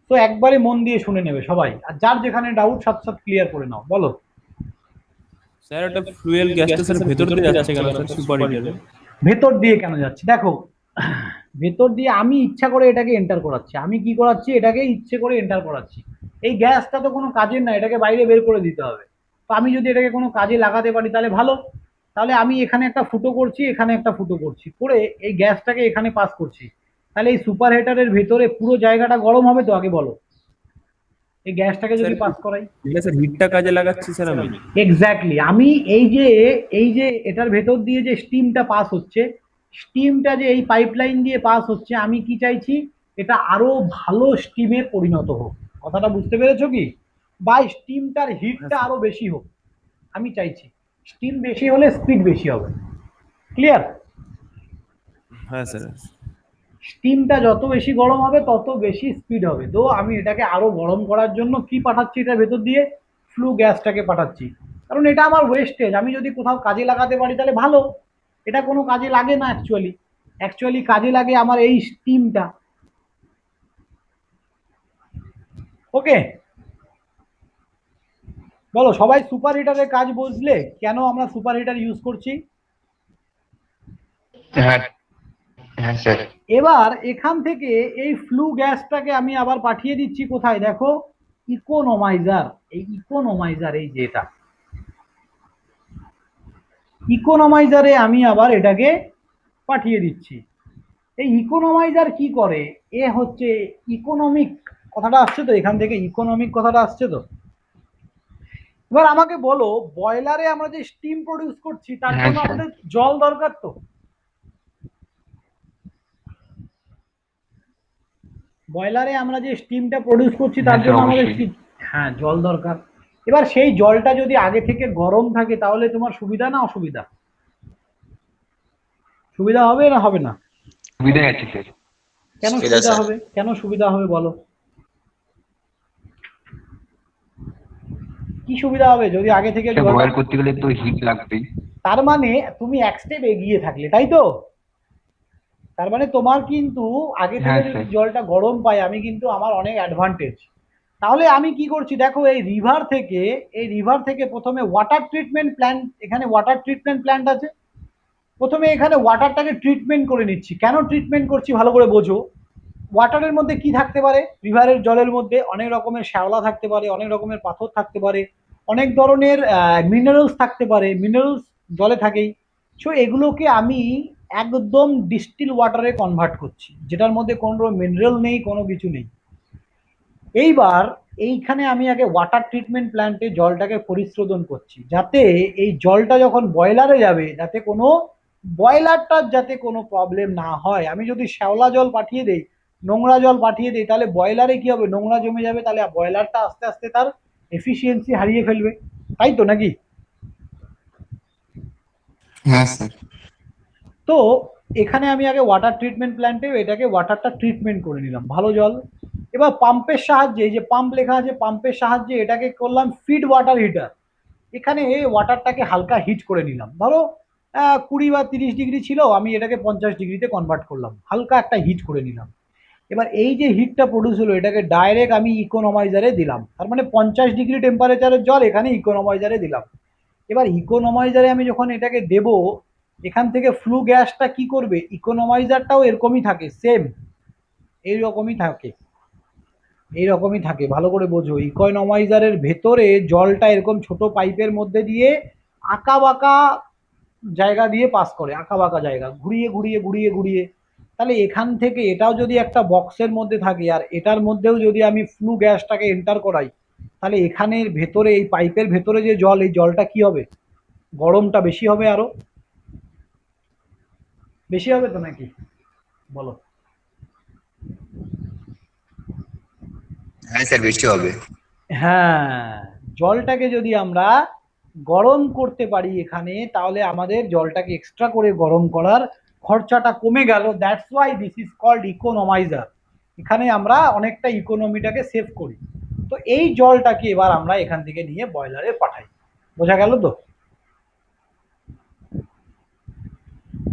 তো একবারে মন দিয়ে শুনে নেবে সবাই, আর যার যেখানে ডাউট সাথে সাথে ক্লিয়ার করে নাও। বলো। স্যার এটা ফ্লুয়েল গ্যাসটা স্যার ভেতর দিয়ে যাচ্ছে কেন স্যার সুপার হিটারে? ভেতর দিয়ে কেন যাচ্ছে? দেখো, ভেতর দিয়ে আমি ইচ্ছা করে এটাকে এন্টার করাচ্ছি। আমি কি করাচ্ছি? এটাকে ইচ্ছে করে এন্টার করাচ্ছি। এই গ্যাসটা তো কোনো কাজের না, এটাকে বাইরে বের করে দিতে হবে। তো আমি যদি এটাকে কোনো কাজে লাগাতে পারি তাহলে ভালো। তাহলে আমি এখানে একটা ফুটো করছি, এখানে একটা ফুটো করছি, করে এই গ্যাসটাকে এখানে পাস করছি। তাহলে এই সুপার হিটারের ভেতরে পুরো জায়গাটা গরম হবে তো? আগে বলো, এই গ্যাসটাকে যদি পাস করাই। এটা স্যার হিটটা কাজে লাগাচ্ছি স্যার আমি। এক্স্যাক্টলি। আমি এই যে এটার ভেতর দিয়ে যে স্টিমটা পাস হচ্ছে, স্টিমটা যে এই পাইপলাইন দিয়ে পাস হচ্ছে, আমি কি চাইছি? এটা আরো ভালো স্টিমে পরিণত হোক। কথাটা বুঝতে পেরেছো কি? বা স্টিমটার হিটটা আরো বেশি হোক, আমি চাইছি। স্টিম বেশি হলে স্পিড বেশি হবে। ক্লিয়ার? হ্যাঁ স্যার। স্টিমটা যত বেশি গরম হবে তত বেশি স্পিড হবে। তো আমি এটাকে আরো গরম করার জন্য কি পাঠাচ্ছি? এটার ভেতর দিয়ে ফ্লু গ্যাসটাকে পাঠাচ্ছি, কারণ এটা আমার ওয়েস্টেজ। আমি যদি কোথাও কাজে লাগাতে পারি তাহলে ভালো। এটা কোনো কাজে লাগে না অ্যাকচুয়ালি কাজে লাগে আমার এই স্টিমটা। ওকে, বলো সবাই সুপার হিটারের কাজ বুঝলে? কেন আমরা সুপার হিটার ইউজ করছি? হ্যাঁ হ্যাঁ স্যার। এবার এখান থেকে এই ফ্লু গ্যাসটাকে আমি আবার পাঠিয়ে দিচ্ছি কোথায়? দেখো, ইকোনমাইজার। এই ইকোনমাইজার, এই যে এটা ইকোনমাইজারে আমি আবার এটাকে পাঠিয়ে দিচ্ছি। এই ইকোনমাইজার কি করে? এ হচ্ছে ইকোনমিক। কথাটা আসছে তো এখান থেকে? ইকোনমিক কথাটা আসছে তো? এবার আমাকে বলো, বয়লারে আমরা যে স্টিম প্রডিউস করছি তার জন্য আমাদের জল দরকার তো? বয়লারে আমরা যে স্টিমটা প্রডিউস করছি তার জন্য আমাদের হ্যাঁ জল দরকার। এবার সেই জলটা যদি আগে থেকে গরম থাকে তাহলে তোমার সুবিধা না অসুবিধা? সুবিধা হবে না হবে না? সুবিধা আছে স্যার। কেন সুবিধা সুবিধা স্যার। হবে? কেন সুবিধা হবে বলো? কি সুবিধা হবে যদি আগে থেকে বয়েল করতে গেলে তো হিট লাগবেই। তার মানে তুমি এক স্টেপ এগিয়ে থাকলে, তাই তো? তার মানে তোমার কিন্তু আগে থেকে হ্যাঁ, যদি স্যার। জলটা গরম পাই, আমি কিন্তু আমার অনেক অ্যাডভান্টেজ। তাহলে আমি কি করছি দেখো, এই রিভার থেকে প্রথমে ওয়াটার ট্রিটমেন্ট প্ল্যান্ট, এখানে ওয়াটার ট্রিটমেন্ট প্ল্যান্ট আছে। প্রথমে এখানে ওয়াটারটাকে ট্রিটমেন্ট করে নিচ্ছি। কেন ট্রিটমেন্ট করছি ভালো করে বোঝো। ওয়াটারের মধ্যে কি থাকতে পারে? রিভারের জলের মধ্যে অনেক রকমের শ্যাওলা থাকতে পারে, অনেক রকমের পাথর থাকতে পারে, অনেক ধরনের মিনারেলস থাকতে পারে। মিনারেলস জলে থাকেই। সো এগুলোকে আমি একদম ডিস্টিল ওয়াটারে কনভার্ট করছি, যেটার মধ্যে কোনো মিনারেল নেই, কোনো কিছু নেই। এইবার এইখানে আমি আগে ওয়াটার ট্রিটমেন্ট প্ল্যান্টে জলটাকে পরিশোধন করছি, যাতে এই জলটা যখন বয়লারে যাবে যাতে কোনো বয়লারটার যাতে কোনো প্রবলেম না হয়। আমি যদি শ্যাওলা জল পাঠিয়ে দেই, নোংরা জল পাঠিয়ে দিই, তাহলে বয়লারে কি হবে, নোংরা জমে যাবে, তাহলে বয়লারটা আস্তে আস্তে তার এফিসিয়েন্সি হারিয়ে ফেলবে, তাই তো নাকি? হ্যাঁ স্যার। তো এখানে আমি আগে ওয়াটার ট্রিটমেন্ট প্ল্যান্টে এটাকে ওয়াটারটা ট্রিটমেন্ট করে নিলাম, ভালো জল। এবার পাম্পের সাহায্যে, এই যে পাম্প লেখা আছে, পাম্পের সাহায্যে এটাকে করলাম ফিড ওয়াটার হিটার। এখানে ওয়াটারটাকে হালকা হিট করে নিলাম, ধরো 20 বা 30 ডিগ্রি ছিল, আমি এটাকে 50 ডিগ্রিতে কনভার্ট করলাম, হালকা একটা হিট করে নিলাম। এবার এই যে হিটটা প্রডিউস হলো এটাকে ডাইরেক্ট আমি ইকোনমাইজারে দিলাম, তার মানে 50 ডিগ্রি টেম্পারেচারের জল এখানে ইকোনমাইজারে দিলাম। এবার ইকোনমাইজারে আমি যখন এটাকে দেব, এখান থেকে ফ্লু গ্যাসটা কি করবে, ইকোনমাইজারটাও এরকমই থাকে, সেম এইরকমই থাকে, এইরকমই থাকে, ভালো করে বোঝো। ইকোনমাইজারের ভেতরে জলটা এরকম ছোট পাইপের মধ্যে দিয়ে আঁকা বাঁকা জায়গা দিয়ে পাস করে, আঁকা বাঁকা জায়গা ঘুরিয়ে ঘুরিয়ে ঘুরিয়ে ঘুরিয়ে। তাহলে এখান থেকে এটাও যদি একটা বক্সের মধ্যে থাকে আর এটার মধ্যেও যদি আমি ফ্লু গ্যাসটাকে এন্টার করাই, তাহলে এখানের ভেতরে এই পাইপের ভেতরে যে জল, এই জলটা কি হবে, গরমটা বেশি হবে, আরো বেশি হবে তো নাকি, বলো? হ্যাঁ স্যার, বেশি হবে। হ্যাঁ, জলটাকে যদি আমরা গরম করতে পারি এখানে, তাহলে আমাদের জলটাকে এক্সট্রা করে গরম করার খরচাটা কমে গেল। That's why this is called economiser. এখানে আমরা অনেকটা ইকোনমিটাকে সেভ করি। তো এই জলটাকে এবার আমরা এখান থেকে নিয়ে বয়লারে পাঠাই, বোঝা গেল তো?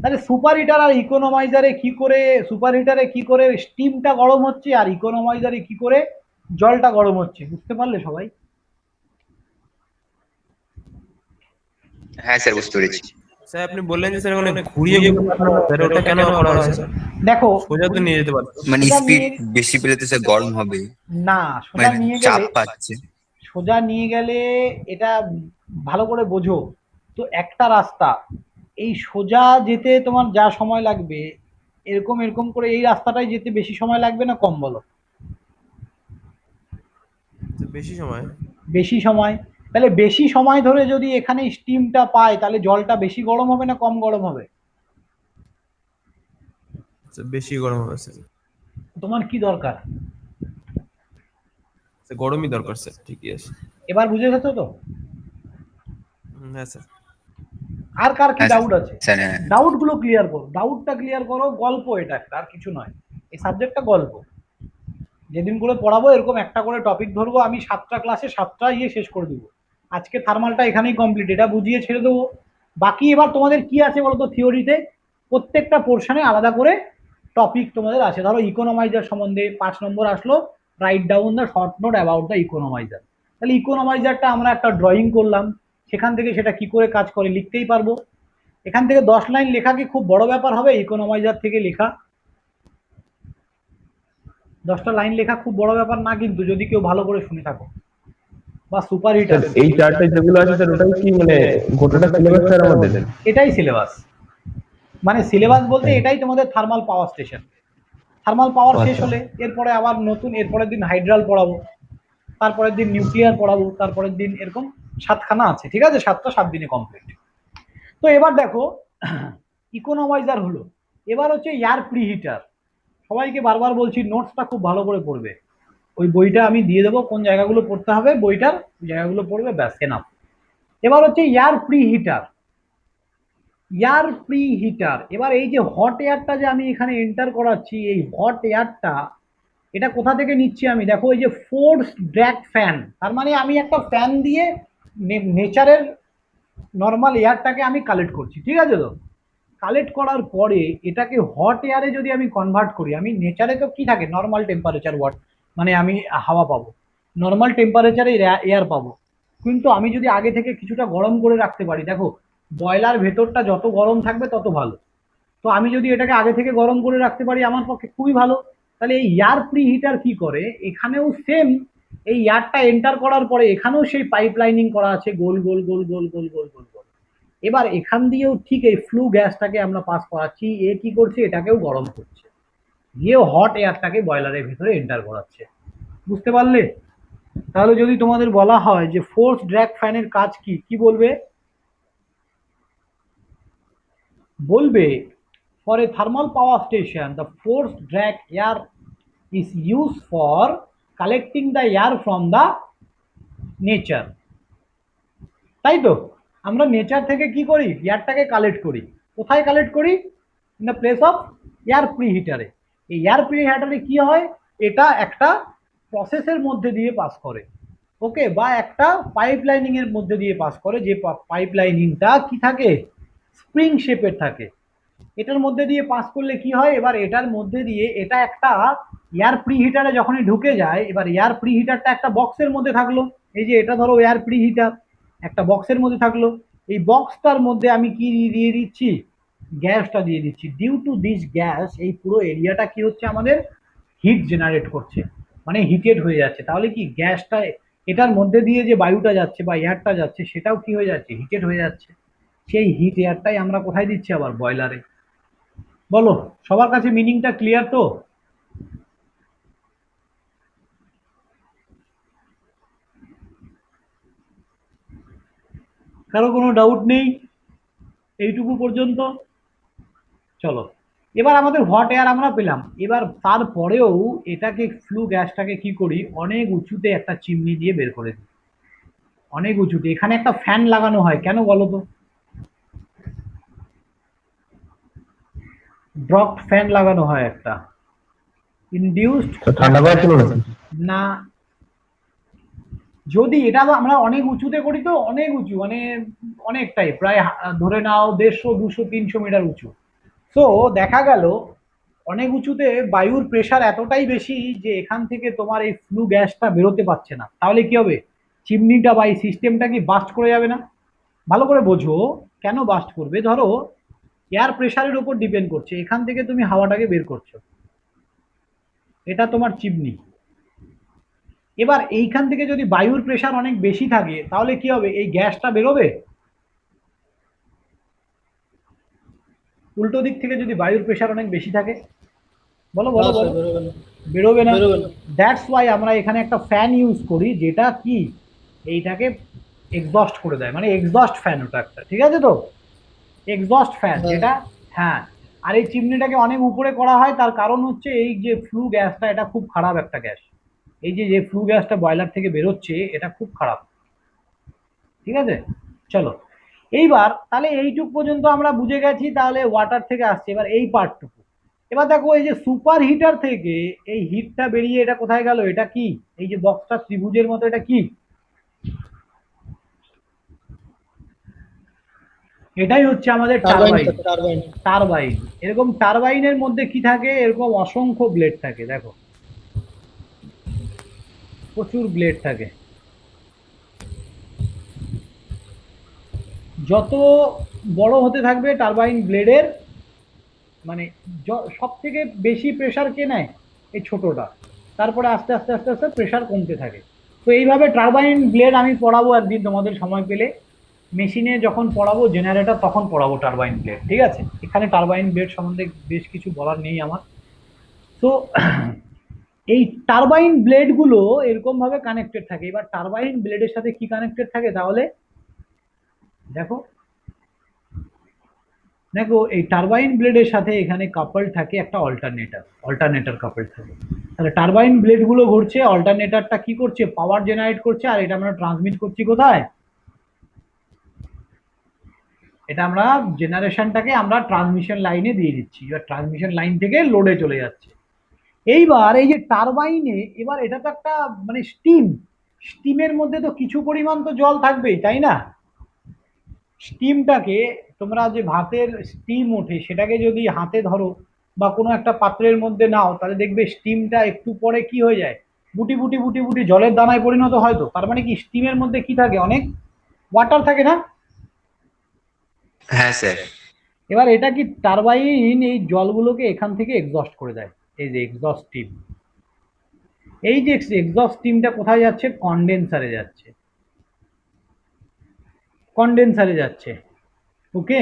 তাহলে সুপার হিটার আর ইকোনমাইজারে কি করে, সুপার হিটারে কি করে স্টিমটা গরম হচ্ছে আর ইকোনমাইজারে কি করে জলটা গরম হচ্ছে, বুঝতে পারলে সবাই? হ্যাঁ স্যার, বুঝতে পেরেছি। স্যার আপনি বললেন যে স্যার ওখানে ঘুরিয়ে ঘুরিয়ে পাঠানো হয়, স্যার ওটা কেন করা হয় স্যার? দেখো, সোজা তো নিয়ে যেতে পারতো। মানে সোজা স্পিড নিয়ে- বেশি পেলে তো স্যার গরম হবে, না, সোজা মানে নিয়ে চাপ গেলে, পাচ্ছে। সোজা নিয়ে গেলে এটা ভালো করে বোঝো তো, একটা রাস্তা, এই সোজা যেতে তোমার যা সময় লাগবে, এরকম এরকম করে এই রাস্তাটাই যেতে বেশি সময় লাগবে না কম, বলো? বেশি সময়। বেশি সময়। তাহলে বেশি সময় ধরে যদি এখানে স্টিমটা পায়, তাহলে জলটা বেশি গরম হবে না কম গরম হবে? স্যার বেশি গরম হবে স্যার। তোমার কি দরকার? স্যার গরমই দরকার স্যার, ঠিকই আছে। এবার বুঝে গেছো তো? হ্যাঁ স্যার। আর কার কি হ্যাঁ ডাউট আছে? স্যার। হ্যাঁ ডাউট গুলো ক্লিয়ার করো, ডাউটটা ক্লিয়ার করো। গল্প এটা একটা, আর কিছু নয়, এই সাবজেক্টটা গল্প। যেদিনগুলো পড়াবো এরকম একটা করে টপিক ধরবো, আমি 7টা ক্লাসে 7টা শেষ করে দেবো। আজকে থার্মালটা এখানেই কমপ্লিট, এটা বুঝিয়ে ছেড়ে দেবো। বাকি এবার তোমাদের কি আছে বলো তো, থিওরিতে প্রত্যেকটা পোর্শনে আলাদা করে টপিক তোমাদের আছে। ধরো ইকোনমাইজার সম্বন্ধে 5 নম্বর আসলো, write down the short note about the economiser. তাহলে ইকোনমাইজারটা আমরা একটা ড্রয়িং করলাম, সেখান থেকে সেটা কি করে কাজ করে লিখতেই পারবো। এখান থেকে 10 লাইন লেখা কি খুব বড় ব্যাপার হবে? ইকোনমাইজার থেকে লেখা 10টা লাইন লেখা খুব বড় ব্যাপার না কিন্তু, যদি কেউ ভালো করে শুনে থাকো। বা সুপার হিটার, এই চারটে যেগুলো আছে স্যার ওটাই কি মানে গোটাটা সিলেবাস স্যার আমাদের? এটাই সিলেবাস। মানে সিলেবাস বলতে এটাই তোমাদের thermal power station. Thermal power শেষ হলে এরপরে আবার নতুন, এরপরের দিন হাইড্রাল পড়াবো, তারপরের দিন নিউক্লিয়ার পড়াবো, তারপরের দিন এরকম 7খানা আছে, ঠিক আছে? 7টা 7 দিনে কমপ্লিট। তো এবার দেখো, ইকোনমাইজার হলো, এবার হচ্ছে এয়ার প্রিহিটার। সবাইকে বারবার বলছি নোটসটা খুব ভালো করে পড়বে। ওই বইটা আমি দিয়ে দেবো, কোন জায়গাগুলো পড়তে হবে বইটার, জায়গাগুলো পড়বে, ব্যাস এনাফ। এবার হচ্ছে এয়ার প্রিহিটার। এয়ার প্রিহিটার, এবার এই যে হট এয়ারটা যে আমি এখানে এন্টার করাচ্ছি, এই হট এয়ারটা এটা কোথা থেকে নিচ্ছি আমি, দেখো এই যে ফোর্স ড্র্যাগ ফ্যান, তার মানে আমি একটা ফ্যান দিয়ে নেচারের নর্মাল এয়ারটাকে আমি কালেক্ট করছি, ঠিক আছে তো? কালেক্ট করার পরে এটাকে হট এয়ারে যদি আমি কনভার্ট করি, আমি নেচারে তো কি থাকে, নর্মাল টেম্পারেচার ওয়াট, মানে আমি হাওয়া পাবো, নর্মাল টেম্পারেচারে এয়ার পাবো। কিন্তু আমি যদি আগে থেকে কিছুটা গরম করে রাখতে পারি, দেখো বয়লার ভেতরটা যত গরম থাকবে তত ভালো। তো আমি যদি এটাকে আগে থেকে গরম করে রাখতে পারি, আমার পক্ষে খুবই ভালো। তাহলে এই এয়ার প্রি হিটার কি করে, এখানেও সেম, এই এয়ারটা এন্টার করার পরে এখানেও সেই পাইপ লাইনিং করা আছে, গোল গোল গোল গোল গোল গোল গোল গোল। এবার এখান দিয়েও ঠিক এই ফ্লু গ্যাসটাকে আমরা পাস করাচ্ছি, এ কি করছে, এটাকেও গরম করছে, গিয়ে হট এয়ারটাকে বয়লারের ভিতরে এন্টার করাচ্ছে। বুঝতে পারলে? তাহলে যদি তোমাদের বলা হয় যে ফোর্স ড্র্যাগ ফ্যানের কাজ কি, কি বলবে? বলবে for a thermal power station the forced drag air is used for collecting the air from the nature, তাই তো? আমরা নেচার থেকে কি করি, এয়ারটাকে কালেক্ট করি। কোথায় কালেক্ট করি? In the place of air প্রিহিটারে। এই এয়ার প্রিহিটারে কি হয়, এটা একটা প্রসেসের মধ্যে দিয়ে পাস করে, ওকে, বা একটা পাইপ লাইনিং এর মধ্যে দিয়ে পাস করে, যে পাইপ লাইনিংটা কি থাকে, স্প্রিং শেপের থাকে। এটার মধ্যে দিয়ে পাস করলে কি হয়, এবার এটার মধ্যে দিয়ে এটা একটা এয়ার প্রিহিটারে যখনই ঢুকে যায়, এবার এয়ার প্রিহিটারটা একটা বক্সের মধ্যে থাকলো, এই যে এটা ধরো এয়ার প্রিহিটার একটা বক্সের মধ্যে থাকলো, এই বক্সটার মধ্যে আমি কি দিয়ে দিচ্ছি, গ্যাসটা দিয়ে দিচ্ছি। ডিউ টু দিস গ্যাস এই পুরো এরিয়াটা কি হচ্ছে, আমাদের হিট জেনারেট করছে, মানে হিটেড হয়ে যাচ্ছে। তাহলে কি গ্যাসটা, এটার মধ্যে দিয়ে যে বায়ুটা যাচ্ছে বা এয়ারটা যাচ্ছে, সেটাও কি হয়ে যাচ্ছে, হিটেড হয়ে যাচ্ছে। সেই হিট এয়ারটাই আমরা কোথায় দিচ্ছি, আবার বয়লারে। বলো, সবার কাছে মিনিংটা ক্লিয়ার তো? কারো কোনো ডাউট নেই এইটুকু পর্যন্ত? চলো, এবার আমাদের হট এয়ার আমরা পেলাম। এবার তারপরেও এটাকে ফ্লু গ্যাসটাকে কি করি, অনেক উঁচুতে একটা চিমনি দিয়ে বের করে দিই, অনেক উঁচুতে। এখানে একটা ফ্যান লাগানো হয়, কেন বলো তো? ড্রপ ফ্যান লাগানো হয় একটা, ইনডিউসড ঠান্ডা করার জন্য নাকি? না, যদি এটা আমরা অনেক উঁচুতে করি, তো অনেক উঁচু মানে অনেকটাই, প্রায় ধরে নাও 150, 200, 300 মিটার উঁচু। তো দেখা গেল অনেক উঁচুতে বায়ুর প্রেশার এতটাই বেশি যে এখান থেকে তোমার এই ফ্লু গ্যাসটা বেরোতে পারছে না। তাহলে কি হবে, চিমনিটা বা এই সিস্টেমটা কি বাস্ট করে যাবে না? ভালো করে বোঝো কেন বাস্ট করবে। ধরো এয়ার প্রেশারের উপর ডিপেন্ড করছে, এখান থেকে তুমি হাওয়াটাকে বের করছো, এটা তোমার চিমনি। এবার এইখান থেকে যদি বায়ুর প্রেশার অনেক বেশি থাকে, তাহলে কি হবে, এই গ্যাসটা বেরোবে? উল্টো দিক থেকে যদি বায়ুর প্রেশার অনেক বেশি থাকে, বলো বলো বলো, বেরোবে না। দ্যাটস ওয়াই আমরা এখানে একটা ফ্যান ইউজ করি, যেটা কি এইটাকে এক্সস্ট করে দেয়, মানে এক্সস্ট ফ্যান ওটা একটা, ঠিক আছে তো? এক্সস্ট ফ্যান যেটা, হ্যাঁ। আর এই চিমনিটাকে অনেক উপরে করা হয়, তার কারণ হচ্ছে এই যে ফ্লু গ্যাসটা, এটা খুব খারাপ একটা গ্যাস। এই যে যে ফ্লু গ্যাসটা বয়লার থেকে বেরোচ্ছে, এটা খুব খারাপ, ঠিক আছে? চলো, এইবার তাহলে এইটুক পর্যন্ত আমরা বুঝে গেছি, তাহলে ওয়াটার থেকে আসছে। এবার এই পার্টটুকু, এবার দেখো এই যে সুপার হিটার থেকে এই হিটটা বেরিয়ে এটা কোথায় গেল, এটা কি, এই যে বক্সটা ত্রিভুজের মতো, এটা কি? এটাই হচ্ছে আমাদের টারবাইন। টারবাইন, এরকম টারবাইনের মধ্যে কি থাকে, এরকম অসংখ্য ব্লেড থাকে, দেখো প্রচুর ব্লেড থাকে। যত বড় হতে থাকবে টারবাইন ব্লেডের, মানে সব থেকে বেশি প্রেসার কে নেয়, এই ছোটটা। তারপরে আস্তে আস্তে আস্তে আস্তে প্রেসার কমতে থাকে। তো এইভাবে টারবাইন ব্লেড আমি পড়াবো একদিন তোমাদের সময় পেলে, মেশিনে যখন পড়াবো জেনারেটর, তখন পড়াবো টারবাইন ব্লেড, ঠিক আছে? এখানে টারবাইন ব্লেড সম্বন্ধে বেশ কিছু বলার নেই আমার। তো এই টারবাইন ব্লেডগুলো এরকম ভাবে কানেক্টেড থাকে। এবার টারবাইন ব্লেডের সাথে কি কানেক্টেড থাকে, তাহলে দেখো দেখো এই টারবাইন ব্লেডের সাথে এখানে কাপল থাকে একটা অল্টারনেটর কাপল থাকে। তাহলে টারবাইন ব্লেড গুলো ঘুরছে, অল্টারনেটরটা কি করছে, পাওয়ার জেনারেট করছে, আর এটা আমরা ট্রান্সমিট করছি কোথায়, এটা আমরা জেনারেশনটাকে আমরা ট্রান্সমিশন লাইনে দিয়ে দিচ্ছি, এবার ট্রান্সমিশন লাইন থেকে লোডে চলে যাচ্ছে। এইবার এই যে টারবাইনে, এবার এটা তো একটা মানে স্টিমের মধ্যে তো কিছু পরিমাণ তো জল থাকবেই, তাই না? স্টিমটাকে, তোমরা যে ভাতের স্টিম ওঠে, সেটাকে যদি হাতে ধরো বা কোনো একটা পাত্রের মধ্যে নাও, তাহলে দেখবে স্টিমটা একটু পরে কি হয়ে যায়, বুটি বুটি বুটি বুটি জলের দানায় পরিণত হয়। তো তার মানে কি, স্টিমের মধ্যে কি থাকে, অনেক ওয়াটার থাকে না? হ্যাঁ স্যার। এবার এটা কি টারবাইন এই জলগুলোকে এখান থেকে এক্সস্ট করে দেয়, এই যে এক্সস্ট স্টিম। এই যে এক্সস্ট স্টিমটা কোথায় যাচ্ছে, কন্ডেন্সারে যাচ্ছে, কন্ডেন্সারে যাচ্ছে, ওকে।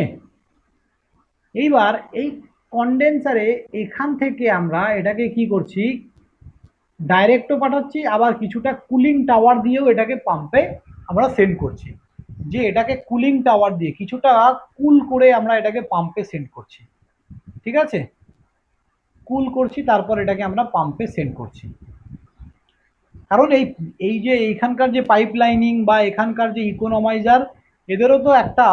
এইবার এই কন্ডেন্সারে এখান থেকে আমরা এটাকে কি করছি, ডাইরেক্টও পাঠাচ্ছি, আবার কিছুটা কুলিং টাওয়ার দিয়েও এটাকে পাম্পে আমরা সেন্ড করছি, যে এটাকে কুলিং টাওয়ার দিয়ে কিছুটা কুল করে আমরা এটাকে পাম্পে সেন্ড করছি। ঠিক আছে, কুল করছি, তারপর এটাকে আমরা পাম্পে সেন্ড করছি। কারণ এই এই যে এইখানকার যে পাইপ লাইনিং বা এখানকার যে ইকোনমাইজার, এদেরও তো একটা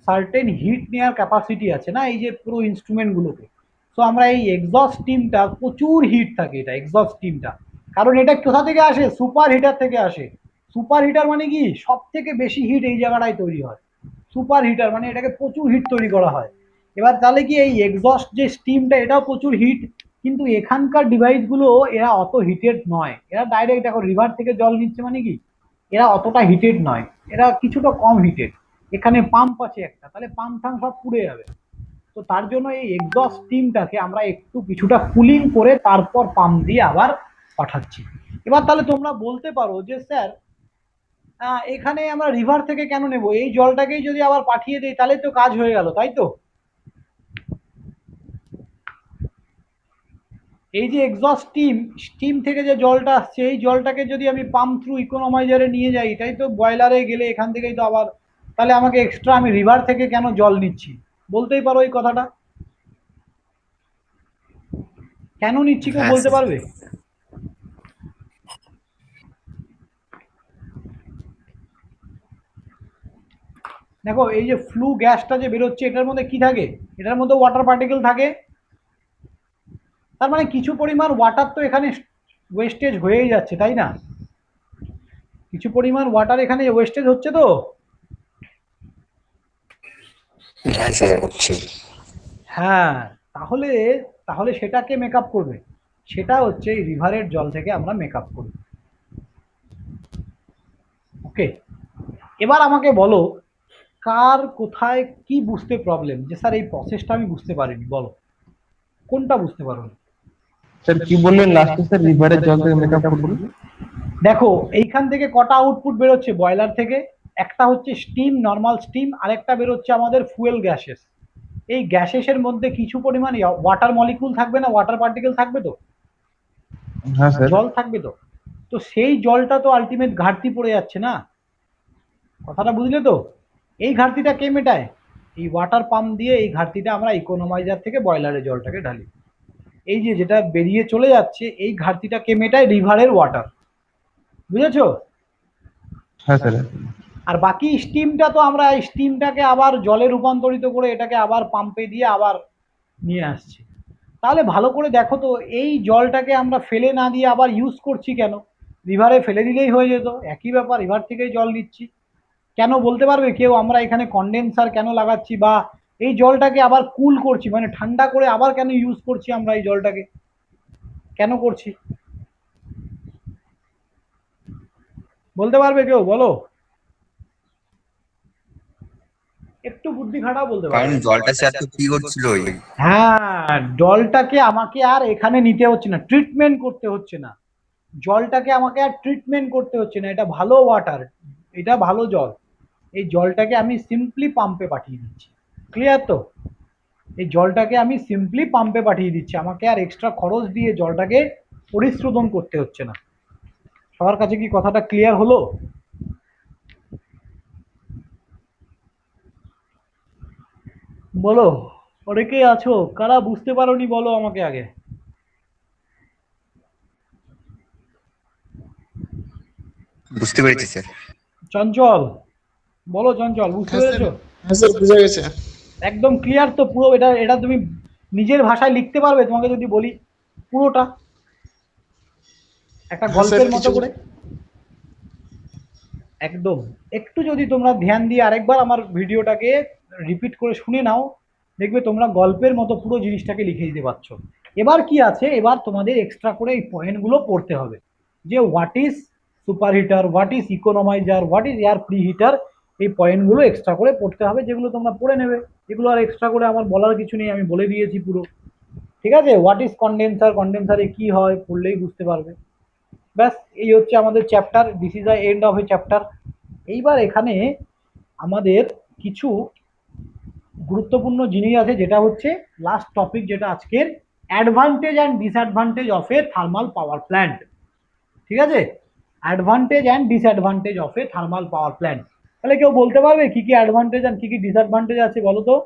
সার্টেন হিট নেওয়ার ক্যাপাসিটি আছে না, এই যে পুরো ইনস্ট্রুমেন্টগুলোকে। সো আমরা এই এক্সস্ট স্টিমটা, প্রচুর হিট থাকে এটা এক্সস্ট স্টিমটা, কারণ এটা কোথা থেকে আসে? সুপার হিটার থেকে আসে। সুপার হিটার মানে কি? সব থেকে বেশি হিট এই জায়গাটায় তৈরি হয়। সুপার হিটার মানে এটাকে প্রচুর হিট তৈরি করা হয়। এবার তাহলে কি এই এক্সস্ট যে স্টিমটা, এটাও প্রচুর হিট, কিন্তু এখানকার ডিভাইসগুলো এরা অত হিটেড নয়। এরা ডাইরেক্ট দেখো রিভার থেকে জল নিচ্ছে মানে কি, এরা অতটা হিটেড নয়, এরা কিছুটা কম হিটেড। এখানে পাম্প আছে একটা, তাহলে পাম্প টাম্প সব পুড়ে যাবে। তো তার জন্য এই এক্সস্ট স্টিমটাকে আমরা একটু কিছুটা কুলিং করে তারপর পাম্প দিয়ে আবার পাঠাচ্ছি। এবার তাহলে তোমরা বলতে পারো যে স্যার, এখানে আমরা রিভার থেকে কেন নেব? এই জলটাকেই যদি আবার পাঠিয়ে দিই তাহলে তো কাজ হয়ে গেল, তাই তো? এই যে এক্সস্ট স্টিম থেকে যে জলটা আসছে, এই জলটাকে যদি আমি পাম্প থ্রু ইকোনমাইজারে নিয়ে যাই, তাই তো বয়লারে গেলে এখান থেকেই তো আবার, তাহলে আমাকে এক্সট্রা আমি রিভার থেকে কেন জল নিচ্ছি? বলতেই পারো এই কথাটা, কেন নিচ্ছি কেউ হ্যাঁ বলতে স্যার। পারবে? দেখো এই যে ফ্লু গ্যাসটা যে বেরোচ্ছে, এটার মধ্যে কি থাকে? এটার মধ্যে ওয়াটার পার্টিকেল থাকে। তার মানে কিছু পরিমাণ ওয়াটার তো এখানে ওয়েস্টেজ হয়েই যাচ্ছে, তাই না? কিছু পরিমাণ ওয়াটার এখানে ওয়েস্টেজ হচ্ছে তো। হ্যাঁ স্যার হচ্ছে। হ্যাঁ, তাহলে তাহলে সেটাকে মেকআপ করবে, সেটা হচ্ছে এই রিভারের জল থেকে আমরা মেকআপ করব। ওকে, এবার আমাকে বলো, কার কোথায় কি বুঝতে প্রবলেম, যে স্যার এই প্রসেসটা আমি বুঝতে পারিনি, বলো কোনটা বুঝতে পারো? স্যার কি বললেন লাস্টে স্যার, রিভারের জল থেকে মেকআপ করবো? দেখো এইখান থেকে কটা আউটপুট বেরোচ্ছে বয়লার থেকে, একটা হচ্ছে স্টিম, নর্মাল স্টিম, আরেকটা বেরোচ্ছে আমাদের ফুয়েল গ্যাসেস। এই গ্যাসেসের মধ্যে কিছু পরিমাণ ওয়াটার মলিকুল থাকবে না, ওয়াটার পার্টিকেল থাকবে তো, হ্যাঁ স্যার। জল থাকবে তো। তো সেই জলটা তো আলটিমেট ঘাটতি পড়ে যাচ্ছে না, কথাটা বুঝলে তো? এই ঘাটতিটা কে মেটায়? এই ওয়াটার পাম্প দিয়ে এই ঘাটতিটা আমরা ইকোনমাইজার থেকে বয়লারে জলটাকে ঢালি। এই যে যেটা বেরিয়ে চলে যাচ্ছে, এই ঘাটতিটা কে মেটায়? রিভারের ওয়াটার, বুঝেছো? হ্যাঁ স্যার। আর বাকি স্টিমটা তো আমরা এই স্টিমটাকে আবার জলে রূপান্তরিত করে এটাকে আবার পাম্পে দিয়ে আবার নিয়ে আসছি। তাহলে ভালো করে দেখো তো, এই জলটাকে আমরা ফেলে না দিয়ে আবার ইউজ করছি কেন? রিভারে ফেলে দিলেই হয়ে যেত, একই ব্যাপার, রিভার থেকেই জল নিচ্ছি। কেন বলতে পারবে কেউ আমরা এখানে কন্ডেন্সার কেন লাগাচ্ছি, বা এই জলটাকে আবার কুল করছি, মানে ঠান্ডা করে আবার কেন ইউজ করছি আমরা এই জলটাকে, কেন করছি? বলতে পারবে কেউ, বলো, একটু বুদ্ধি খাটাও, বলতে কারণ পারবে? জলটা স্যার তো কি করছিল ওই। হ্যাঁ, জলটাকে আমাকে আর এখানে নিতে হচ্ছে না, ট্রিটমেন্ট করতে হচ্ছে না। জলটাকে আমাকে আর ট্রিটমেন্ট করতে হচ্ছে না, এটা ভালো ওয়াটার, এটা ভালো জল। এই জলটাকে আমি সিম্পলি পাম্পে পাঠিয়ে দিচ্ছি। ক্লিয়ার তো? এই জলটাকে আমি সিম্পলি পাম্পে পাঠিয়ে দিচ্ছি, আমাকে আর এক্সট্রা খরচ দিয়ে জলটাকে পরিশোধন করতে হচ্ছে না। সবার কাছে কি কথাটা ক্লিয়ার হলো? বলো, অনেকেই আছো, কারা বুঝতে পারোনি বলো আমাকে আগে। বুঝতে পেরেছি স্যার। চঞ্চল, বলো চঞ্চল, বুঝতে পেরেছো? হ্যাঁ স্যার, বুঝা গেছে। একদম ক্লিয়ার তো পুরো? এটা এটা তুমি নিজের ভাষায় লিখতে পারবে তোমাকে যদি বলি পুরোটা, একটা হ্যাঁ স্যার, গল্পের মতো কিছু করে? একদম। একটু যদি তোমরা ধ্যান দিয়ে আরেকবার আমার ভিডিওটাকে রিপিট করে শুনে নাও, দেখবে তোমরা গল্পের মতো পুরো জিনিসটাকে লিখে দিতে পারছো। এবার কি আছে, এবার তোমাদের এক্সট্রা করে এই পয়েন্টগুলো পড়তে হবে, যে what is superheater, what is economiser, what is air preheater. এই পয়েন্টগুলো এক্সট্রা করে পড়তে হবে, যেগুলো তোমরা পড়ে নেবে। এগুলো আর এক্সট্রা করে আমার বলার কিছু নেই, আমি বলে দিয়েছি পুরো। ঠিক আছে, হোয়াট ইজ কন্ডেন্সার, কন্ডেন্সারে কি হয় পড়লেই বুঝতে পারবে। ব্যাস, এই হচ্ছে আমাদের chapter, this is the end of A chapter. এইবার এখানে আমাদের কিছু গুরুত্বপূর্ণ জিনিস আছে, যেটা হচ্ছে লাস্ট টপিক, যেটা আজকের advantage and disadvantage of A thermal power plant. ঠিক আছে, advantage and disadvantage of A thermal power plant. তাহলে কেউ বলতে পারবে কি কি অ্যাডভান্টেজ আর কি কি ডিসঅ্যাডভান্টেজ আছে, বলো তো?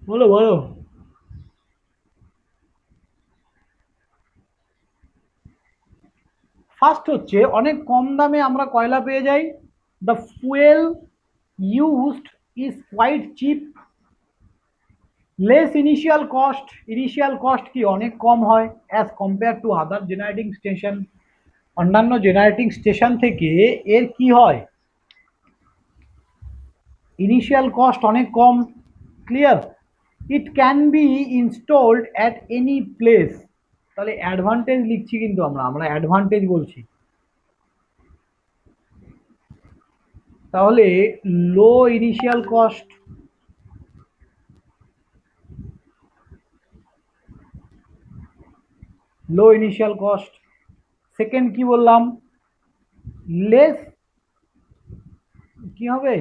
বলো বলো। ফার্স্ট হচ্ছে অনেক কম দামে আমরা কয়লা পেয়ে যাই। The fuel used is quite cheap. Less initial cost, initial cost কি অনেক কম হয় as compare to other generating station. অন্যান্য জেনারেটিং স্টেশন থেকে এর কি হয়, ইনিশিয়াল কস্ট অনেক কম। Clear? It can be installed at any place. তাহলে অ্যাডভান্টেজ লিখছি কিন্তু আমরা অ্যাডভান্টেজ বলছি। তাহলে low initial cost, low initial cost. Second কি বললাম, লেস কি হবে,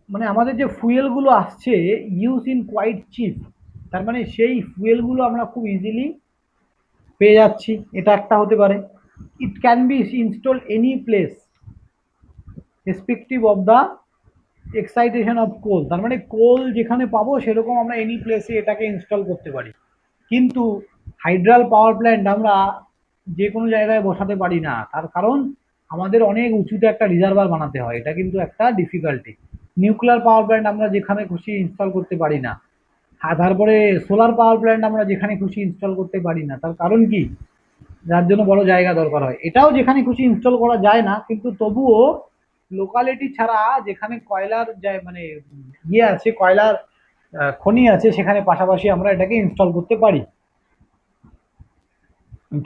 মানে আমাদের যে ফুয়েলগুলো আসছে ইউজ ইন কোয়াইট চিপ, তার মানে সেই ফুয়েলগুলো আমরা খুব ইজিলি পেয়ে যাচ্ছি, এটা একটা হতে পারে। It can be install any place respective of the excitation of coal, তার মানে কোল যেখানে পাবো সেরকম আমরা এনি প্লেসে এটাকে ইনস্টল করতে পারি। কিন্তু হাইড্রাল পাওয়ার প্ল্যান্ট আমরা যে কোনো জায়গায় বসাতে পারি না, তার কারণ আমাদের অনেক উঁচুতে একটা রিজার্ভার বানাতে হয়, এটা কিন্তু একটা ডিফিকাল্টি। নিউক্লিয়ার পাওয়ার প্ল্যান্ট আমরা যেখানে খুশি ইনস্টল করতে পারি না, আর তারপরে সোলার পাওয়ার প্ল্যান্ট আমরা যেখানে খুশি ইনস্টল করতে পারি না, তার কারণ কি, যার জন্য বড় জায়গা দরকার হয়। এটাও যেখানে খুশি ইনস্টল করা যায় না, কিন্তু তবুও লোকালিটি ছাড়া যেখানে কয়লার যায় মানে ইয়ে আছে, কয়লার খনি আছে, সেখানে পাশাপাশি আমরা এটাকে ইনস্টল করতে পারি।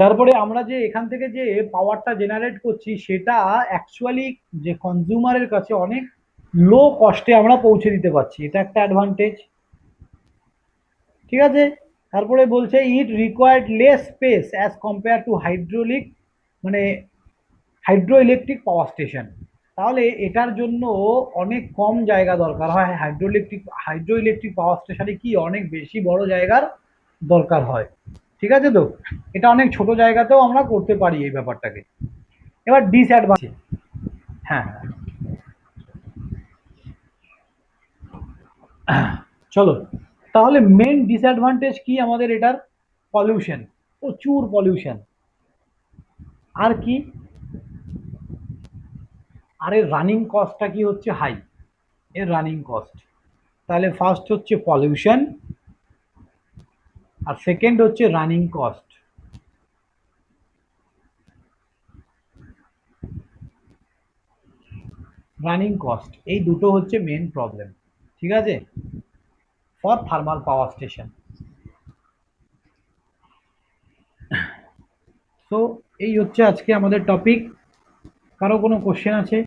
তারপরে আমরা যে এখান থেকে যে পাওয়ারটা জেনারেট করছি সেটা অ্যাকচুয়ালি যে কনজিউমারের কাছে অনেক লো কস্টে আমরা পৌঁছে দিতে পারছি, এটা একটা অ্যাডভান্টেজ। ঠিক আছে, তারপরে বলছে it required less space as compare to hydraulic মানে হাইড্রো ইলেকট্রিক পাওয়ার স্টেশন। তাহলে এটার জন্য অনেক কম জায়গা দরকার হয়। হাইড্রো ইলেকট্রিক পাওয়ার স্টেশনে কি অনেক বেশি বড় জায়গার দরকার হয়। ঠিক আছে, তো এটা অনেক ছোট জায়গাতেও আমরা করতে পারি এই ব্যাপারটাকে। এবার ডিসঅ্যাডভান্টেজ, হ্যাঁ চলো, তাহলে মেন ডিসঅ্যাডভান্টেজ কি আমাদের এটার, পলিউশন, প্রচুর পলিউশন। আর কি, আর এর রানিং কস্টটা কি হচ্ছে হাই, এর রানিং কস্ট। তাহলে ফার্স্ট হচ্ছে পলিউশন, আর সেকেন্ড হচ্ছে রানিং কস্ট। রানিং কস্ট, এই দুটো হচ্ছে মেন প্রবলেম। ঠিক আছে, ফর থার্মাল পাওয়ার স্টেশন। তো এই হচ্ছে আজকে আমাদের টপিক। কারো কোনো কোশ্চেন আছে?